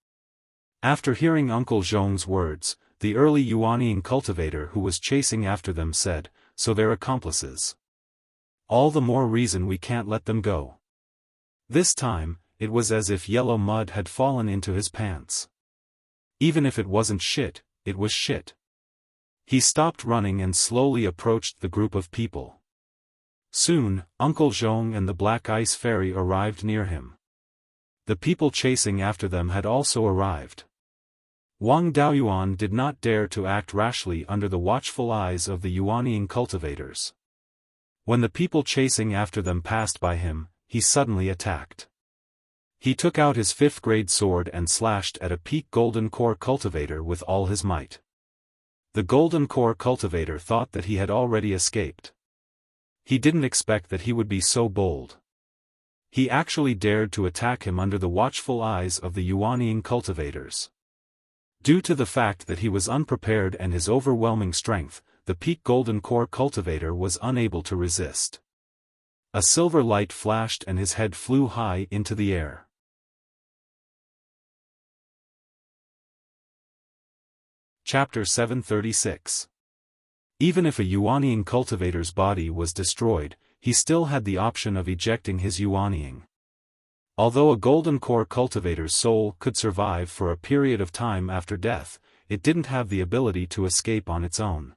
After hearing Uncle Zhong's words, the early Yuanying cultivator who was chasing after them said, "So they're accomplices. All the more reason we can't let them go." This time, it was as if yellow mud had fallen into his pants. Even if it wasn't shit, it was shit. He stopped running and slowly approached the group of people. Soon, Uncle Zhong and the Black Ice Fairy arrived near him. The people chasing after them had also arrived. Wang Daoyuan did not dare to act rashly under the watchful eyes of the Yuanying cultivators. When the people chasing after them passed by him, he suddenly attacked. He took out his 5th grade sword and slashed at a peak golden core cultivator with all his might. The golden core cultivator thought that he had already escaped. He didn't expect that he would be so bold. He actually dared to attack him under the watchful eyes of the Yuanying cultivators. Due to the fact that he was unprepared and his overwhelming strength, the peak golden core cultivator was unable to resist. A silver light flashed and his head flew high into the air. Chapter 736. Even if a Yuanying cultivator's body was destroyed, he still had the option of ejecting his Yuanying. Although a golden core cultivator's soul could survive for a period of time after death, it didn't have the ability to escape on its own.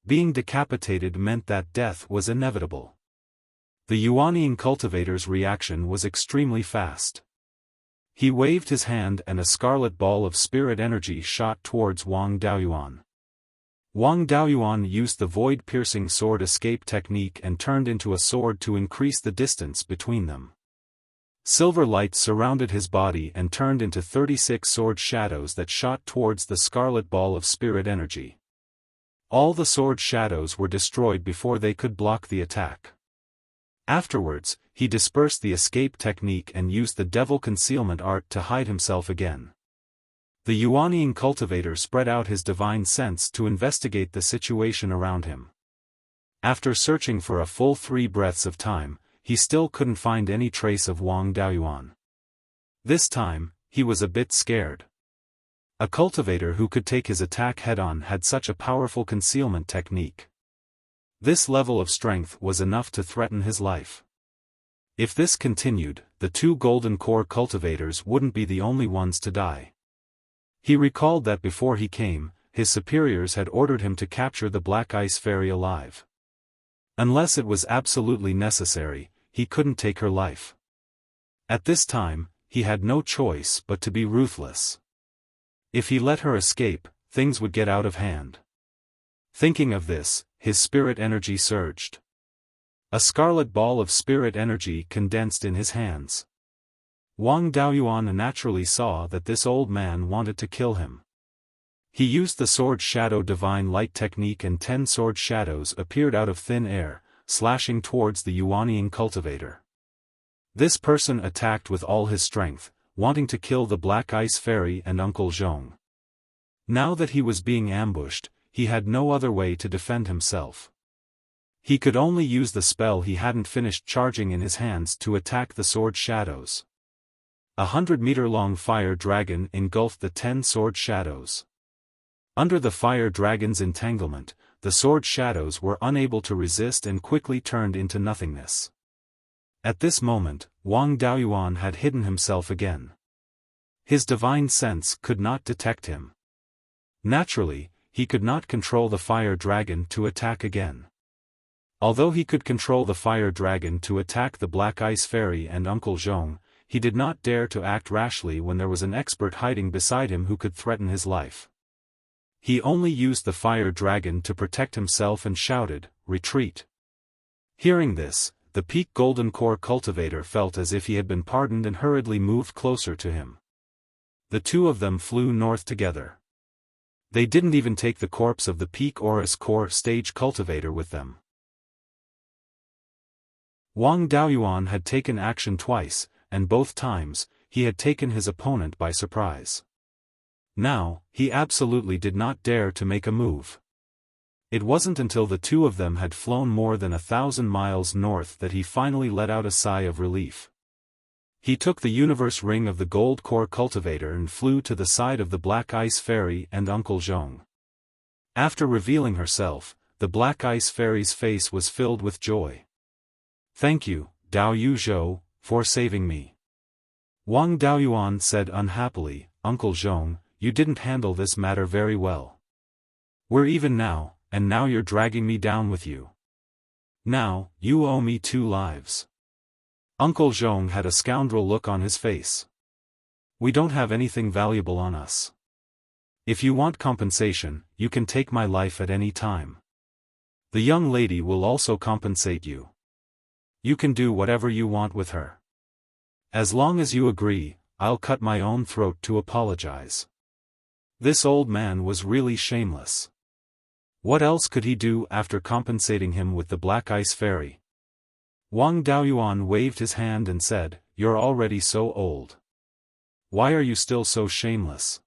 Being decapitated meant that death was inevitable. The Yuanying cultivator's reaction was extremely fast. He waved his hand and a scarlet ball of spirit energy shot towards Wang Daoyuan. Wang Daoyuan used the void-piercing sword escape technique and turned into a sword to increase the distance between them. Silver light surrounded his body and turned into 36 sword shadows that shot towards the scarlet ball of spirit energy. All the sword shadows were destroyed before they could block the attack. Afterwards, he dispersed the escape technique and used the devil concealment art to hide himself again. The Yuanying cultivator spread out his divine sense to investigate the situation around him. After searching for a full 3 breaths of time, he still couldn't find any trace of Wang Daoyuan. This time, he was a bit scared. A cultivator who could take his attack head-on had such a powerful concealment technique. This level of strength was enough to threaten his life. If this continued, the 2 golden core cultivators wouldn't be the only ones to die. He recalled that before he came, his superiors had ordered him to capture the Black Ice Fairy alive. Unless it was absolutely necessary, he couldn't take her life. At this time, he had no choice but to be ruthless. If he let her escape, things would get out of hand. Thinking of this, his spirit energy surged. A scarlet ball of spirit energy condensed in his hands. Wang Daoyuan naturally saw that this old man wanted to kill him. He used the sword shadow divine light technique and 10 sword shadows appeared out of thin air, slashing towards the Yuanying cultivator. This person attacked with all his strength, wanting to kill the Black Ice Fairy and Uncle Zhong. Now that he was being ambushed, he had no other way to defend himself. He could only use the spell he hadn't finished charging in his hands to attack the sword shadows. 100-meter-long fire dragon engulfed the 10 sword shadows. Under the fire dragon's entanglement, the sword shadows were unable to resist and quickly turned into nothingness. At this moment, Wang Daoyuan had hidden himself again. His divine sense could not detect him. Naturally, he could not control the fire dragon to attack again. Although he could control the fire dragon to attack the Black Ice Fairy and Uncle Zhong, he did not dare to act rashly when there was an expert hiding beside him who could threaten his life. He only used the fire dragon to protect himself and shouted, "Retreat!" Hearing this, the Peak Golden Core cultivator felt as if he had been pardoned and hurriedly moved closer to him. The two of them flew north together. They didn't even take the corpse of the Peak Aurus Core stage cultivator with them. Wang Daoyuan had taken action twice, and both times, he had taken his opponent by surprise. Now, he absolutely did not dare to make a move. It wasn't until the two of them had flown more than 1,000 miles north that he finally let out a sigh of relief. He took the universe ring of the Gold Core cultivator and flew to the side of the Black Ice Fairy and Uncle Zhong. After revealing herself, the Black Ice Fairy's face was filled with joy. "Thank you, Dao Yu Zhou, for saving me." Wang Daoyuan said unhappily, "Uncle Zhong, you didn't handle this matter very well. We're even now, and now you're dragging me down with you. Now, you owe me 2 lives. Uncle Zhong had a scoundrel look on his face. "We don't have anything valuable on us. If you want compensation, you can take my life at any time. The young lady will also compensate you. You can do whatever you want with her. As long as you agree, I'll cut my own throat to apologize." This old man was really shameless. What else could he do after compensating him with the Black Ice Fairy? Wang Daoyuan waved his hand and said, "You're already so old. Why are you still so shameless?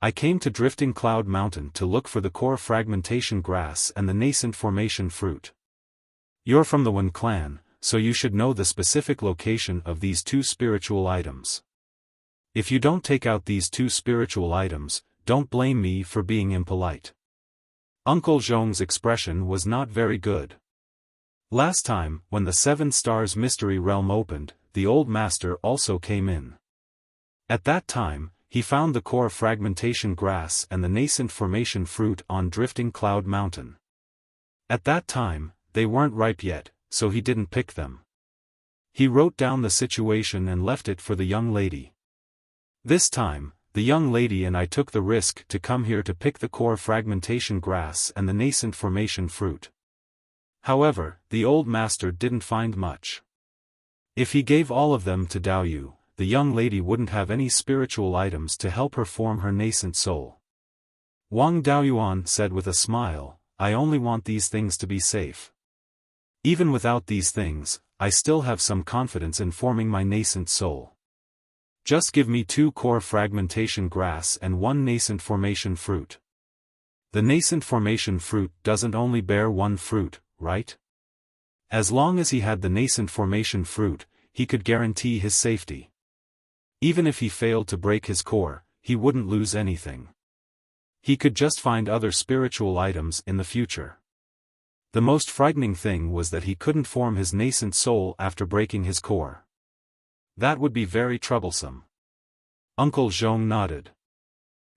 I came to Drifting Cloud Mountain to look for the core fragmentation grass and the nascent formation fruit. You're from the Wen clan, so you should know the specific location of these 2 spiritual items. If you don't take out these 2 spiritual items, don't blame me for being impolite." Uncle Zhong's expression was not very good. Last time, when the 7 Stars Mystery Realm opened, the old master also came in. At that time, he found the core fragmentation grass and the nascent formation fruit on Drifting Cloud Mountain. At that time, they weren't ripe yet, so he didn't pick them. He wrote down the situation and left it for the young lady. This time, the young lady and I took the risk to come here to pick the core fragmentation grass and the nascent formation fruit. However, the old master didn't find much. If he gave all of them to Dao Yu, the young lady wouldn't have any spiritual items to help her form her nascent soul. Wang Daoyuan said with a smile, "I only want these things to be safe. Even without these things, I still have some confidence in forming my nascent soul. Just give me 2 core fragmentation grass and 1 nascent formation fruit." The nascent formation fruit doesn't only bear 1 fruit, right? As long as he had the nascent formation fruit, he could guarantee his safety. Even if he failed to break his core, he wouldn't lose anything. He could just find other spiritual items in the future. The most frightening thing was that he couldn't form his nascent soul after breaking his core. That would be very troublesome. Uncle Zhong nodded.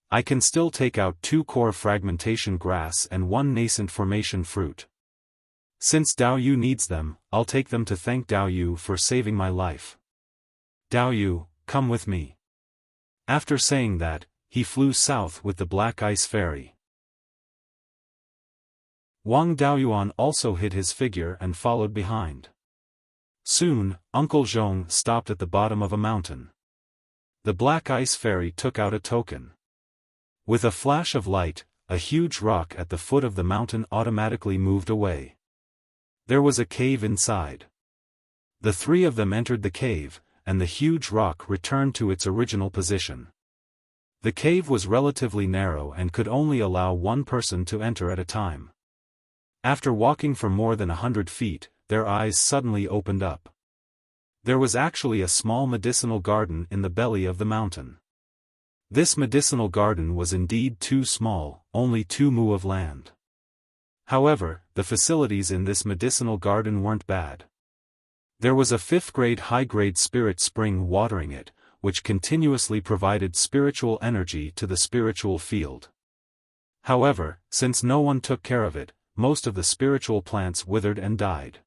"I can still take out 2 core fragmentation grass and 1 nascent formation fruit. Since Dao Yu needs them, I'll take them to thank Dao Yu for saving my life. Dao Yu, come with me." After saying that, he flew south with the Black Ice Fairy. Wang Daoyuan also hid his figure and followed behind. Soon, Uncle Zhong stopped at the bottom of a mountain. The Black Ice Fairy took out a token. With a flash of light, a huge rock at the foot of the mountain automatically moved away. There was a cave inside. The 3 of them entered the cave, and the huge rock returned to its original position. The cave was relatively narrow and could only allow 1 person to enter at a time. After walking for more than 100 feet, their eyes suddenly opened up. There was actually a small medicinal garden in the belly of the mountain. This medicinal garden was indeed too small, only 2 mu of land. However, the facilities in this medicinal garden weren't bad. There was a 5th-grade high-grade spirit spring watering it, which continuously provided spiritual energy to the spiritual field. However, since no one took care of it, most of the spiritual plants withered and died.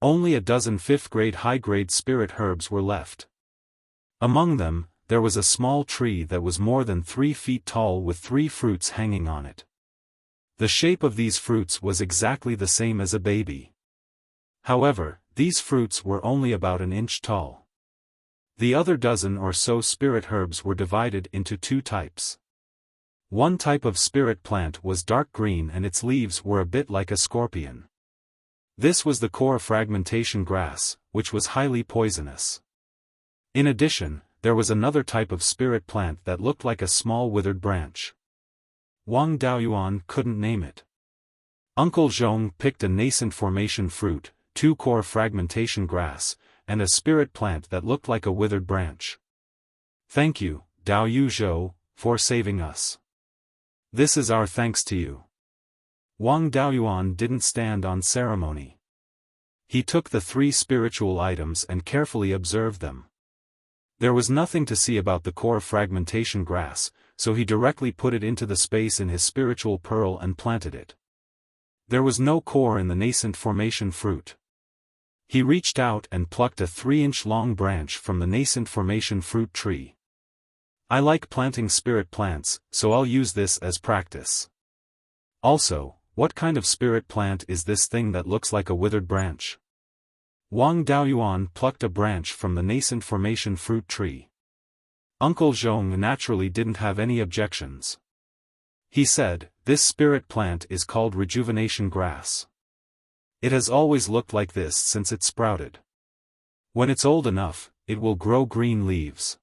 Only a dozen fifth-grade high-grade spirit herbs were left. Among them, there was a small tree that was more than 3 feet tall with 3 fruits hanging on it. The shape of these fruits was exactly the same as a baby. However, these fruits were only about an inch tall. The other dozen or so spirit herbs were divided into 2 types. One type of spirit plant was dark green and its leaves were a bit like a scorpion. This was the core fragmentation grass, which was highly poisonous. In addition, there was another type of spirit plant that looked like a small withered branch. Wang Daoyuan couldn't name it. Uncle Zhong picked a nascent formation fruit, 2 core fragmentation grass, and a spirit plant that looked like a withered branch. Thank you, Dao Yu Zhou, for saving us. This is our thanks to you. Wang Daoyuan didn't stand on ceremony. He took the 3 spiritual items and carefully observed them. There was nothing to see about the core fragmentation grass, so he directly put it into the space in his spiritual pearl and planted it. There was no core in the nascent formation fruit. He reached out and plucked a 3-inch long branch from the nascent formation fruit tree. I like planting spirit plants, so I'll use this as practice. Also, what kind of spirit plant is this thing that looks like a withered branch? Wang Daoyuan plucked a branch from the nascent formation fruit tree. Uncle Zhong naturally didn't have any objections. He said, "This spirit plant is called rejuvenation grass. It has always looked like this since it sprouted. When it's old enough, it will grow green leaves.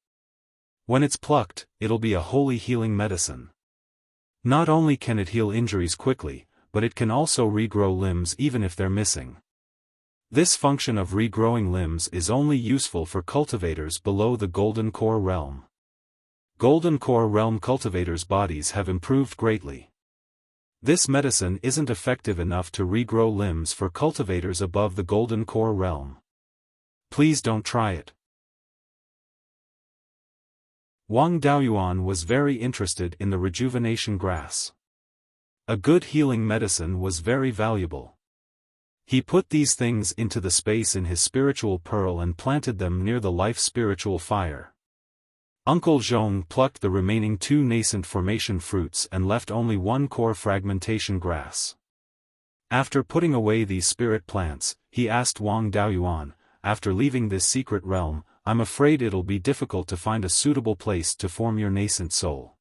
When it's plucked, it'll be a holy healing medicine. Not only can it heal injuries quickly, but it can also regrow limbs even if they're missing. This function of regrowing limbs is only useful for cultivators below the Golden Core realm. Golden Core realm cultivators' bodies have improved greatly. This medicine isn't effective enough to regrow limbs for cultivators above the Golden Core realm. Please don't try it." Wang Daoyuan was very interested in the rejuvenation grass. A good healing medicine was very valuable. He put these things into the space in his spiritual pearl and planted them near the life spiritual fire. Uncle Zhong plucked the remaining 2 nascent formation fruits and left only 1 core fragmentation grass. After putting away these spirit plants, he asked Wang Daoyuan, "After leaving this secret realm, I'm afraid it'll be difficult to find a suitable place to form your nascent soul.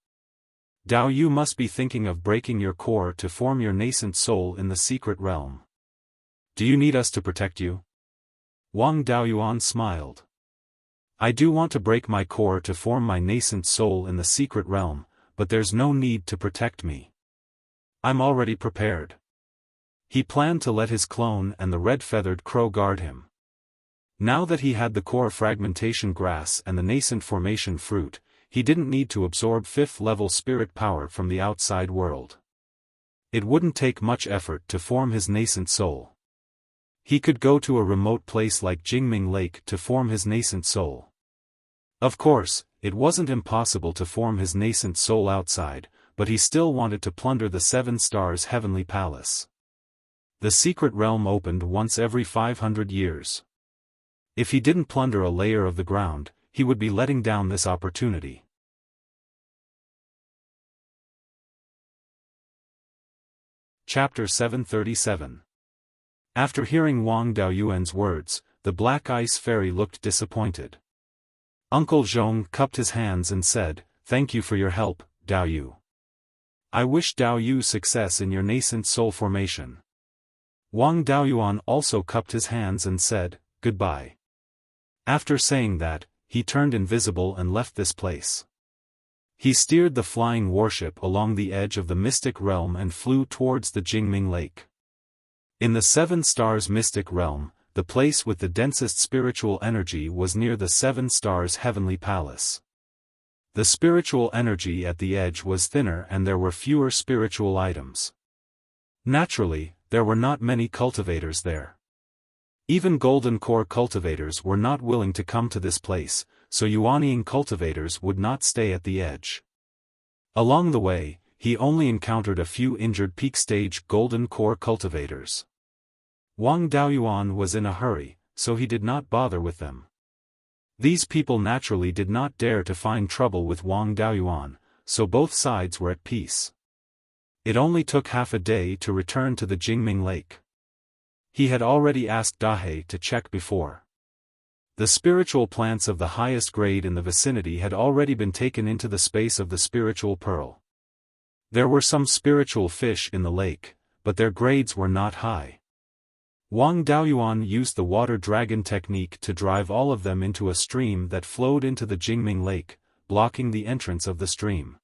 Dao Yu must be thinking of breaking your core to form your nascent soul in the secret realm. Do you need us to protect you?" Wang Daoyuan smiled. "I do want to break my core to form my nascent soul in the secret realm, but there's no need to protect me. I'm already prepared." He planned to let his clone and the red-feathered crow guard him. Now that he had the core fragmentation grass and the nascent formation fruit, he didn't need to absorb 5th-level spirit power from the outside world. It wouldn't take much effort to form his nascent soul. He could go to a remote place like Jingming Lake to form his nascent soul. Of course, it wasn't impossible to form his nascent soul outside, but he still wanted to plunder the 7 Stars Heavenly Palace. The secret realm opened once every 500 years. If he didn't plunder a layer of the ground, he would be letting down this opportunity. Chapter 737. After hearing Wang Daoyuan's words, the Black Ice Fairy looked disappointed. Uncle Zhong cupped his hands and said, "Thank you for your help, Dao Yu. I wish Dao Yu success in your nascent soul formation." Wang Daoyuan also cupped his hands and said, "Goodbye." After saying that, he turned invisible and left this place. He steered the flying warship along the edge of the mystic realm and flew towards the Jingming Lake. In the 7 Stars Mystic Realm, the place with the densest spiritual energy was near the 7 Stars Heavenly Palace. The spiritual energy at the edge was thinner and there were fewer spiritual items. Naturally, there were not many cultivators there. Even Golden Core cultivators were not willing to come to this place, so Yuanying cultivators would not stay at the edge. Along the way, he only encountered a few injured peak-stage golden core cultivators. Wang Daoyuan was in a hurry, so he did not bother with them. These people naturally did not dare to find trouble with Wang Daoyuan, so both sides were at peace. It only took half a day to return to the Jingming Lake. He had already asked Dahe to check before. The spiritual plants of the highest grade in the vicinity had already been taken into the space of the spiritual pearl. There were some spiritual fish in the lake, but their grades were not high. Wang Daoyuan used the water dragon technique to drive all of them into a stream that flowed into the Jingming Lake, blocking the entrance of the stream.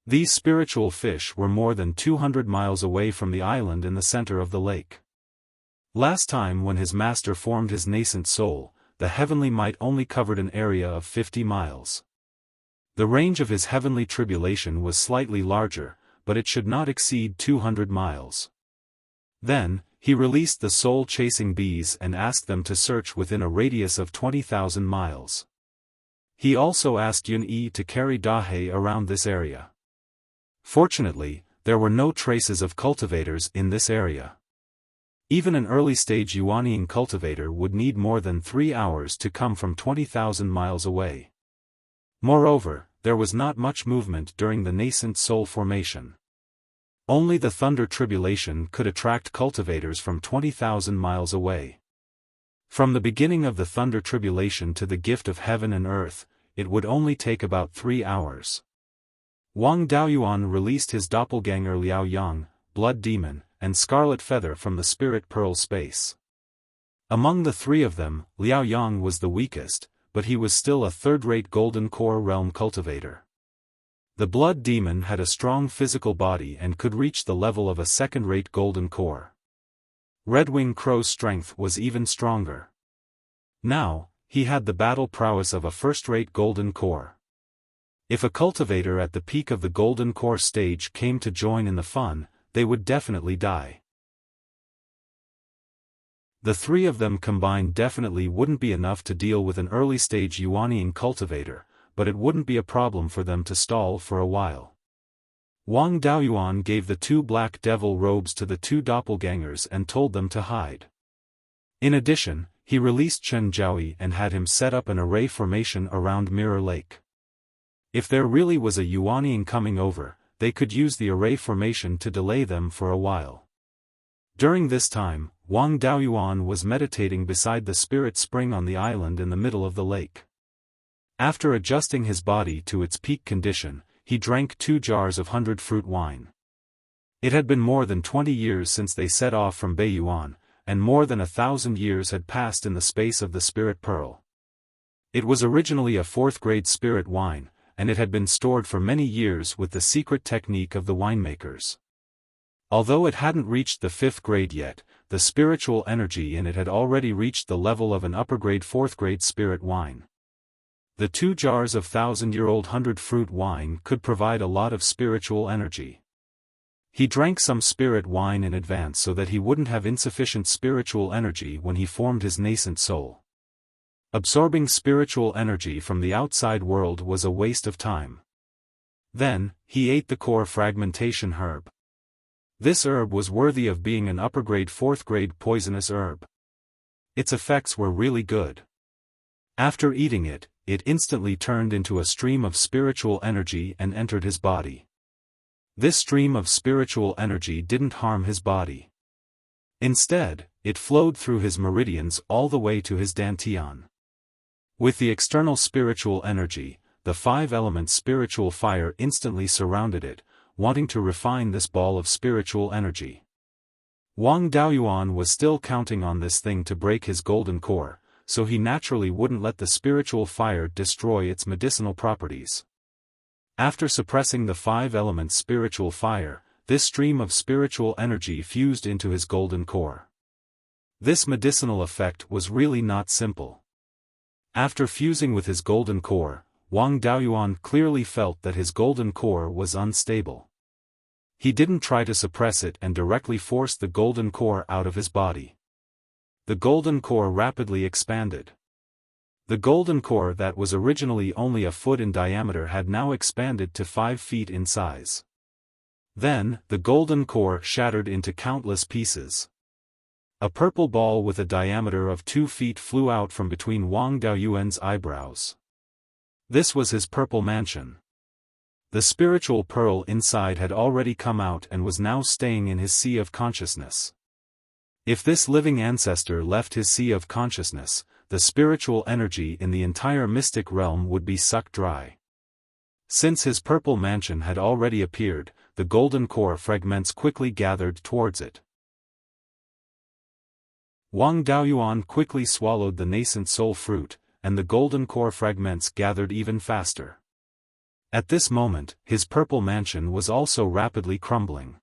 These spiritual fish were more than 200 miles away from the island in the center of the lake. Last time when his master formed his nascent soul, the heavenly might only covered an area of 50 miles. The range of his heavenly tribulation was slightly larger, but it should not exceed 200 miles. Then, he released the soul-chasing bees and asked them to search within a radius of 20,000 miles. He also asked Yun-Yi to carry Dahe around this area. Fortunately, there were no traces of cultivators in this area. Even an early-stage Yuanying cultivator would need more than 3 hours to come from 20,000 miles away. Moreover, there was not much movement during the nascent soul formation. Only the thunder tribulation could attract cultivators from 20,000 miles away. From the beginning of the thunder tribulation to the gift of heaven and earth, it would only take about 3 hours. Wang Daoyuan released his doppelganger Liao Yang, Blood Demon, and Scarlet Feather from the Spirit Pearl space. Among the three of them, Liao Yang was the weakest, but he was still a third-rate Golden Core realm cultivator. The Blood Demon had a strong physical body and could reach the level of a second-rate Golden Core. Redwing Crow's strength was even stronger. Now, he had the battle prowess of a first-rate Golden Core. If a cultivator at the peak of the Golden Core stage came to join in the fun, they would definitely die. The three of them combined definitely wouldn't be enough to deal with an early-stage Yuanying cultivator, but it wouldn't be a problem for them to stall for a while. Wang Daoyuan gave the 2 black devil robes to the 2 doppelgangers and told them to hide. In addition, he released Chen Jiaoyi and had him set up an array formation around Mirror Lake. If there really was a Yuanying coming over, they could use the array formation to delay them for a while. During this time, Wang Daoyuan was meditating beside the spirit spring on the island in the middle of the lake. After adjusting his body to its peak condition, he drank 2 jars of 100-fruit wine. It had been more than 20 years since they set off from Beiyuan, and more than 1,000 years had passed in the space of the Spirit Pearl. It was originally a 4th-grade spirit wine, and it had been stored for many years with the secret technique of the winemakers. Although it hadn't reached the 5th grade yet, the spiritual energy in it had already reached the level of an upper-grade 4th-grade spirit wine. The 2 jars of 1,000-year-old 100-fruit wine could provide a lot of spiritual energy. He drank some spirit wine in advance so that he wouldn't have insufficient spiritual energy when he formed his nascent soul. Absorbing spiritual energy from the outside world was a waste of time. Then, he ate the core fragmentation herb. This herb was worthy of being an upper-grade 4th-grade poisonous herb. Its effects were really good. After eating it, it instantly turned into a stream of spiritual energy and entered his body. This stream of spiritual energy didn't harm his body. Instead, it flowed through his meridians all the way to his dantian. With the external spiritual energy, the 5-element spiritual fire instantly surrounded it, wanting to refine this ball of spiritual energy. Wang Daoyuan was still counting on this thing to break his golden core, so he naturally wouldn't let the spiritual fire destroy its medicinal properties. After suppressing the 5-element spiritual fire, this stream of spiritual energy fused into his golden core. This medicinal effect was really not simple. After fusing with his golden core, Wang Daoyuan clearly felt that his golden core was unstable. He didn't try to suppress it and directly forced the golden core out of his body. The golden core rapidly expanded. The golden core that was originally only a foot in diameter had now expanded to 5 feet in size. Then, the golden core shattered into countless pieces. A purple ball with a diameter of 2 feet flew out from between Wang Daoyuan's eyebrows. This was his purple mansion. The spiritual pearl inside had already come out and was now staying in his sea of consciousness. If this living ancestor left his sea of consciousness, the spiritual energy in the entire mystic realm would be sucked dry. Since his purple mansion had already appeared, the golden core fragments quickly gathered towards it. Wang Daoyuan quickly swallowed the nascent soul fruit, and the golden core fragments gathered even faster. At this moment, his purple mansion was also rapidly crumbling.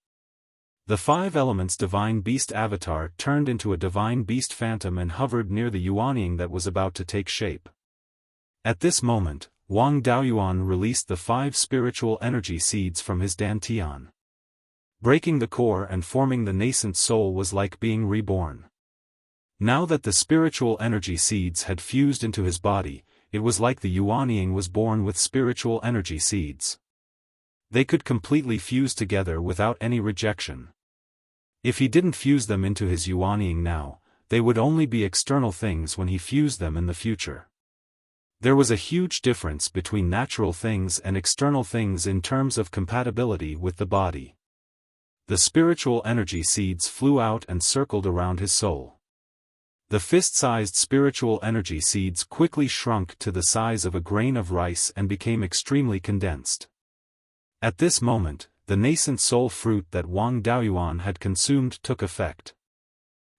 The 5 elements divine beast avatar turned into a divine beast phantom and hovered near the Yuanying that was about to take shape. At this moment, Wang Daoyuan released the 5 spiritual energy seeds from his dantian. Breaking the core and forming the nascent soul was like being reborn. Now that the spiritual energy seeds had fused into his body, it was like the Yuanying was born with spiritual energy seeds. They could completely fuse together without any rejection. If he didn't fuse them into his Yuanying now, they would only be external things when he fused them in the future. There was a huge difference between natural things and external things in terms of compatibility with the body. The spiritual energy seeds flew out and circled around his soul. The fist-sized spiritual energy seeds quickly shrunk to the size of a grain of rice and became extremely condensed. At this moment, the nascent soul fruit that Wang Daoyuan had consumed took effect.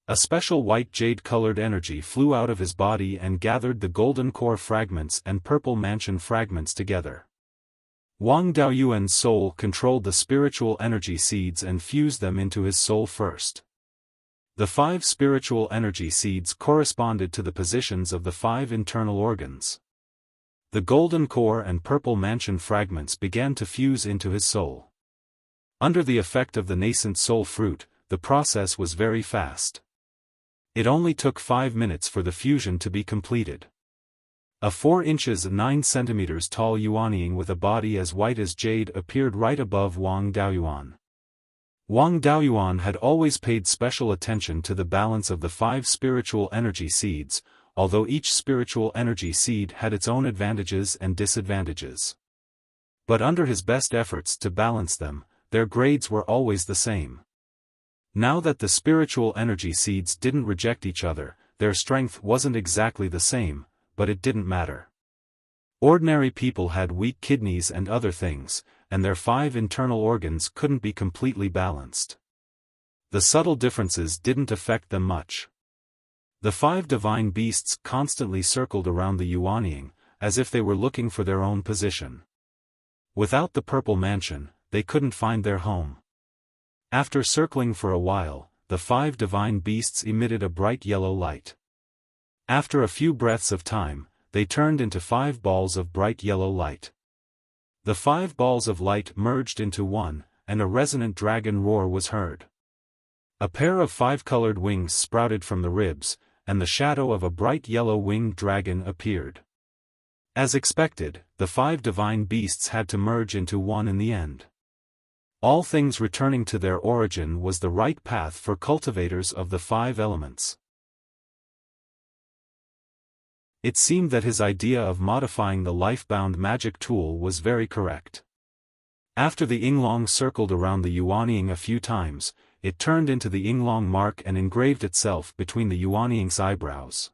A special white jade-colored energy flew out of his body and gathered the golden core fragments and purple mansion fragments together. Wang Daoyuan's soul controlled the spiritual energy seeds and fused them into his soul first. The 5 spiritual energy seeds corresponded to the positions of the 5 internal organs. The golden core and purple mansion fragments began to fuse into his soul. Under the effect of the nascent soul fruit, the process was very fast. It only took 5 minutes for the fusion to be completed. A 4 inches 9 centimeters tall Yuanying with a body as white as jade appeared right above Wang Daoyuan. Wang Daoyuan had always paid special attention to the balance of the 5 spiritual energy seeds, although each spiritual energy seed had its own advantages and disadvantages. But under his best efforts to balance them, their grades were always the same. Now that the spiritual energy seeds didn't reject each other, their strength wasn't exactly the same, but it didn't matter. Ordinary people had weak kidneys and other things, and their 5 internal organs couldn't be completely balanced. The subtle differences didn't affect them much. The 5 divine beasts constantly circled around the Yuanying, as if they were looking for their own position. Without the purple mansion, they couldn't find their home. After circling for a while, the 5 divine beasts emitted a bright yellow light. After a few breaths of time, they turned into 5 balls of bright yellow light. The 5 balls of light merged into one, and a resonant dragon roar was heard. A pair of 5-colored wings sprouted from the ribs, and the shadow of a bright yellow winged dragon appeared. As expected, the 5 divine beasts had to merge into one in the end. All things returning to their origin was the right path for cultivators of the 5 elements. It seemed that his idea of modifying the life-bound magic tool was very correct. After the Yinglong circled around the Yuanying a few times, it turned into the Yinglong mark and engraved itself between the Yuanying's eyebrows.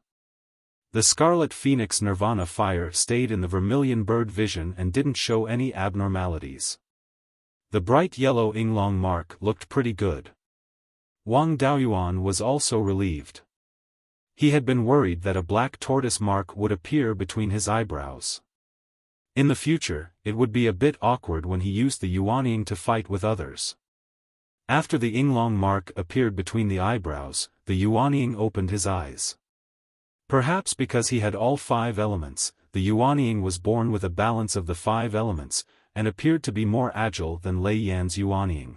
The scarlet phoenix nirvana fire stayed in the vermilion bird vision and didn't show any abnormalities. The bright yellow Yinglong mark looked pretty good. Wang Daoyuan was also relieved. He had been worried that a black tortoise mark would appear between his eyebrows. In the future, it would be a bit awkward when he used the Yuanying to fight with others. After the Yinglong mark appeared between the eyebrows, the Yuanying opened his eyes. Perhaps because he had all 5 elements, the Yuanying was born with a balance of the 5 elements, and appeared to be more agile than Lei Yan's Yuanying.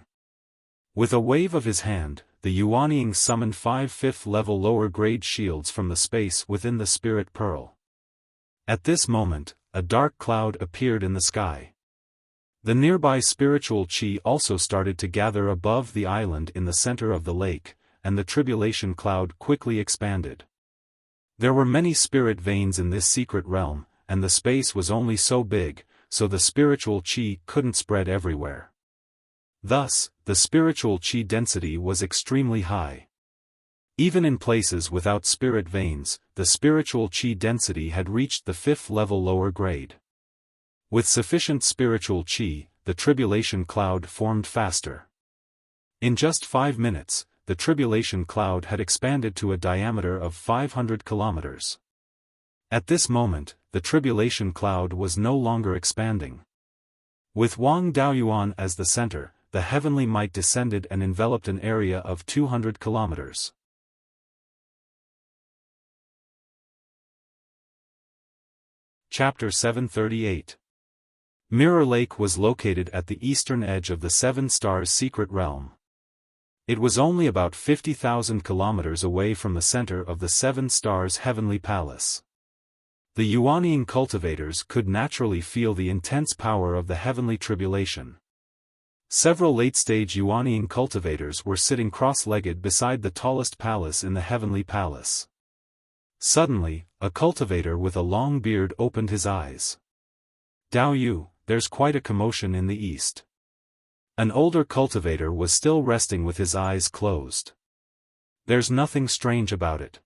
With a wave of his hand, the Yuanying summoned 5 5th-level lower-grade shields from the space within the spirit pearl. At this moment, a dark cloud appeared in the sky. The nearby spiritual chi also started to gather above the island in the center of the lake, and the tribulation cloud quickly expanded. There were many spirit veins in this secret realm, and the space was only so big, so the spiritual chi couldn't spread everywhere. Thus, the spiritual chi density was extremely high. Even in places without spirit veins, the spiritual chi density had reached the 5th level lower grade. With sufficient spiritual chi, the tribulation cloud formed faster. In just 5 minutes, the tribulation cloud had expanded to a diameter of 500 kilometers. At this moment, the tribulation cloud was no longer expanding. With Wang Daoyuan as the center, the heavenly might descended and enveloped an area of 200 kilometers. Chapter 738. Mirror Lake was located at the eastern edge of the Seven Stars secret realm. It was only about 50,000 kilometers away from the center of the Seven Stars heavenly palace. The Yuanying cultivators could naturally feel the intense power of the heavenly tribulation. Several late-stage Yuanying cultivators were sitting cross-legged beside the tallest palace in the heavenly palace. Suddenly, a cultivator with a long beard opened his eyes. "Dao Yu, there's quite a commotion in the east." An older cultivator was still resting with his eyes closed. "There's nothing strange about it.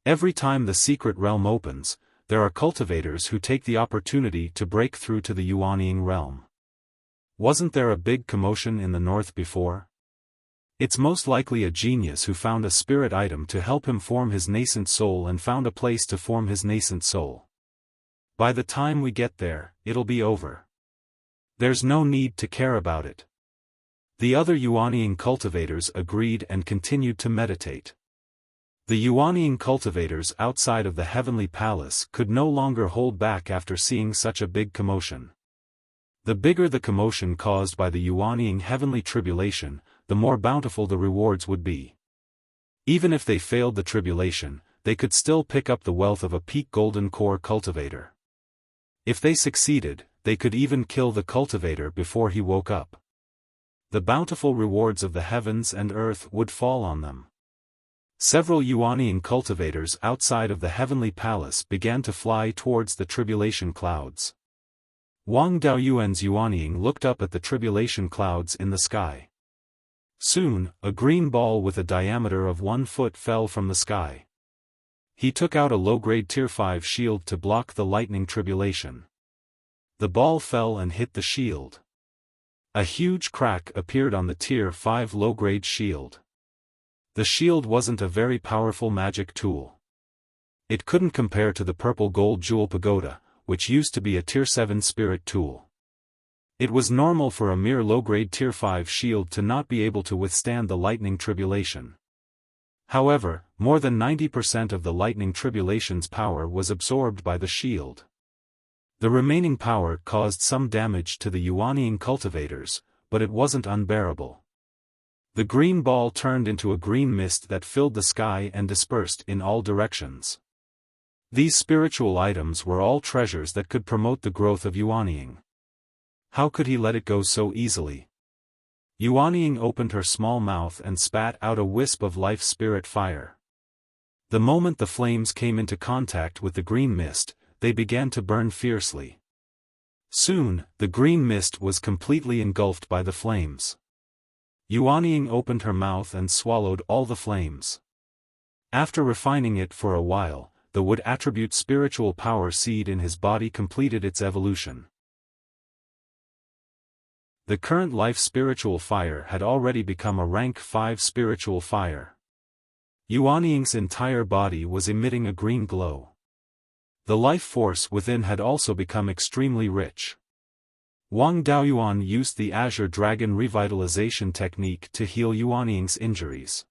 Every time the secret realm opens, there are cultivators who take the opportunity to break through to the Yuanying realm. Wasn't there a big commotion in the north before? It's most likely a genius who found a spirit item to help him form his nascent soul and found a place to form his nascent soul. By the time we get there, it'll be over. There's no need to care about it." The other Yuanying cultivators agreed and continued to meditate. The Yuanying cultivators outside of the heavenly palace could no longer hold back after seeing such a big commotion. The bigger the commotion caused by the Yuanying heavenly tribulation, the more bountiful the rewards would be. Even if they failed the tribulation, they could still pick up the wealth of a peak golden core cultivator. If they succeeded, they could even kill the cultivator before he woke up. The bountiful rewards of the heavens and earth would fall on them. Several Yuanying cultivators outside of the heavenly palace began to fly towards the tribulation clouds. Wang Daoyuan's Yuanying looked up at the tribulation clouds in the sky. Soon, a green ball with a diameter of 1 foot fell from the sky. He took out a low-grade Tier 5 shield to block the lightning tribulation. The ball fell and hit the shield. A huge crack appeared on the Tier 5 low-grade shield. The shield wasn't a very powerful magic tool. It couldn't compare to the purple gold jewel pagoda, which used to be a Tier 7 spirit tool. It was normal for a mere low-grade Tier 5 shield to not be able to withstand the lightning tribulation. However, more than 90% of the lightning tribulation's power was absorbed by the shield. The remaining power caused some damage to the Yuanying cultivators, but it wasn't unbearable. The green ball turned into a green mist that filled the sky and dispersed in all directions. These spiritual items were all treasures that could promote the growth of Yuanying. How could he let it go so easily? Yuanying opened her small mouth and spat out a wisp of life spirit fire. The moment the flames came into contact with the green mist, they began to burn fiercely. Soon, the green mist was completely engulfed by the flames. Yuanying opened her mouth and swallowed all the flames. After refining it for a while, the wood attribute spiritual power seed in his body completed its evolution. The current life spiritual fire had already become a rank 5 spiritual fire. Yuanying's entire body was emitting a green glow. The life force within had also become extremely rich. Wang Daoyuan used the Azure Dragon revitalization technique to heal Yuanying's injuries.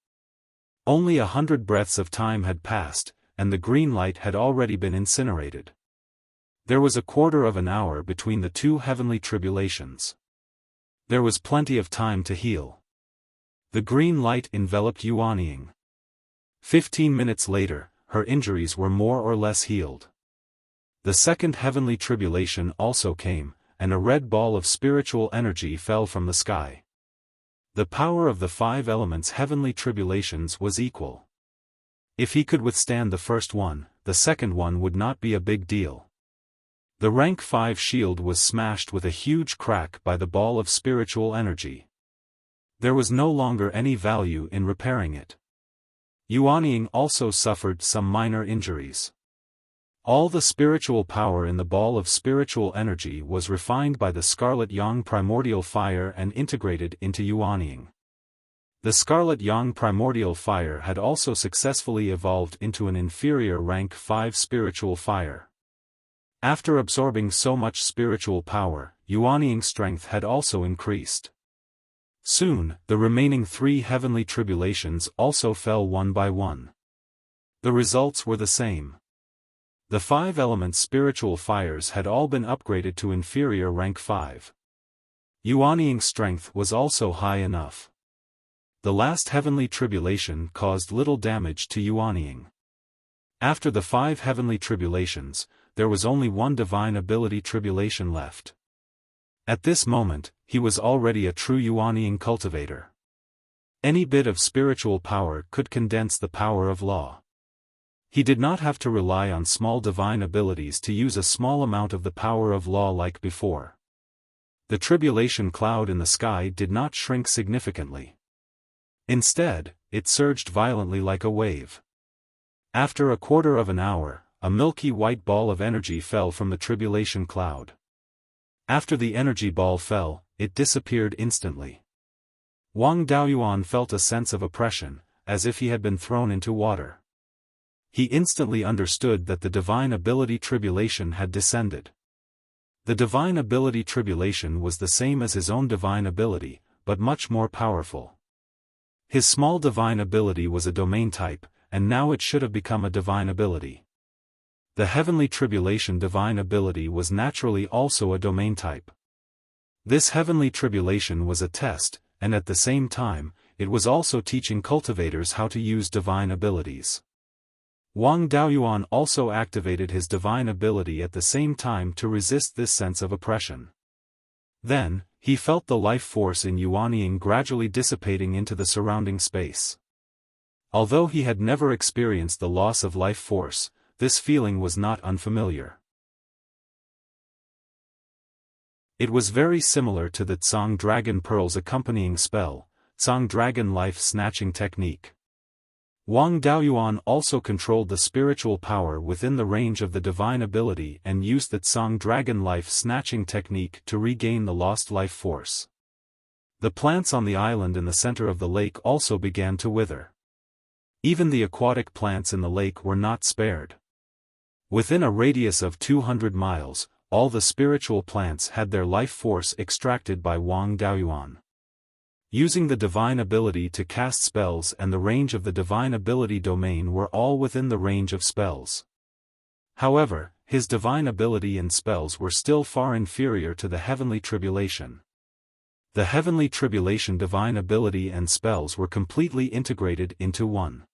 Only 100 breaths of time had passed, and the green light had already been incinerated. There was a quarter of an hour between the two heavenly tribulations. There was plenty of time to heal. The green light enveloped Yuanying. 15 minutes later, her injuries were more or less healed. The second heavenly tribulation also came, and a red ball of spiritual energy fell from the sky. The power of the 5 elements' heavenly tribulations was equal. If he could withstand the first one, the second one would not be a big deal. The rank 5 shield was smashed with a huge crack by the ball of spiritual energy. There was no longer any value in repairing it. Yuanying also suffered some minor injuries. All the spiritual power in the ball of spiritual energy was refined by the Scarlet Yang primordial fire and integrated into Yuanying. The Scarlet Yang primordial fire had also successfully evolved into an inferior rank 5 spiritual fire. After absorbing so much spiritual power, Yuanying's strength had also increased. Soon, the remaining 3 heavenly tribulations also fell one by one. The results were the same. The 5 elements spiritual fires had all been upgraded to inferior rank 5. Yuanying's strength was also high enough. The last heavenly tribulation caused little damage to Yuanying. After the 5 heavenly tribulations, there was only one divine ability tribulation left. At this moment, he was already a true Yuanying cultivator. Any bit of spiritual power could condense the power of law. He did not have to rely on small divine abilities to use a small amount of the power of law like before. The tribulation cloud in the sky did not shrink significantly. Instead, it surged violently like a wave. After a quarter of an hour, a milky white ball of energy fell from the tribulation cloud. After the energy ball fell, it disappeared instantly. Wang Daoyuan felt a sense of oppression, as if he had been thrown into water. He instantly understood that the divine ability tribulation had descended. The divine ability tribulation was the same as his own divine ability, but much more powerful. His small divine ability was a domain type, and now it should have become a divine ability. The heavenly tribulation divine ability was naturally also a domain type. This heavenly tribulation was a test, and at the same time, it was also teaching cultivators how to use divine abilities. Wang Daoyuan also activated his divine ability at the same time to resist this sense of oppression. Then, he felt the life force in Yuanying gradually dissipating into the surrounding space. Although he had never experienced the loss of life force, this feeling was not unfamiliar. It was very similar to the Tsang Dragon Pearl's accompanying spell, Tsang Dragon Life Snatching Technique. Wang Daoyuan also controlled the spiritual power within the range of the divine ability and used the Tsang Dragon Life Snatching Technique to regain the lost life force. The plants on the island in the center of the lake also began to wither. Even the aquatic plants in the lake were not spared. Within a radius of 200 miles, all the spiritual plants had their life force extracted by Wang Daoyuan. Using the divine ability to cast spells and the range of the divine ability domain were all within the range of spells. However, his divine ability and spells were still far inferior to the heavenly tribulation. The heavenly tribulation divine ability and spells were completely integrated into one.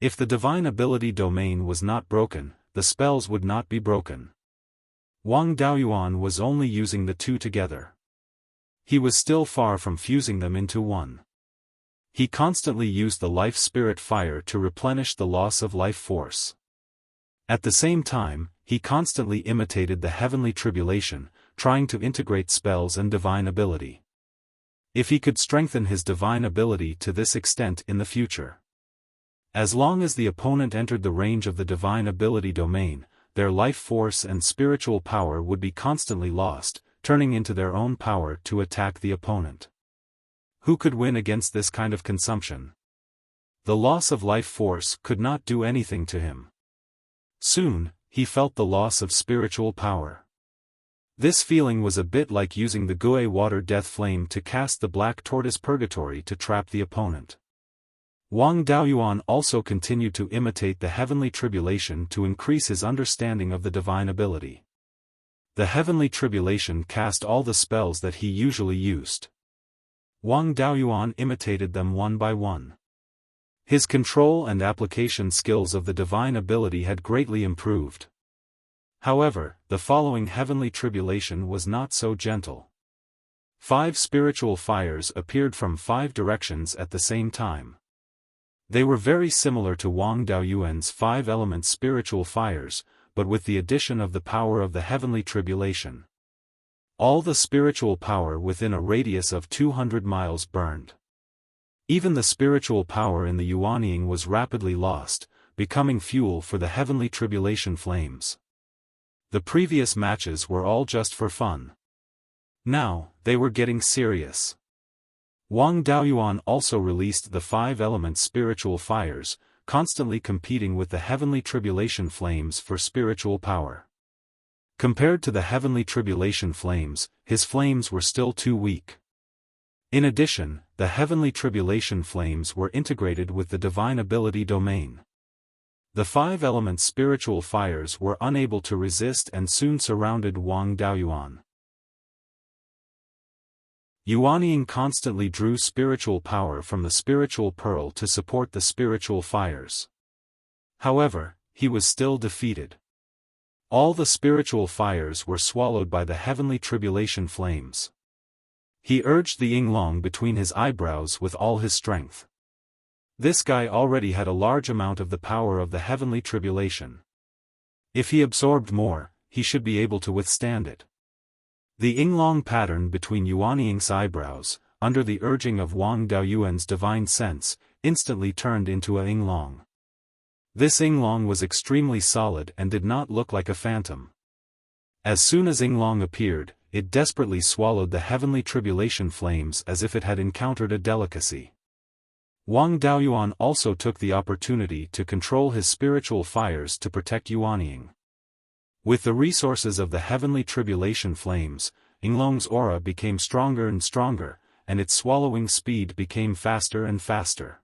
If the divine ability domain was not broken, the spells would not be broken. Wang Daoyuan was only using the two together. He was still far from fusing them into one. He constantly used the life spirit fire to replenish the loss of life force. At the same time, he constantly imitated the heavenly tribulation, trying to integrate spells and divine ability. If he could strengthen his divine ability to this extent in the future. As long as the opponent entered the range of the divine ability domain, their life force and spiritual power would be constantly lost, turning into their own power to attack the opponent. Who could win against this kind of consumption? The loss of life force could not do anything to him. Soon, he felt the loss of spiritual power. This feeling was a bit like using the Gue water death flame to cast the black tortoise purgatory to trap the opponent. Wang Daoyuan also continued to imitate the heavenly tribulation to increase his understanding of the divine ability. The heavenly tribulation cast all the spells that he usually used. Wang Daoyuan imitated them one by one. His control and application skills of the divine ability had greatly improved. However, the following heavenly tribulation was not so gentle. 5 spiritual fires appeared from 5 directions at the same time. They were very similar to Wang Daoyuan's 5-element spiritual fires, but with the addition of the power of the heavenly tribulation. All the spiritual power within a radius of 200 miles burned. Even the spiritual power in the Yuanying was rapidly lost, becoming fuel for the heavenly tribulation flames. The previous matches were all just for fun. Now, they were getting serious. Wang Daoyuan also released the 5-element spiritual fires, constantly competing with the heavenly tribulation flames for spiritual power. Compared to the heavenly tribulation flames, his flames were still too weak. In addition, the heavenly tribulation flames were integrated with the divine ability domain. The 5-element spiritual fires were unable to resist and soon surrounded Wang Daoyuan. Yuanying constantly drew spiritual power from the spiritual pearl to support the spiritual fires. However, he was still defeated. All the spiritual fires were swallowed by the heavenly tribulation flames. He urged the Yinglong between his eyebrows with all his strength. This guy already had a large amount of the power of the heavenly tribulation. If he absorbed more, he should be able to withstand it. The Yinglong pattern between Yuanying's eyebrows, under the urging of Wang Daoyuan's divine sense, instantly turned into a Yinglong. This Yinglong was extremely solid and did not look like a phantom. As soon as Yinglong appeared, it desperately swallowed the heavenly tribulation flames as if it had encountered a delicacy. Wang Daoyuan also took the opportunity to control his spiritual fires to protect Yuanying. With the resources of the heavenly tribulation flames, Yinglong's aura became stronger and stronger, and its swallowing speed became faster and faster.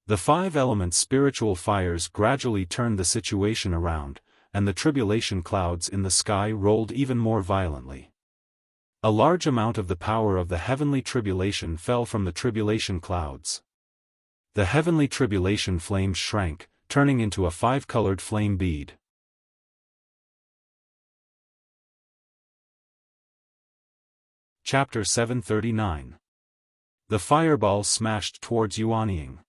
The 5-element spiritual fires gradually turned the situation around, and the tribulation clouds in the sky rolled even more violently. A large amount of the power of the heavenly tribulation fell from the tribulation clouds. The heavenly tribulation flames shrank, turning into a 5-colored flame bead. Chapter 739. The fireball smashed towards Yuanying.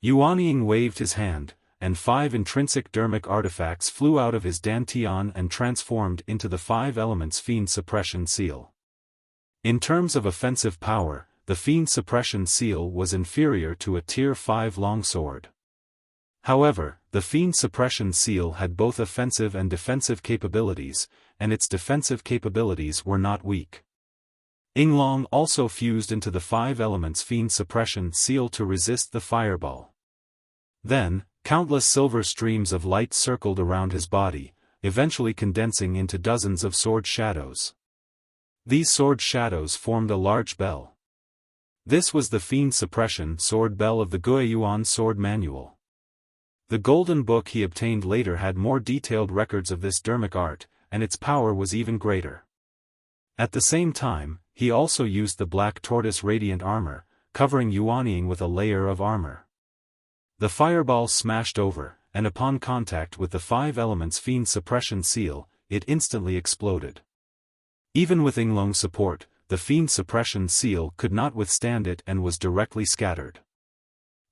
Yuanying waved his hand, and 5 intrinsic dermic artifacts flew out of his dantian and transformed into the 5 elements Fiend Suppression Seal. In terms of offensive power, the Fiend Suppression Seal was inferior to a Tier 5 longsword. However, the Fiend Suppression Seal had both offensive and defensive capabilities, and its defensive capabilities were not weak. Yinglong also fused into the 5 elements Fiend Suppression Seal to resist the fireball. Then, countless silver streams of light circled around his body, eventually condensing into dozens of sword shadows. These sword shadows formed a large bell. This was the Fiend Suppression Sword Bell of the Guiyuan Sword Manual. The golden book he obtained later had more detailed records of this dermic art, and its power was even greater. At the same time, he also used the black tortoise radiant armor, covering Yuanying with a layer of armor. The fireball smashed over, and upon contact with the 5 elements Fiend Suppression Seal, it instantly exploded. Even with Yinglong's support, the Fiend Suppression Seal could not withstand it and was directly scattered.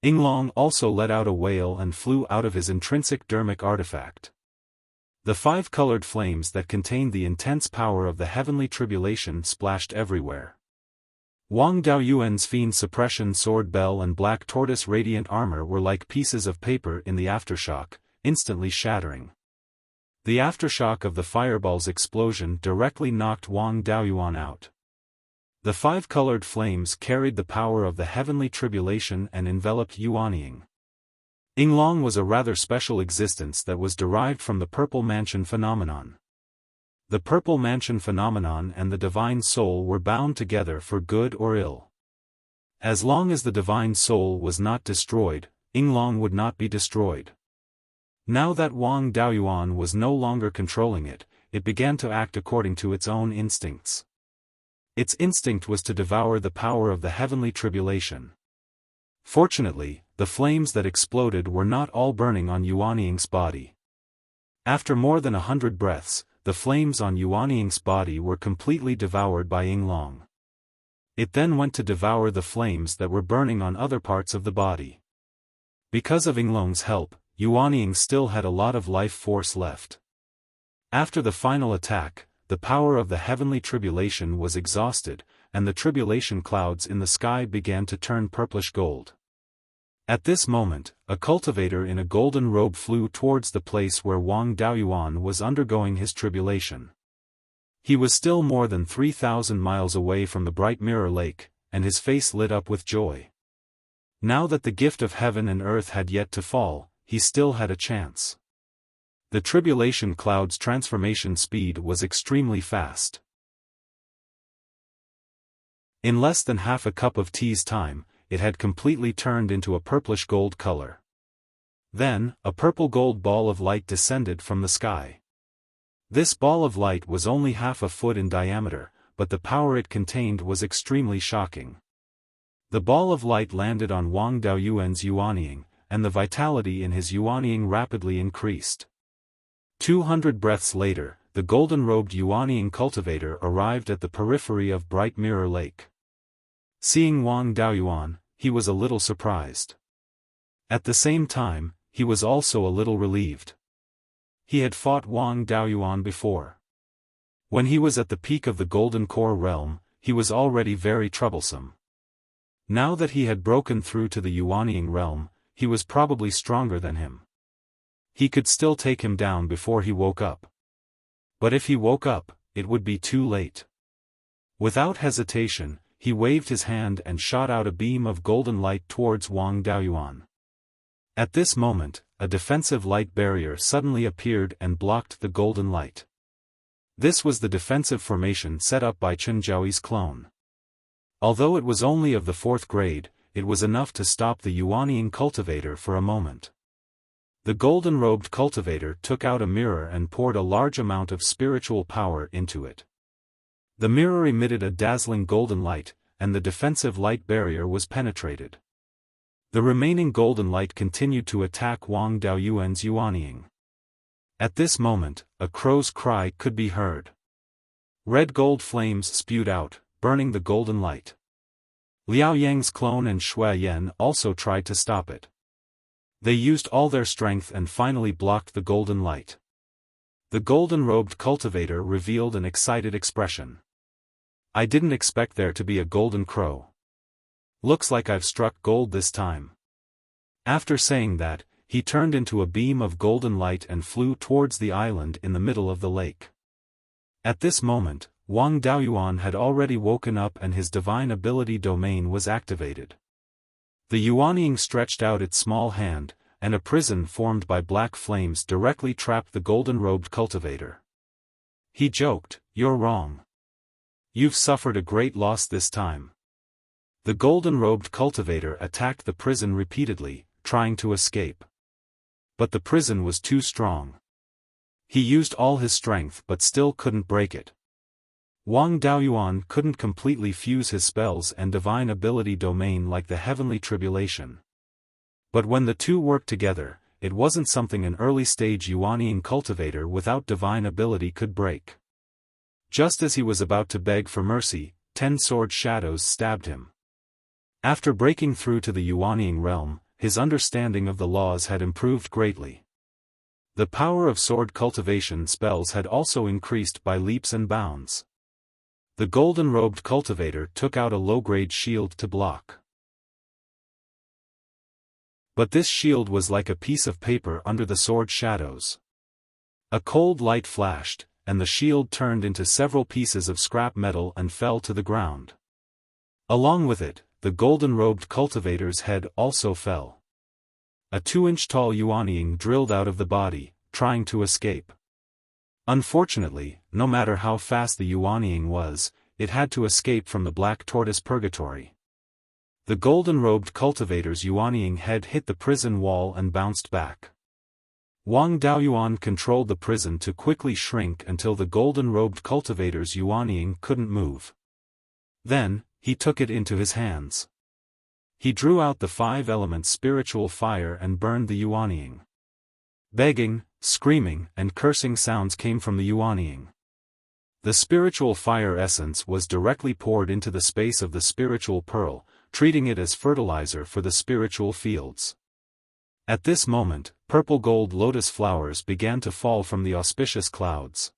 Yinglong also let out a wail and flew out of his intrinsic dermic artifact. The 5-colored flames that contained the intense power of the heavenly tribulation splashed everywhere. Wang Daoyuan's Fiend Suppression Sword Bell and Black Tortoise Radiant Armor were like pieces of paper in the aftershock, instantly shattering. The aftershock of the fireball's explosion directly knocked Wang Daoyuan out. The 5-colored flames carried the power of the heavenly tribulation and enveloped Yuanying. Yinglong was a rather special existence that was derived from the Purple Mansion phenomenon. The Purple Mansion phenomenon and the Divine Soul were bound together for good or ill. As long as the Divine Soul was not destroyed, Yinglong would not be destroyed. Now that Wang Daoyuan was no longer controlling it, it began to act according to its own instincts. Its instinct was to devour the power of the heavenly tribulation. Fortunately, the flames that exploded were not all burning on Yuanying's body. After more than 100 breaths, the flames on Yuanying's body were completely devoured by Yinglong. It then went to devour the flames that were burning on other parts of the body. Because of Yinglong's help, Yuanying still had a lot of life force left. After the final attack, the power of the heavenly tribulation was exhausted, and the tribulation clouds in the sky began to turn purplish gold. At this moment, a cultivator in a golden robe flew towards the place where Wang Daoyuan was undergoing his tribulation. He was still more than 3,000 miles away from the bright mirror lake, and his face lit up with joy. Now that the gift of heaven and earth had yet to fall, he still had a chance. The tribulation cloud's transformation speed was extremely fast. In less than half a cup of tea's time, it had completely turned into a purplish gold color. Then, a purple-gold ball of light descended from the sky. This ball of light was only half a foot in diameter, but the power it contained was extremely shocking. The ball of light landed on Wang Daoyuan's Yuanying, and the vitality in his Yuanying rapidly increased. 200 breaths later, the golden-robed Yuanying cultivator arrived at the periphery of Bright Mirror Lake. Seeing Wang Daoyuan, he was a little surprised. At the same time, he was also a little relieved. He had fought Wang Daoyuan before. When he was at the peak of the Golden Core realm, he was already very troublesome. Now that he had broken through to the Yuanying realm, he was probably stronger than him. He could still take him down before he woke up. But if he woke up, it would be too late. Without hesitation, he waved his hand and shot out a beam of golden light towards Wang Daoyuan. At this moment, a defensive light barrier suddenly appeared and blocked the golden light. This was the defensive formation set up by Chen Zhaoyi's clone. Although it was only of the 4th grade, it was enough to stop the Yuanying cultivator for a moment. The golden-robed cultivator took out a mirror and poured a large amount of spiritual power into it. The mirror emitted a dazzling golden light, and the defensive light barrier was penetrated. The remaining golden light continued to attack Wang Daoyuan's Yuanying. At this moment, a crow's cry could be heard. Red gold flames spewed out, burning the golden light. Liao Yang's clone and Shui Yan also tried to stop it. They used all their strength and finally blocked the golden light. The golden-robed cultivator revealed an excited expression. I didn't expect there to be a golden crow. Looks like I've struck gold this time. After saying that, he turned into a beam of golden light and flew towards the island in the middle of the lake. At this moment, Wang Daoyuan had already woken up and his divine ability domain was activated. The Yuanying stretched out its small hand, and a prison formed by black flames directly trapped the golden-robed cultivator. He joked, "You're wrong. You've suffered a great loss this time." The golden-robed cultivator attacked the prison repeatedly, trying to escape. But the prison was too strong. He used all his strength but still couldn't break it. Wang Daoyuan couldn't completely fuse his spells and divine ability domain like the heavenly tribulation. But when the two worked together, it wasn't something an early-stage Yuanying cultivator without divine ability could break. Just as he was about to beg for mercy, 10 sword shadows stabbed him. After breaking through to the Yuanying realm, his understanding of the laws had improved greatly. The power of sword cultivation spells had also increased by leaps and bounds. The golden-robed cultivator took out a low-grade shield to block. But this shield was like a piece of paper under the sword shadows. A cold light flashed, and the shield turned into several pieces of scrap metal and fell to the ground. Along with it, the golden-robed cultivator's head also fell. A 2-inch tall Yuanying drilled out of the body, trying to escape. Unfortunately, no matter how fast the Yuanying was, it had to escape from the Black Tortoise Purgatory. The golden-robed cultivator's Yuanying head hit the prison wall and bounced back. Wang Daoyuan controlled the prison to quickly shrink until the golden-robed cultivator's Yuanying couldn't move. Then, he took it into his hands. He drew out the 5-element spiritual fire and burned the Yuanying. Begging, screaming, and cursing sounds came from the Yuanying. The spiritual fire essence was directly poured into the space of the spiritual pearl, treating it as fertilizer for the spiritual fields. At this moment, purple gold lotus flowers began to fall from the auspicious clouds.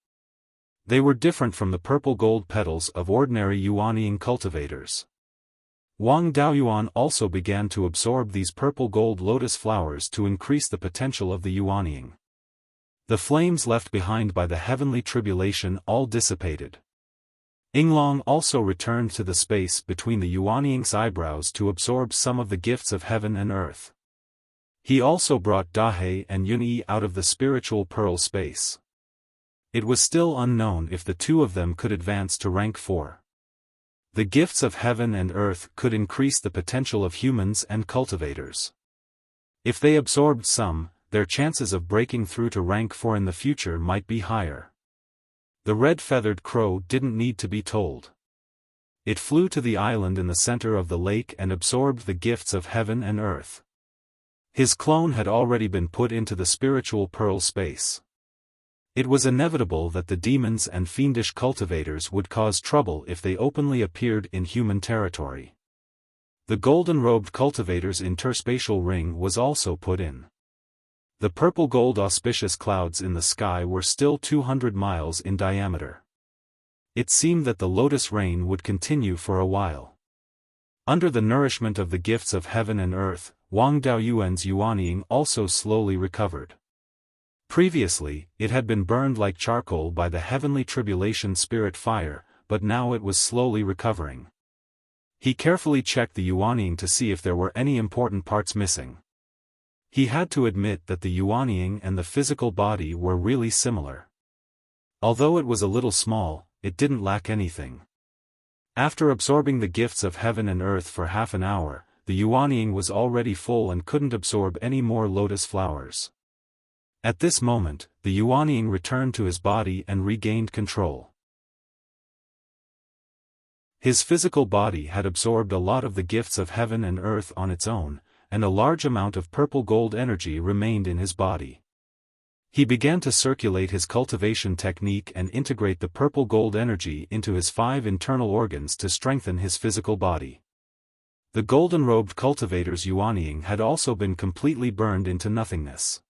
They were different from the purple gold petals of ordinary Yuanying cultivators. Wang Daoyuan also began to absorb these purple gold lotus flowers to increase the potential of the Yuanying. The flames left behind by the heavenly tribulation all dissipated. Yinglong also returned to the space between the Yuanying's eyebrows to absorb some of the gifts of heaven and earth. He also brought Dahe and Yunyi out of the spiritual pearl space. It was still unknown if the two of them could advance to rank 4. The gifts of heaven and earth could increase the potential of humans and cultivators. If they absorbed some, their chances of breaking through to rank 4 in the future might be higher. The red-feathered crow didn't need to be told. It flew to the island in the center of the lake and absorbed the gifts of heaven and earth. His clone had already been put into the spiritual pearl space. It was inevitable that the demons and fiendish cultivators would cause trouble if they openly appeared in human territory. The golden-robed cultivator's interspatial ring was also put in. The purple-gold auspicious clouds in the sky were still 200 miles in diameter. It seemed that the lotus rain would continue for a while. Under the nourishment of the gifts of heaven and earth, Wang Daoyuan's Yuanying also slowly recovered. Previously, it had been burned like charcoal by the heavenly tribulation spirit fire, but now it was slowly recovering. He carefully checked the Yuanying to see if there were any important parts missing. He had to admit that the Yuanying and the physical body were really similar. Although it was a little small, it didn't lack anything. After absorbing the gifts of heaven and earth for half an hour, the Yuanying was already full and couldn't absorb any more lotus flowers. At this moment, the Yuanying returned to his body and regained control. His physical body had absorbed a lot of the gifts of heaven and earth on its own, and a large amount of purple gold energy remained in his body. He began to circulate his cultivation technique and integrate the purple gold energy into his 5 internal organs to strengthen his physical body. The golden-robed cultivator's Yuanying had also been completely burned into nothingness.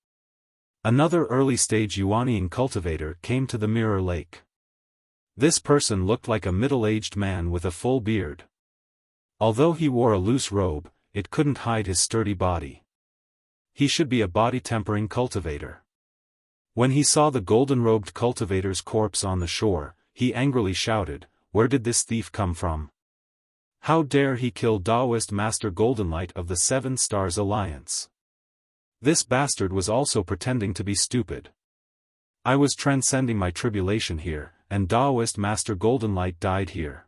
Another early-stage Yuanying cultivator came to the mirror lake. This person looked like a middle-aged man with a full beard. Although he wore a loose robe, it couldn't hide his sturdy body. He should be a body-tempering cultivator. When he saw the golden-robed cultivator's corpse on the shore, he angrily shouted, "Where did this thief come from? How dare he kill Taoist Master Goldenlight of the 7 Stars Alliance? This bastard was also pretending to be stupid. I was transcending my tribulation here, and Taoist Master Goldenlight died here.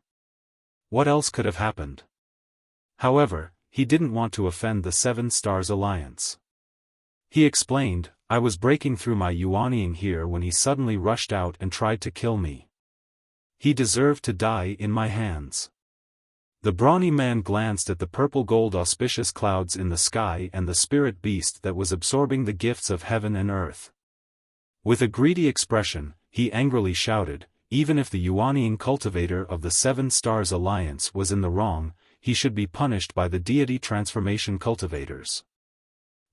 What else could have happened?" However, he didn't want to offend the 7 Stars Alliance. He explained, "I was breaking through my Yuanying here when he suddenly rushed out and tried to kill me. He deserved to die in my hands." The brawny man glanced at the purple-gold auspicious clouds in the sky and the spirit beast that was absorbing the gifts of heaven and earth. With a greedy expression, he angrily shouted, "Even if the Yuanying cultivator of the 7 Stars Alliance was in the wrong, he should be punished by the deity transformation cultivators.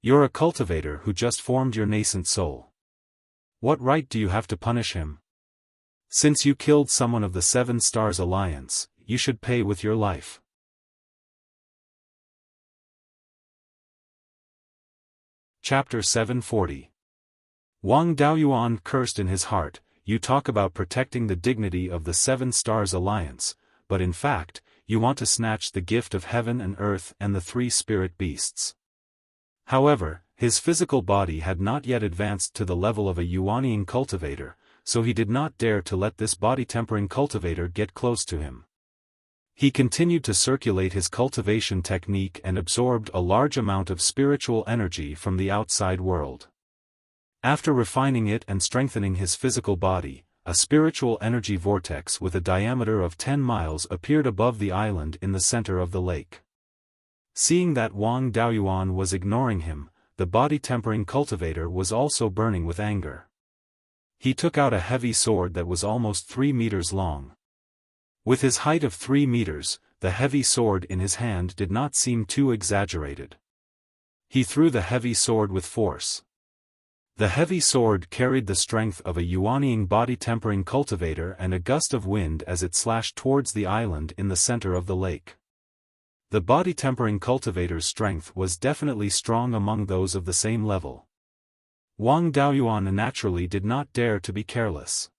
You're a cultivator who just formed your nascent soul. What right do you have to punish him? Since you killed someone of the 7 Stars Alliance, you should pay with your life." Chapter 740. Wang Daoyuan cursed in his heart, "You talk about protecting the dignity of the 7 Stars Alliance, but in fact, you want to snatch the gift of heaven and earth and the 3 spirit beasts." However, his physical body had not yet advanced to the level of a Yuanying cultivator, so he did not dare to let this body-tempering cultivator get close to him. He continued to circulate his cultivation technique and absorbed a large amount of spiritual energy from the outside world. After refining it and strengthening his physical body, a spiritual energy vortex with a diameter of 10 miles appeared above the island in the center of the lake. Seeing that Wang Daoyuan was ignoring him, the body-tempering cultivator was also burning with anger. He took out a heavy sword that was almost 3 meters long. With his height of 3 meters, the heavy sword in his hand did not seem too exaggerated. He threw the heavy sword with force. The heavy sword carried the strength of a Yuanying body-tempering cultivator and a gust of wind as it slashed towards the island in the center of the lake. The body-tempering cultivator's strength was definitely strong among those of the same level. Wang Daoyuan naturally did not dare to be careless.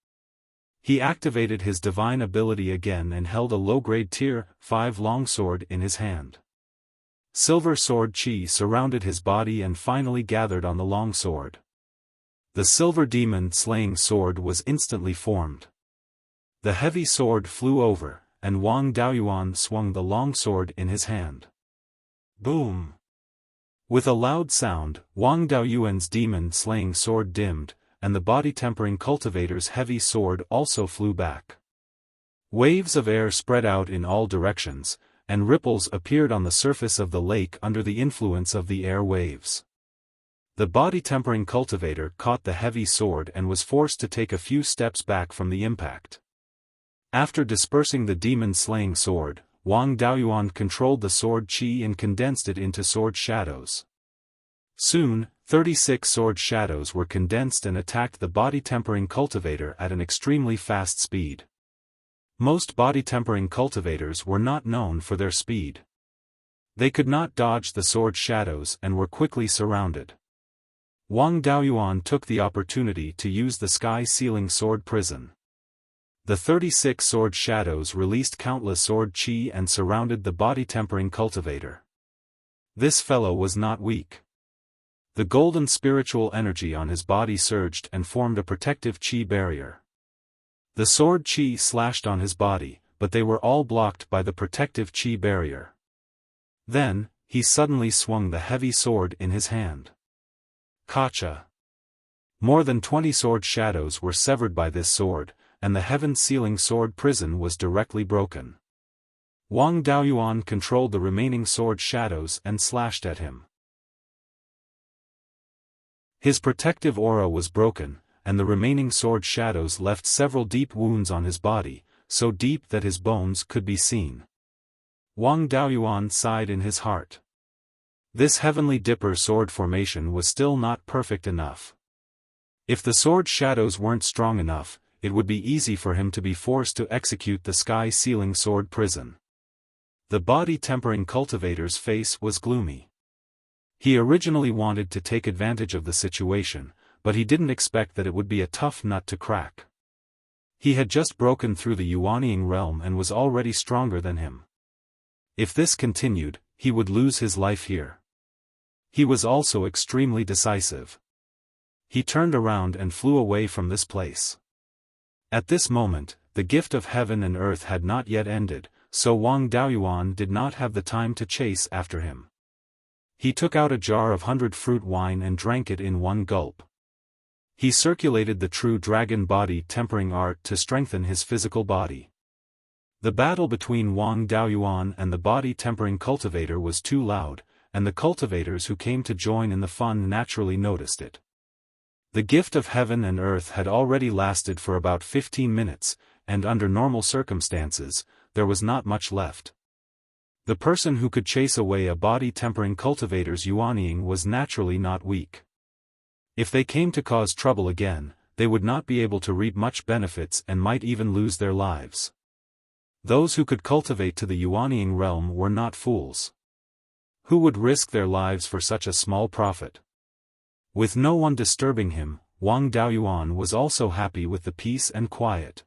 He activated his divine ability again and held a low-grade Tier 5 longsword in his hand. Silver sword chi surrounded his body and finally gathered on the longsword. The silver demon-slaying sword was instantly formed. The heavy sword flew over, and Wang Daoyuan swung the longsword in his hand. Boom! With a loud sound, Wang Daoyuan's demon-slaying sword dimmed, and the body-tempering cultivator's heavy sword also flew back. Waves of air spread out in all directions, and ripples appeared on the surface of the lake under the influence of the air waves. The body-tempering cultivator caught the heavy sword and was forced to take a few steps back from the impact. After dispersing the demon-slaying sword, Wang Daoyuan controlled the sword chi and condensed it into sword shadows. Soon, 36 sword shadows were condensed and attacked the body-tempering cultivator at an extremely fast speed. Most body-tempering cultivators were not known for their speed. They could not dodge the sword shadows and were quickly surrounded. Wang Daoyuan took the opportunity to use the sky-sealing sword prison. The 36 sword shadows released countless sword chi and surrounded the body-tempering cultivator. This fellow was not weak. The golden spiritual energy on his body surged and formed a protective chi barrier. The sword chi slashed on his body, but they were all blocked by the protective chi barrier. Then, he suddenly swung the heavy sword in his hand. Kacha! More than 20 sword shadows were severed by this sword, and the heaven-sealing sword prison was directly broken. Wang Daoyuan controlled the remaining sword shadows and slashed at him. His protective aura was broken, and the remaining sword shadows left several deep wounds on his body, so deep that his bones could be seen. Wang Daoyuan sighed in his heart. This heavenly dipper sword formation was still not perfect enough. If the sword shadows weren't strong enough, it would be easy for him to be forced to execute the sky-sealing sword prison. The body-tempering cultivator's face was gloomy. He originally wanted to take advantage of the situation, but he didn't expect that it would be a tough nut to crack. He had just broken through the Yuanying realm and was already stronger than him. If this continued, he would lose his life here. He was also extremely decisive. He turned around and flew away from this place. At this moment, the gift of heaven and earth had not yet ended, so Wang Daoyuan did not have the time to chase after him. He took out a jar of 100 fruit wine and drank it in one gulp. He circulated the true dragon body tempering art to strengthen his physical body. The battle between Wang Daoyuan and the body tempering cultivator was too loud, and the cultivators who came to join in the fun naturally noticed it. The gift of heaven and earth had already lasted for about 15 minutes, and under normal circumstances, there was not much left. The person who could chase away a body-tempering cultivator's yuanying was naturally not weak. If they came to cause trouble again, they would not be able to reap much benefits and might even lose their lives. Those who could cultivate to the yuanying realm were not fools. Who would risk their lives for such a small profit? With no one disturbing him, Wang Daoyuan was also happy with the peace and quiet.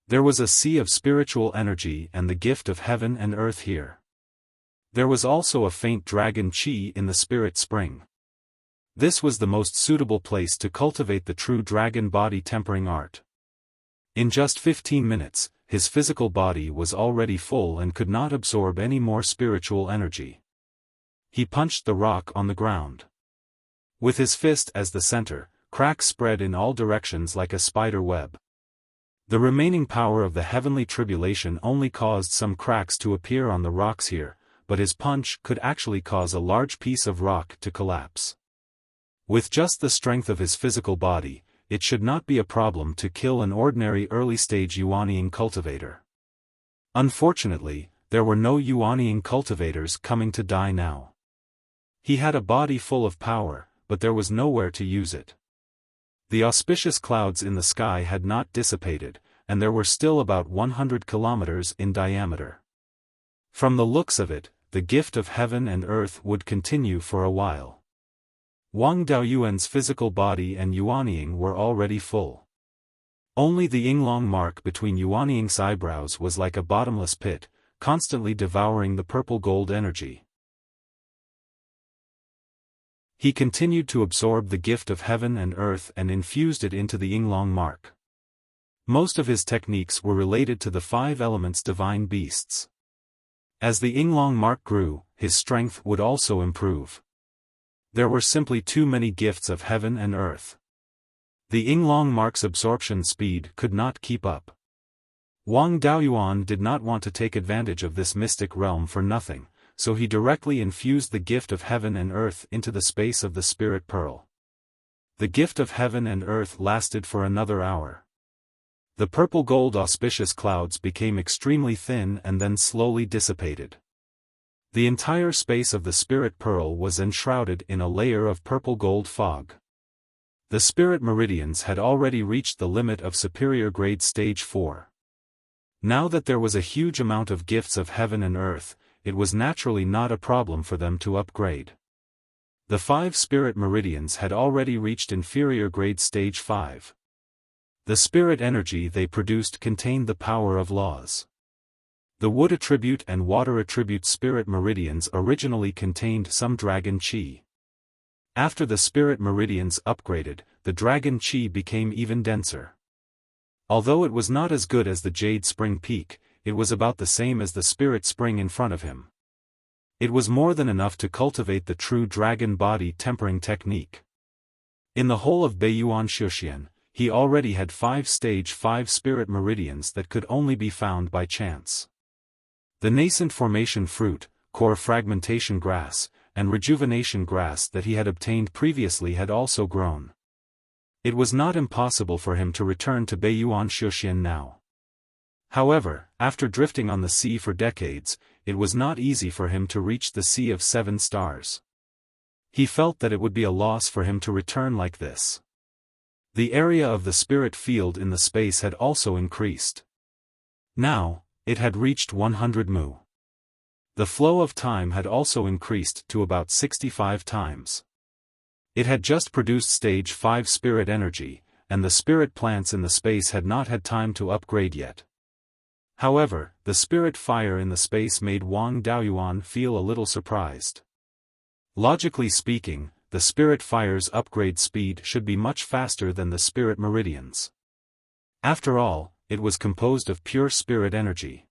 There was a sea of spiritual energy and the gift of heaven and earth here. There was also a faint dragon chi in the spirit spring. This was the most suitable place to cultivate the true dragon body tempering art. In just 15 minutes, his physical body was already full and could not absorb any more spiritual energy. He punched the rock on the ground. With his fist as the center, cracks spread in all directions like a spider web. The remaining power of the heavenly tribulation only caused some cracks to appear on the rocks here, but his punch could actually cause a large piece of rock to collapse. With just the strength of his physical body, it should not be a problem to kill an ordinary early-stage Yuanying cultivator. Unfortunately, there were no Yuanying cultivators coming to die now. He had a body full of power, but there was nowhere to use it. The auspicious clouds in the sky had not dissipated, and there were still about 100 kilometers in diameter. From the looks of it, the gift of heaven and earth would continue for a while. Wang Daoyuan's physical body and Yuanying were already full. Only the Yinglong mark between Yuanying's eyebrows was like a bottomless pit, constantly devouring the purple gold energy. He continued to absorb the gift of heaven and earth and infused it into the Yinglong mark. Most of his techniques were related to the 5 elements divine beasts. As the Yinglong mark grew, his strength would also improve. There were simply too many gifts of heaven and earth. The Yinglong mark's absorption speed could not keep up. Wang Daoyuan did not want to take advantage of this mystic realm for nothing, so he directly infused the gift of heaven and earth into the space of the spirit pearl. The gift of heaven and earth lasted for another hour. The purple gold auspicious clouds became extremely thin and then slowly dissipated. The entire space of the spirit pearl was enshrouded in a layer of purple gold fog. The spirit meridians had already reached the limit of superior grade stage 4. Now that there was a huge amount of gifts of heaven and earth, it was naturally not a problem for them to upgrade. The 5 spirit meridians had already reached inferior grade stage 5. The spirit energy they produced contained the power of laws. The wood attribute and water attribute spirit meridians originally contained some dragon chi. After the spirit meridians upgraded, the dragon chi became even denser. Although it was not as good as the Jade Spring Peak, it was about the same as the spirit spring in front of him. It was more than enough to cultivate the true dragon body tempering technique. In the whole of Beiyuan Xiaofan, he already had 5 stage 5 spirit meridians that could only be found by chance. The nascent formation fruit, core fragmentation grass, and rejuvenation grass that he had obtained previously had also grown. It was not impossible for him to return to Beiyuan Xiaofan now. However, after drifting on the sea for decades, it was not easy for him to reach the Sea of 7 Stars. He felt that it would be a loss for him to return like this. The area of the spirit field in the space had also increased. Now, it had reached 100 mu. The flow of time had also increased to about 65 times. It had just produced stage 5 spirit energy, and the spirit plants in the space had not had time to upgrade yet. However, the spirit fire in the space made Wang Daoyuan feel a little surprised. Logically speaking, the spirit fire's upgrade speed should be much faster than the spirit meridians. After all, it was composed of pure spirit energy.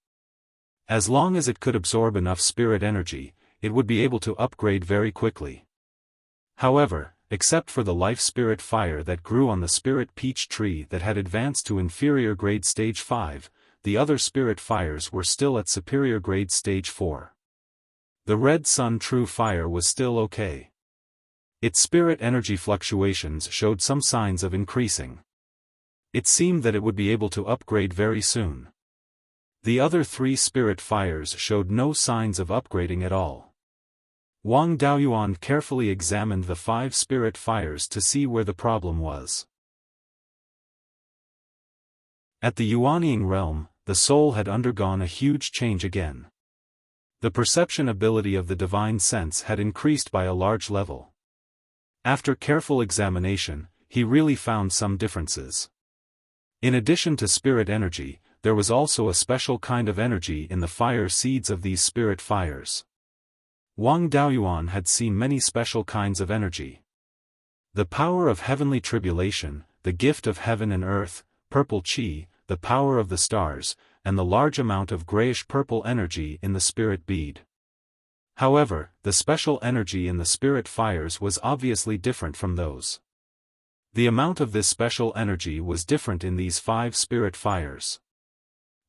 As long as it could absorb enough spirit energy, it would be able to upgrade very quickly. However, except for the life spirit fire that grew on the spirit peach tree that had advanced to inferior grade stage 5, the other spirit fires were still at superior grade stage 4. The red sun true fire was still okay. Its spirit energy fluctuations showed some signs of increasing. It seemed that it would be able to upgrade very soon. The other 3 spirit fires showed no signs of upgrading at all. Wang Daoyuan carefully examined the 5 spirit fires to see where the problem was. At the Yuanying realm, the soul had undergone a huge change again. The perception ability of the divine sense had increased by a large level. After careful examination, he really found some differences. In addition to spirit energy, there was also a special kind of energy in the fire seeds of these spirit fires. Wang Daoyuan had seen many special kinds of energy. The power of heavenly tribulation, the gift of heaven and earth, purple chi, the power of the stars, and the large amount of grayish-purple energy in the spirit bead. However, the special energy in the spirit fires was obviously different from those. The amount of this special energy was different in these 5 spirit fires.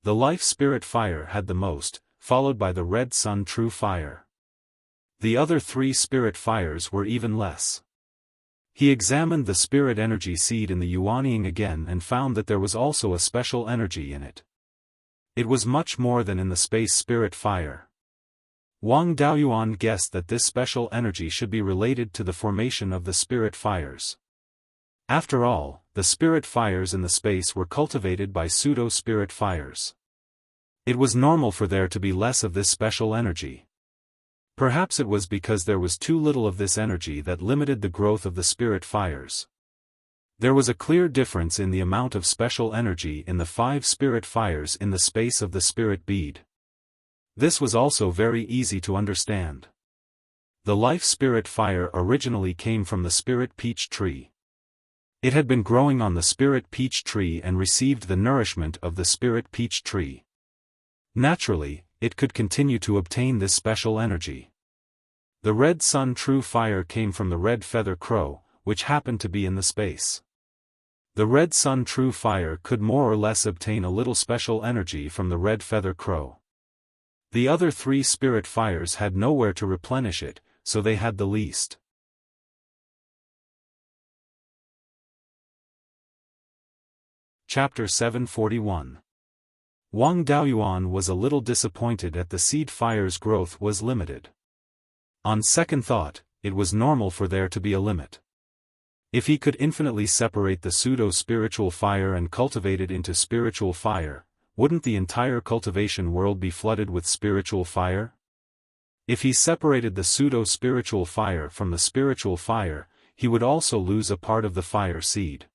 The life spirit fire had the most, followed by the red sun true fire. The other 3 spirit fires were even less. He examined the spirit energy seed in the Yuanying again and found that there was also a special energy in it. It was much more than in the space spirit fire. Wang Daoyuan guessed that this special energy should be related to the formation of the spirit fires. After all, the spirit fires in the space were cultivated by pseudo-spirit fires. It was normal for there to be less of this special energy. Perhaps it was because there was too little of this energy that limited the growth of the spirit fires. There was a clear difference in the amount of special energy in the 5 spirit fires in the space of the spirit bead. This was also very easy to understand. The life spirit fire originally came from the spirit peach tree. It had been growing on the spirit peach tree and received the nourishment of the spirit peach tree. Naturally, it could continue to obtain this special energy. The red sun true fire came from the red feather crow, which happened to be in the space. The red sun true fire could more or less obtain a little special energy from the red feather crow. The other 3 spirit fires had nowhere to replenish it, so they had the least. Chapter 741. Wang Daoyuan was a little disappointed at the seed fire's growth was limited. On second thought, it was normal for there to be a limit. If he could infinitely separate the pseudo-spiritual fire and cultivate it into spiritual fire, wouldn't the entire cultivation world be flooded with spiritual fire? If he separated the pseudo-spiritual fire from the spiritual fire, he would also lose a part of the fire seed.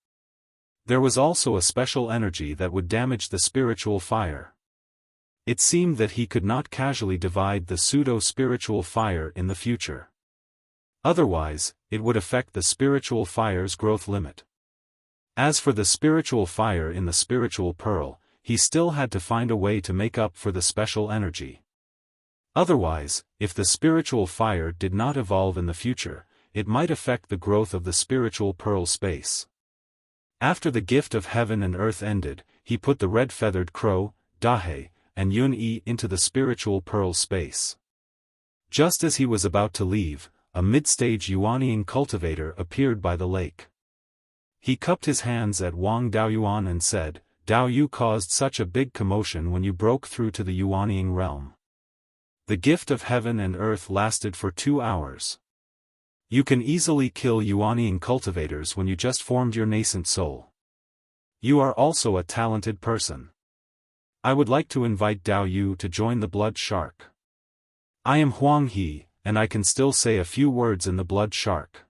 There was also a special energy that would damage the spiritual fire. It seemed that he could not casually divide the pseudo-spiritual fire in the future. Otherwise, it would affect the spiritual fire's growth limit. As for the spiritual fire in the spiritual pearl, he still had to find a way to make up for the special energy. Otherwise, if the spiritual fire did not evolve in the future, it might affect the growth of the spiritual pearl space. After the gift of heaven and earth ended, he put the red-feathered crow, Dahe, and Yun-Yi into the spiritual pearl space. Just as he was about to leave, a mid-stage Yuanying cultivator appeared by the lake. He cupped his hands at Wang Daoyuan and said, "Dao, you caused such a big commotion when you broke through to the Yuanying realm. The gift of heaven and earth lasted for 2 hours. You can easily kill Yuanying cultivators when you just formed your nascent soul. You are also a talented person. I would like to invite Dao Yu to join the Blood Shark. I am Huang He, and I can still say a few words in the Blood Shark.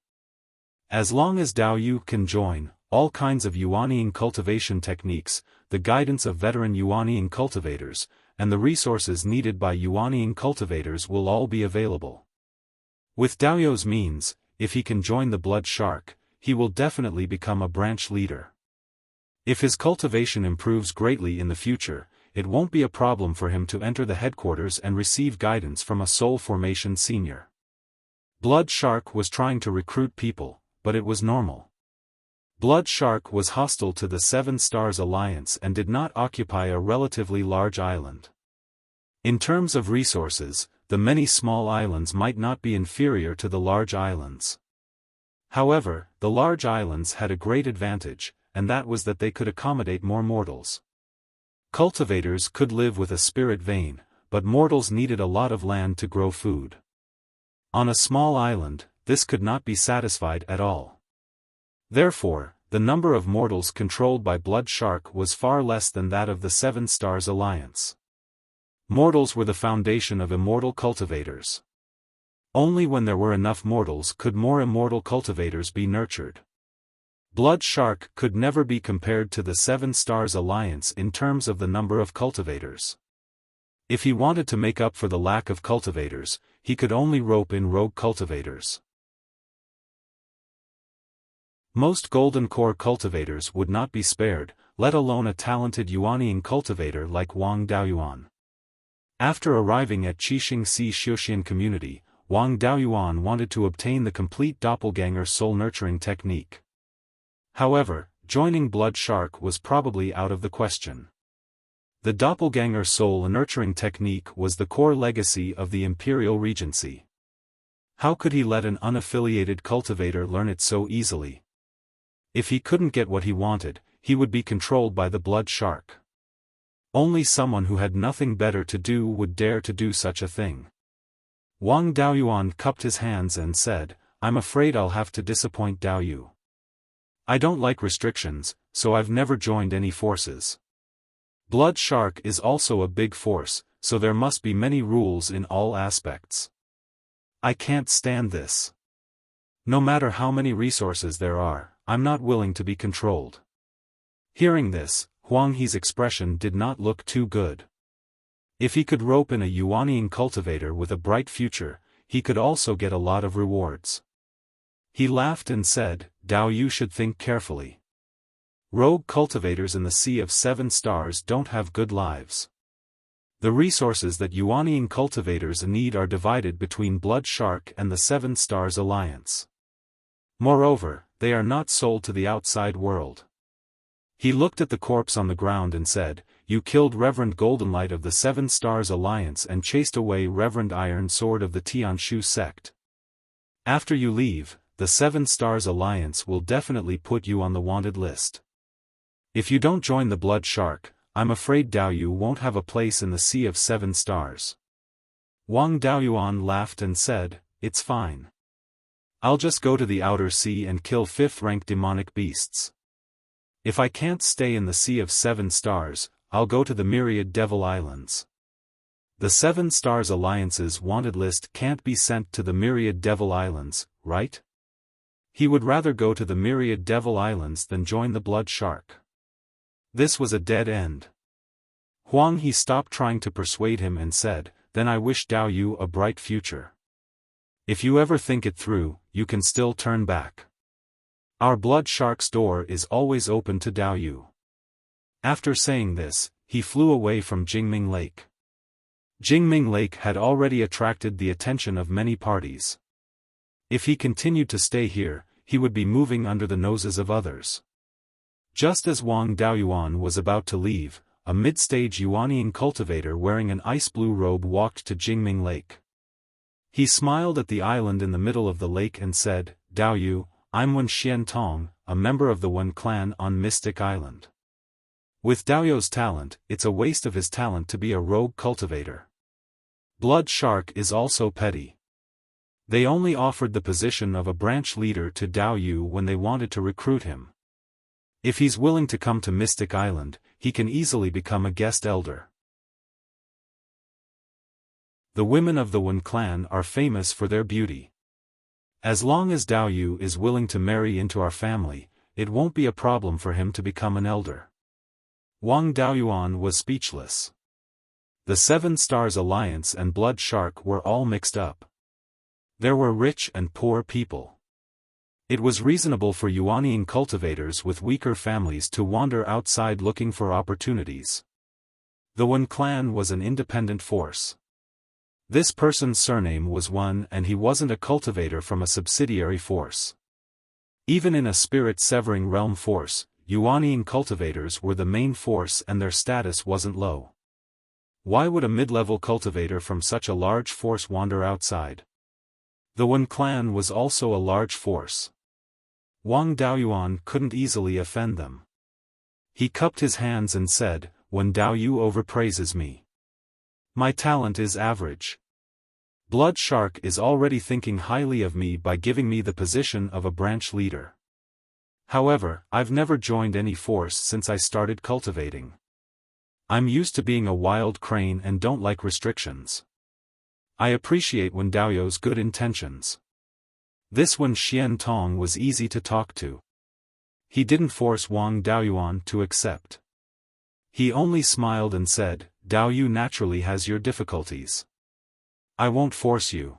As long as Dao Yu can join, all kinds of Yuanying cultivation techniques, the guidance of veteran Yuanying cultivators, and the resources needed by Yuanying cultivators will all be available. With Dao Yu's means, if he can join the Blood Shark, he will definitely become a branch leader. If his cultivation improves greatly in the future, it won't be a problem for him to enter the headquarters and receive guidance from a soul formation senior. Blood Shark was trying to recruit people, but it was normal. Blood Shark was hostile to the 7 Stars Alliance and did not occupy a relatively large island. In terms of resources, the many small islands might not be inferior to the large islands. However, the large islands had a great advantage, and that was that they could accommodate more mortals. Cultivators could live with a spirit vein, but mortals needed a lot of land to grow food. On a small island, this could not be satisfied at all. Therefore, the number of mortals controlled by Blood Shark was far less than that of the 7 Stars Alliance. Mortals were the foundation of immortal cultivators. Only when there were enough mortals could more immortal cultivators be nurtured. Blood Shark could never be compared to the 7 Stars Alliance in terms of the number of cultivators. If he wanted to make up for the lack of cultivators, he could only rope in rogue cultivators. Most Golden Core cultivators would not be spared, let alone a talented Yuanying cultivator like Wang Daoyuan. After arriving at Qixing Si Xiuxian community, Wang Daoyuan wanted to obtain the complete doppelganger soul nurturing technique. However, joining Blood Shark was probably out of the question. The doppelganger soul nurturing technique was the core legacy of the Imperial Regency. How could he let an unaffiliated cultivator learn it so easily? If he couldn't get what he wanted, he would be controlled by the blood shark. Only someone who had nothing better to do would dare to do such a thing. Wang Daoyuan cupped his hands and said, "I'm afraid I'll have to disappoint Daoyu. I don't like restrictions, so I've never joined any forces. Blood shark is also a big force, so there must be many rules in all aspects. I can't stand this. No matter how many resources there are, I'm not willing to be controlled." Hearing this, Huang He's expression did not look too good. If he could rope in a Yuanian cultivator with a bright future, he could also get a lot of rewards. He laughed and said, "Dao, you should think carefully. Rogue cultivators in the Sea of Seven Stars don't have good lives. The resources that Yuanian cultivators need are divided between Blood Shark and the Seven Stars Alliance. Moreover, they are not sold to the outside world." He looked at the corpse on the ground and said, "You killed Reverend Goldenlight of the Seven Stars Alliance and chased away Reverend Iron Sword of the Tianshu sect. After you leave, the Seven Stars Alliance will definitely put you on the wanted list. If you don't join the Blood Shark, I'm afraid Daoyu won't have a place in the Sea of Seven Stars." Wang Daoyuan laughed and said, "It's fine. I'll just go to the outer sea and kill 5th-rank demonic beasts. If I can't stay in the Sea of Seven Stars, I'll go to the Myriad Devil Islands. The Seven Stars Alliance's wanted list can't be sent to the Myriad Devil Islands, right?" He would rather go to the Myriad Devil Islands than join the Blood Shark. This was a dead end. Huang He stopped trying to persuade him and said, "Then I wish Daoyu a bright future. If you ever think it through, you can still turn back. Our Blood Shark's door is always open to Daoyu." After saying this, he flew away from Jingming Lake. Jingming Lake had already attracted the attention of many parties. If he continued to stay here, he would be moving under the noses of others. Just as Wang Daoyuan was about to leave, a mid-stage Yuanian cultivator wearing an ice-blue robe walked to Jingming Lake. He smiled at the island in the middle of the lake and said, "Daoyu, I'm Wen Xian Tong, a member of the Wen clan on Mystic Island. With Daoyu's talent, it's a waste of his talent to be a rogue cultivator. Blood Shark is also petty. They only offered the position of a branch leader to Daoyu when they wanted to recruit him. If he's willing to come to Mystic Island, he can easily become a guest elder. The women of the Wen clan are famous for their beauty. As long as Daoyu is willing to marry into our family, it won't be a problem for him to become an elder." Wang Daoyuan was speechless. The Seven Stars Alliance and Blood Shark were all mixed up. There were rich and poor people. It was reasonable for Yuanian cultivators with weaker families to wander outside looking for opportunities. The Wen clan was an independent force. This person's surname was Wen and he wasn't a cultivator from a subsidiary force. Even in a spirit-severing realm force, Yuanian cultivators were the main force and their status wasn't low. Why would a mid-level cultivator from such a large force wander outside? The Wen clan was also a large force. Wang Daoyuan couldn't easily offend them. He cupped his hands and said, "When Daoyu overpraises me. My talent is average. Blood Shark is already thinking highly of me by giving me the position of a branch leader. However, I've never joined any force since I started cultivating. I'm used to being a wild crane and don't like restrictions. I appreciate Wen Daoyu's good intentions." This Wen Xian Tong was easy to talk to. He didn't force Wang Daoyuan to accept. He only smiled and said, "Daoyu naturally has your difficulties. I won't force you.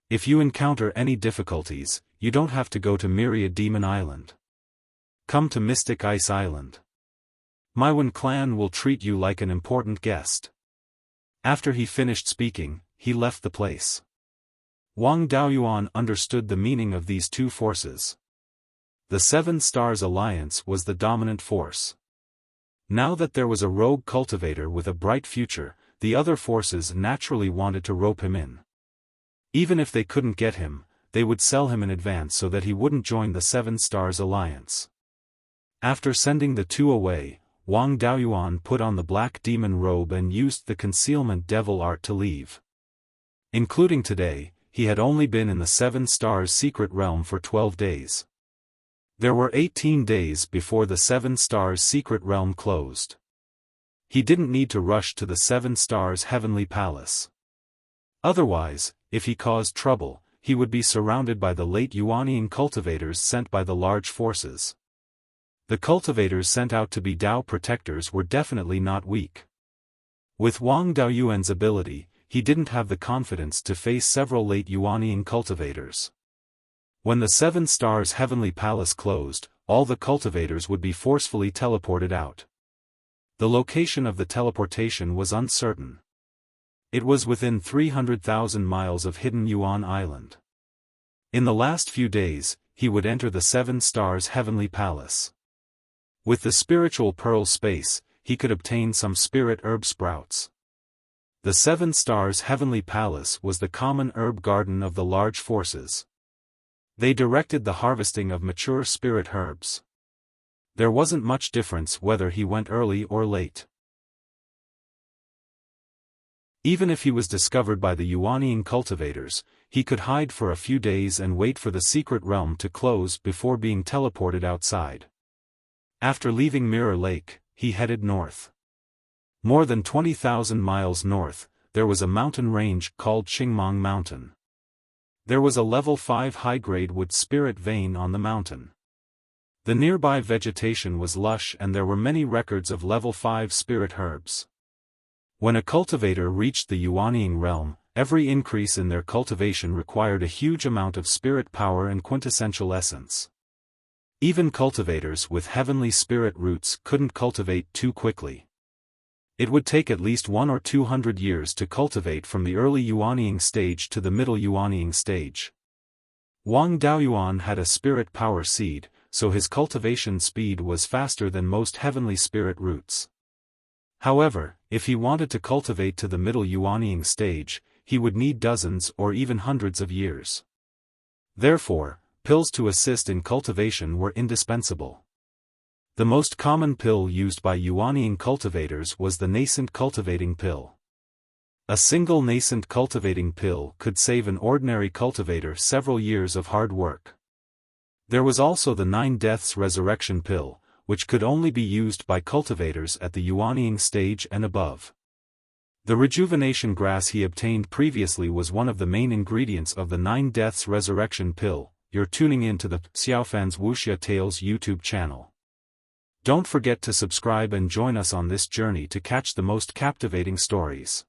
If you encounter any difficulties, you don't have to go to Myriad Demon Island. Come to Mystic Ice Island. My Wen clan will treat you like an important guest." After he finished speaking, he left the place. Wang Daoyuan understood the meaning of these two forces. The Seven Stars Alliance was the dominant force. Now that there was a rogue cultivator with a bright future, the other forces naturally wanted to rope him in. Even if they couldn't get him, they would sell him in advance so that he wouldn't join the Seven Stars Alliance. After sending the two away, Wang Daoyuan put on the black demon robe and used the concealment devil art to leave. Including today, he had only been in the Seven Stars secret realm for 12 days. There were 18 days before the Seven Stars secret realm closed. He didn't need to rush to the Seven Stars heavenly palace. Otherwise, if he caused trouble, he would be surrounded by the late Yuanian cultivators sent by the large forces. The cultivators sent out to be Dao protectors were definitely not weak. With Wang Daoyuan's ability, he didn't have the confidence to face several late Yuanian cultivators. When the Seven Stars heavenly palace closed, all the cultivators would be forcefully teleported out. The location of the teleportation was uncertain. It was within 300,000 miles of hidden Yuan Island. In the last few days, he would enter the Seven Stars heavenly palace. With the spiritual pearl space, he could obtain some spirit herb sprouts. The Seven Stars heavenly palace was the common herb garden of the large forces. They directed the harvesting of mature spirit herbs. There wasn't much difference whether he went early or late. Even if he was discovered by the Yuanian cultivators, he could hide for a few days and wait for the secret realm to close before being teleported outside. After leaving Mirror Lake, he headed north. More than 20,000 miles north, there was a mountain range called Qingmong Mountain. There was a level 5 high-grade wood spirit vein on the mountain. The nearby vegetation was lush and there were many records of level 5 spirit herbs. When a cultivator reached the Yuanian realm, every increase in their cultivation required a huge amount of spirit power and quintessential essence. Even cultivators with heavenly spirit roots couldn't cultivate too quickly. It would take at least 100 or 200 years to cultivate from the early Yuanian stage to the middle Yuanian stage. Wang Daoyuan had a spirit power seed, so his cultivation speed was faster than most heavenly spirit roots. However, if he wanted to cultivate to the middle Yuanian stage, he would need dozens or even hundreds of years. Therefore, pills to assist in cultivation were indispensable. The most common pill used by Yuanian cultivators was the nascent cultivating pill. A single nascent cultivating pill could save an ordinary cultivator several years of hard work. There was also the 9 Deaths Resurrection pill, which could only be used by cultivators at the Yuanian stage and above. The rejuvenation grass he obtained previously was one of the main ingredients of the 9 Deaths Resurrection pill. You're tuning in to the Xiaofan's Wuxia Tales YouTube channel. Don't forget to subscribe and join us on this journey to catch the most captivating stories.